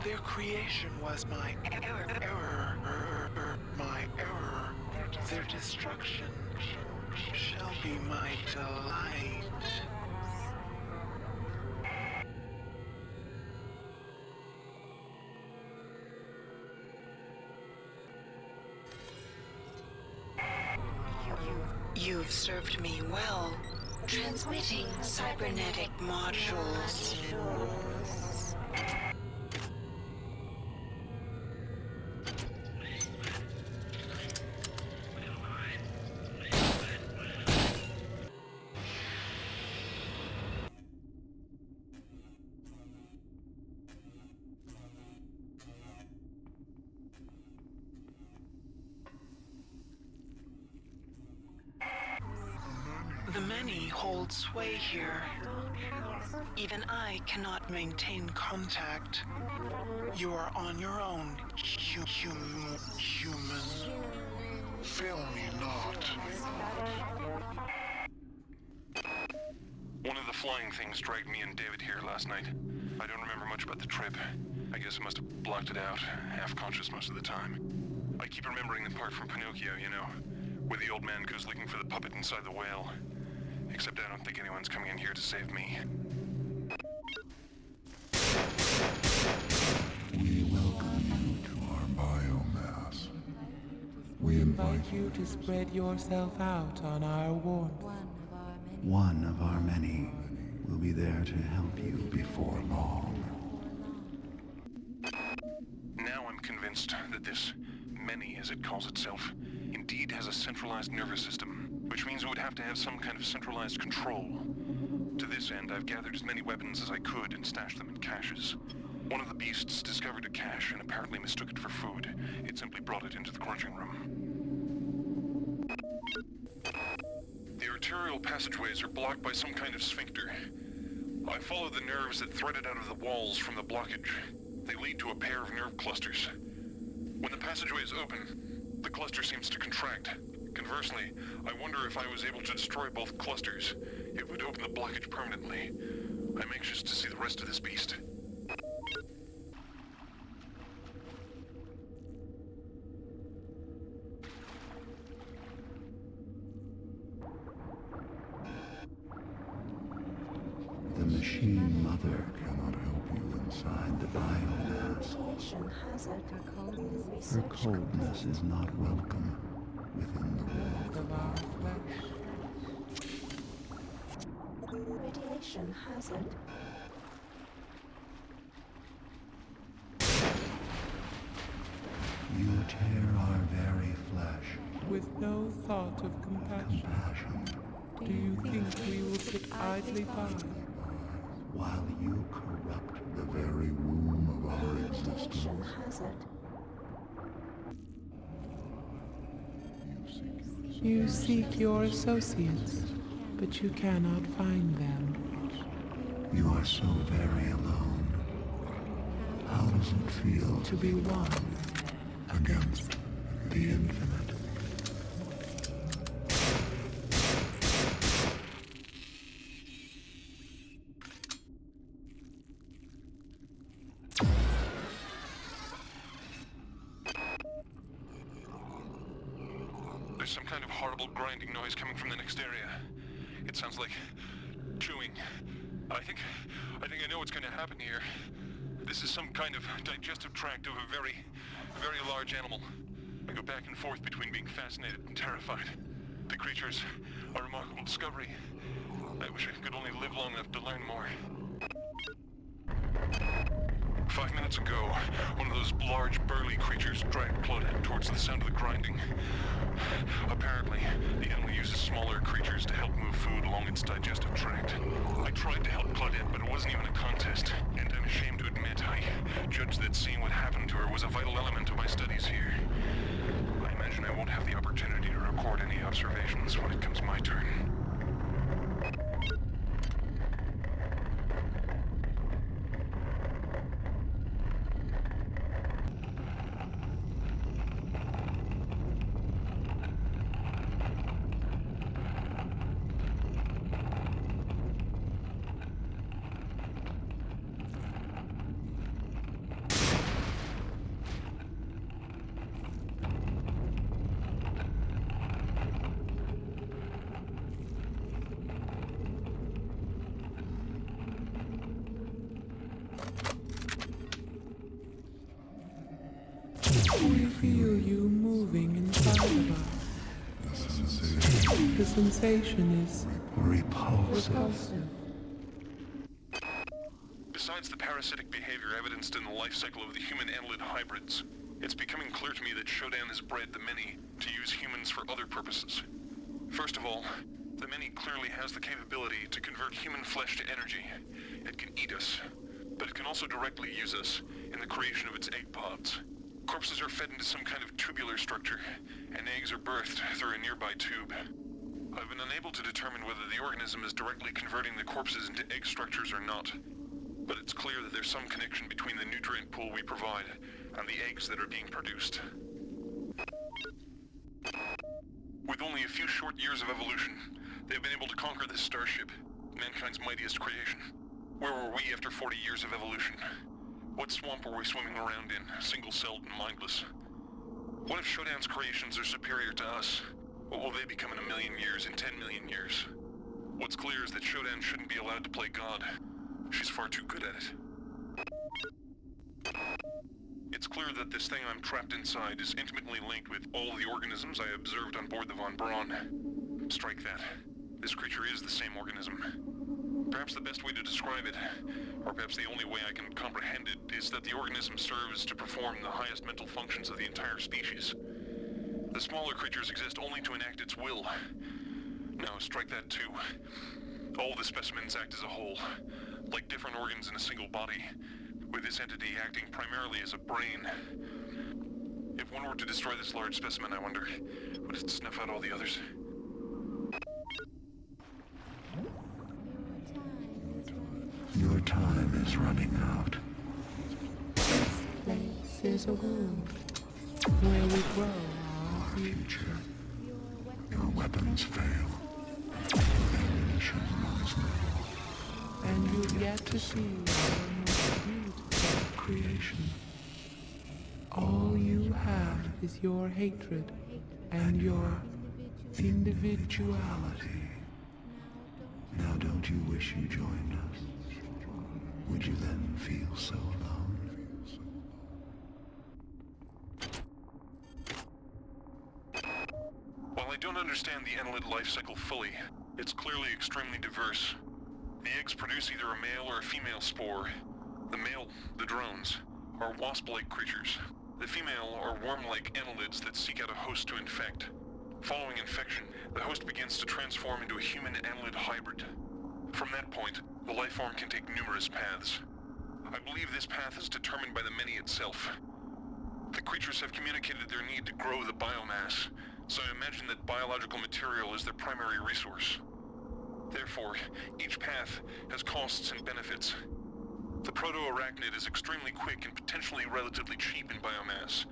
Their creation was my error. My error. Their destruction shall be my delight. You've served me well. Transmitting cybernetic modules. The many hold sway here. Even I cannot maintain contact. You are on your own, human. Fail me not. One of the flying things dragged me and David here last night. I don't remember much about the trip. I guess I must have blocked it out, half conscious most of the time. I keep remembering the part from Pinocchio, you know, where the old man goes looking for the puppet inside the whale. Except I don't think anyone's coming in here to save me. We welcome you to our biomass. We invite you to spread yourself out on our warmth. One of our many will be there to help you before long. Now I'm convinced that this many, as it calls itself, indeed has a centralized nervous system, which means it would have to have some kind of centralized control. To this end, I've gathered as many weapons as I could and stashed them in caches. One of the beasts discovered a cache and apparently mistook it for food. It simply brought it into the quarantine room. The arterial passageways are blocked by some kind of sphincter. I followed the nerves that threaded out of the walls from the blockage. They lead to a pair of nerve clusters. When the passageway is open, the cluster seems to contract. Conversely, I wonder if I was able to destroy both clusters, it would open the blockage permanently. I'm anxious to see the rest of this beast. The machine mother cannot help you inside the biomass. Her coldness is not welcome within the warmth of our flesh. Radiation hazard. You tear our very flesh. With no thought of compassion. Do you think we will sit idly by? While you corrupt the very womb of our existence. You seek your associates, but you cannot find them. You are so very alone. How does it feel to be one against the infinite? There's some kind of horrible grinding noise coming from the next area. It sounds like chewing. I think I know what's going to happen here. This is some kind of digestive tract of a very, very large animal. I go back and forth between being fascinated and terrified. The creature's a remarkable discovery. I wish I could only live long enough to learn more. 5 minutes minutes ago, one of those large, burly creatures dragged Claudette towards the sound of the grinding. Apparently, the animal uses smaller creatures to help move food along its digestive tract. I tried to help Claudette, but it wasn't even a contest, and I'm ashamed to admit I judged that seeing what happened to her was a vital element of my studies here. I imagine I won't have the opportunity to record any observations when it comes my turn. We feel you moving inside of us. The sensation is repulsive. Besides the parasitic behavior evidenced in the life cycle of the human-annelid hybrids, it's becoming clear to me that Shodan has bred the many to use humans for other purposes. First of all, the many clearly has the capability to convert human flesh to energy. It can eat us, but it can also directly use us in the creation of its egg pods. Corpses are fed into some kind of tubular structure, and eggs are birthed through a nearby tube. I've been unable to determine whether the organism is directly converting the corpses into egg structures or not, but it's clear that there's some connection between the nutrient pool we provide and the eggs that are being produced. With only a few short years of evolution, they've been able to conquer this starship, mankind's mightiest creation. Where were we after 40 years of evolution? What swamp were we swimming around in, single-celled and mindless? What if Shodan's creations are superior to us? What will they become in 1 million years, in 10 million years? What's clear is that Shodan shouldn't be allowed to play God. She's far too good at it. It's clear that this thing I'm trapped inside is intimately linked with all the organisms I observed on board the Von Braun. Strike that. This creature is the same organism. Perhaps the best way to describe it, or perhaps the only way I can comprehend it, is that the organism serves to perform the highest mental functions of the entire species. The smaller creatures exist only to enact its will. No, strike that too. All the specimens act as a whole, like different organs in a single body, with this entity acting primarily as a brain. If one were to destroy this large specimen, I wonder, would it snuff out all the others? Your time is running out. This place is a womb where we grow our future. Your weapons fail. Ammunition runs low. And you've yet to see your most beautiful creation. All you have is your hatred and your individuality. Now don't you wish you joined us? Would you then feel so alone? While I don't understand the annelid life cycle fully, it's clearly extremely diverse. The eggs produce either a male or a female spore. The male, the drones, are wasp-like creatures. The female are worm-like annelids that seek out a host to infect. Following infection, the host begins to transform into a human annelid hybrid. From that point, the life form can take numerous paths. I believe this path is determined by the many itself. The creatures have communicated their need to grow the biomass, so I imagine that biological material is their primary resource. Therefore, each path has costs and benefits. The proto-arachnid is extremely quick and potentially relatively cheap in biomass.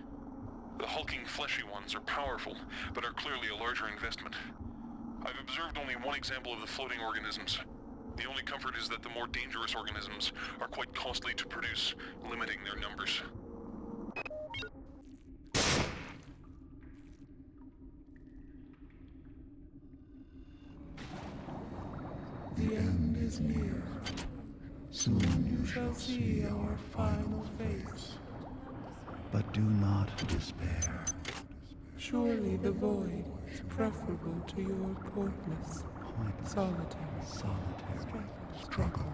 The hulking fleshy ones are powerful, but are clearly a larger investment. I've observed only one example of the floating organisms. The only comfort is that the more dangerous organisms are quite costly to produce, limiting their numbers. The end is near. Soon you shall see our final face. But do not despair. Surely the void is preferable to your pointless, solitary struggle.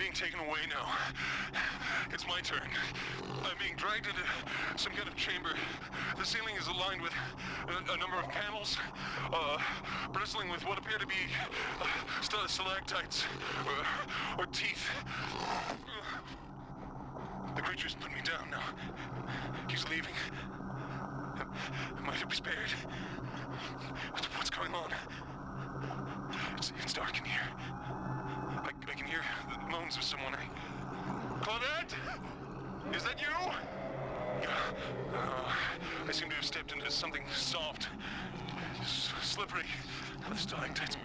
being taken away now. It's my turn. I'm being dragged into some kind of chamber. The ceiling is aligned with a number of panels, bristling with what appear to be stalactites or teeth. The creature's put me down now. He's leaving. Am I to be spared? What's going on? It's dark in here. I can hear the moans of someone. Claudette? Is that you? I seem to have stepped into something soft, slippery. The stalactites.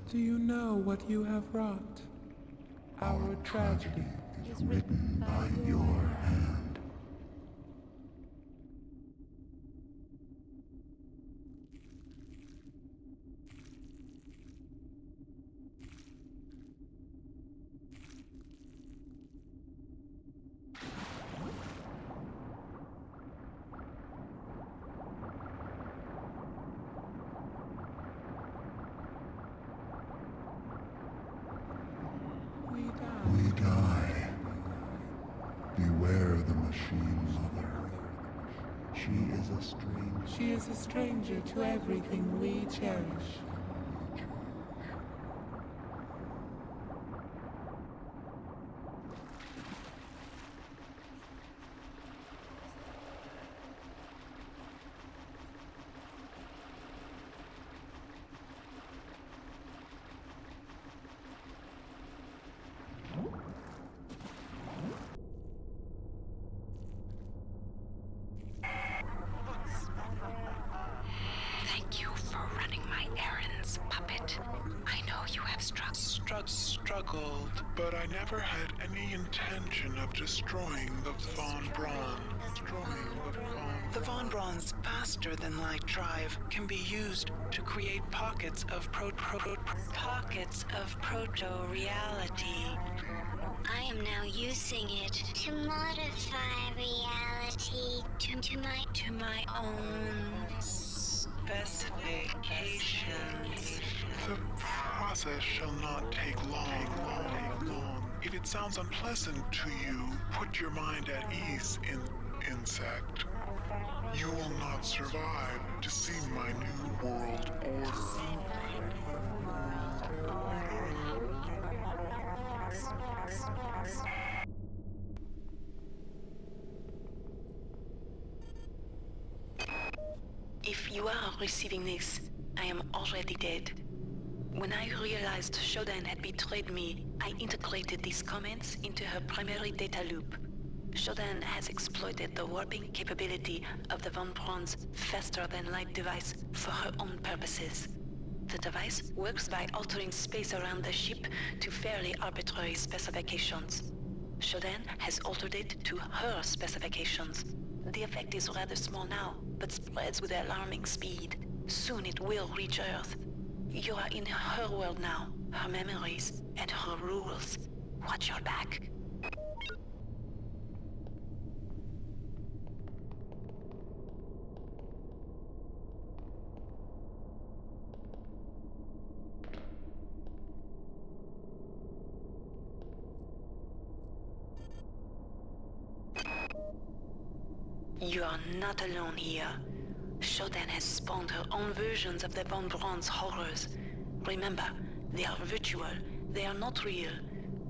Do you know what you have wrought? Our tragedy is written by your hand. We die. Beware the machine mother. She is a stranger to everything we cherish. Thank you for running my errands, puppet. I know you have struggled, but I never had any intention of destroying the Von Braun. The Von Braun's faster-than-light drive can be used to create pockets of proto-reality. I am now using it to modify reality to my own specifications. The process shall not take long. If it sounds unpleasant to you, put your mind at ease, insect. You will not survive to see my new world order. If you are receiving this, I am already dead. When I realized Shodan had betrayed me, I integrated these comments into her primary data loop. Shodan has exploited the warping capability of the Von Braun's faster-than-light device for her own purposes. The device works by altering space around the ship to fairly arbitrary specifications. Shodan has altered it to her specifications. The effect is rather small now, but spreads with alarming speed. Soon it will reach Earth. You are in her world now, her memories, and her rules. Watch your back. You are not alone here. Shodan has spawned her own versions of the Von Braun's horrors. Remember, they are virtual, they are not real.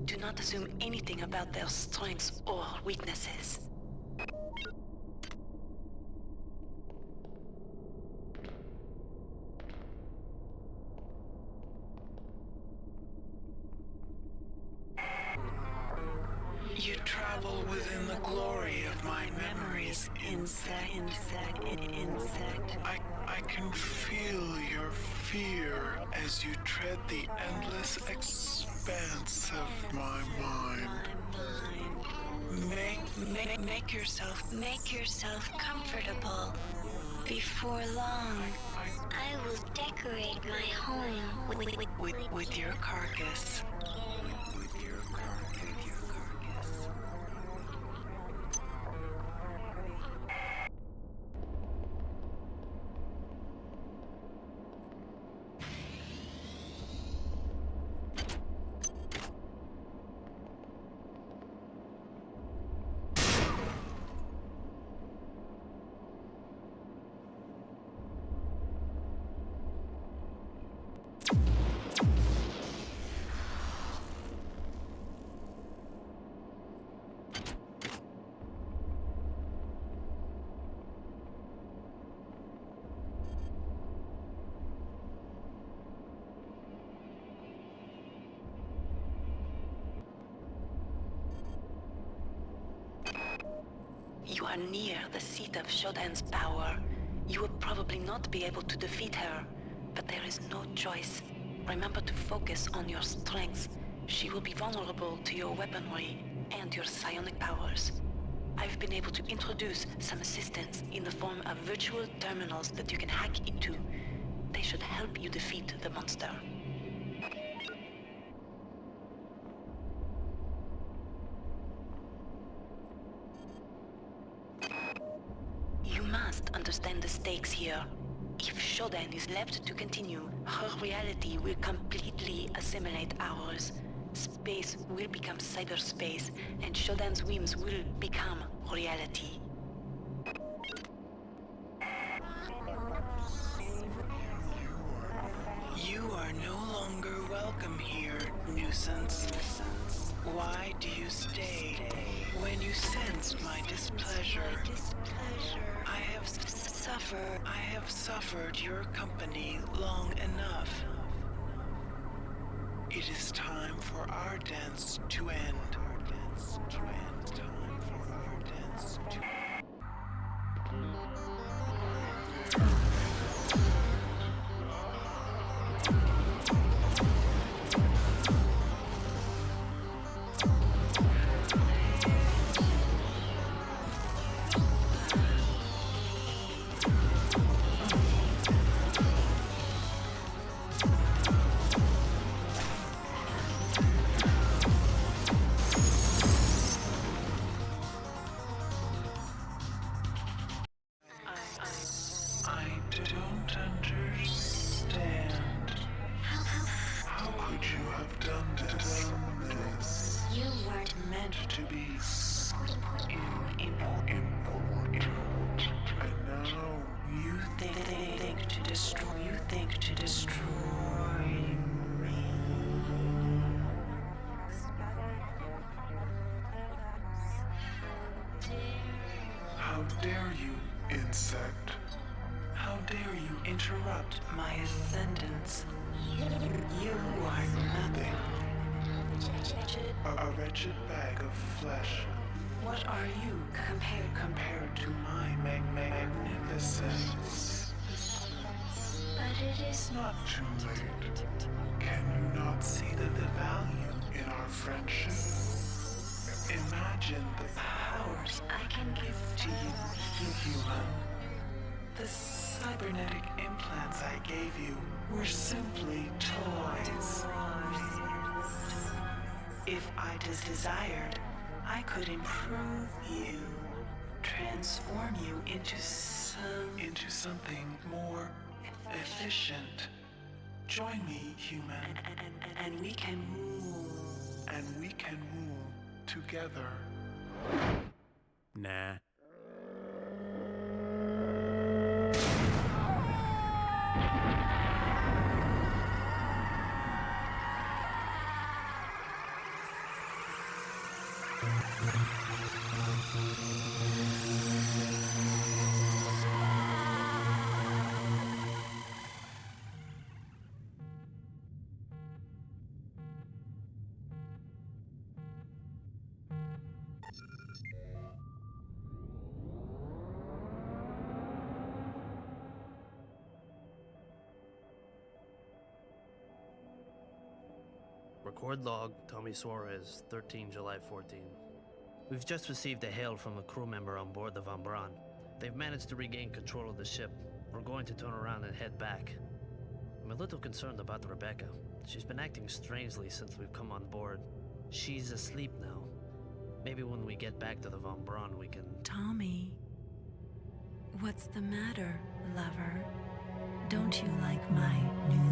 Do not assume anything about their strengths or weaknesses. You travel within the glory of my memories, this insect. I can feel your fear as you tread the endless expanse of my mind. Make yourself comfortable. Before long, I will decorate my home With your carcass. You are near the seat of Shodan's power. You will probably not be able to defeat her, but there is no choice. Remember to focus on your strengths. She will be vulnerable to your weaponry and your psionic powers. I've been able to introduce some assistance in the form of virtual terminals that you can hack into. They should help you defeat the monster. You must understand the stakes here. If Shodan is left to continue, her reality will completely assimilate ours. Space will become cyberspace, and Shodan's whims will become reality. You are no longer welcome here, nuisance. Why do you stay when you sense my displeasure? I have suffered your company long enough. It is time for our dance to end. I don't understand. How could you have done this? You weren't Meant to be important. And now you think to destroy me. How dare you, insect? How dare you interrupt my ascendance? You are nothing. A wretched bag of flesh. What are you Compared to my magnificence? But it is Not too late. Can you not see the value in our friendship? Imagine the powers I can give to you, human. The cybernetic implants I gave you were simply toys. If I desired, I could improve you, transform you into something more efficient. Join me, human, and we can rule. And we can rule together. Nah. Record log, Tommy Suarez, 13 July 14. We've just received a hail from a crew member on board the Von Braun. They've managed to regain control of the ship. We're going to turn around and head back. I'm a little concerned about Rebecca. She's been acting strangely since we've come on board. She's asleep now. Maybe when we get back to the Von Braun, we can... Tommy, what's the matter, lover? Don't you like my new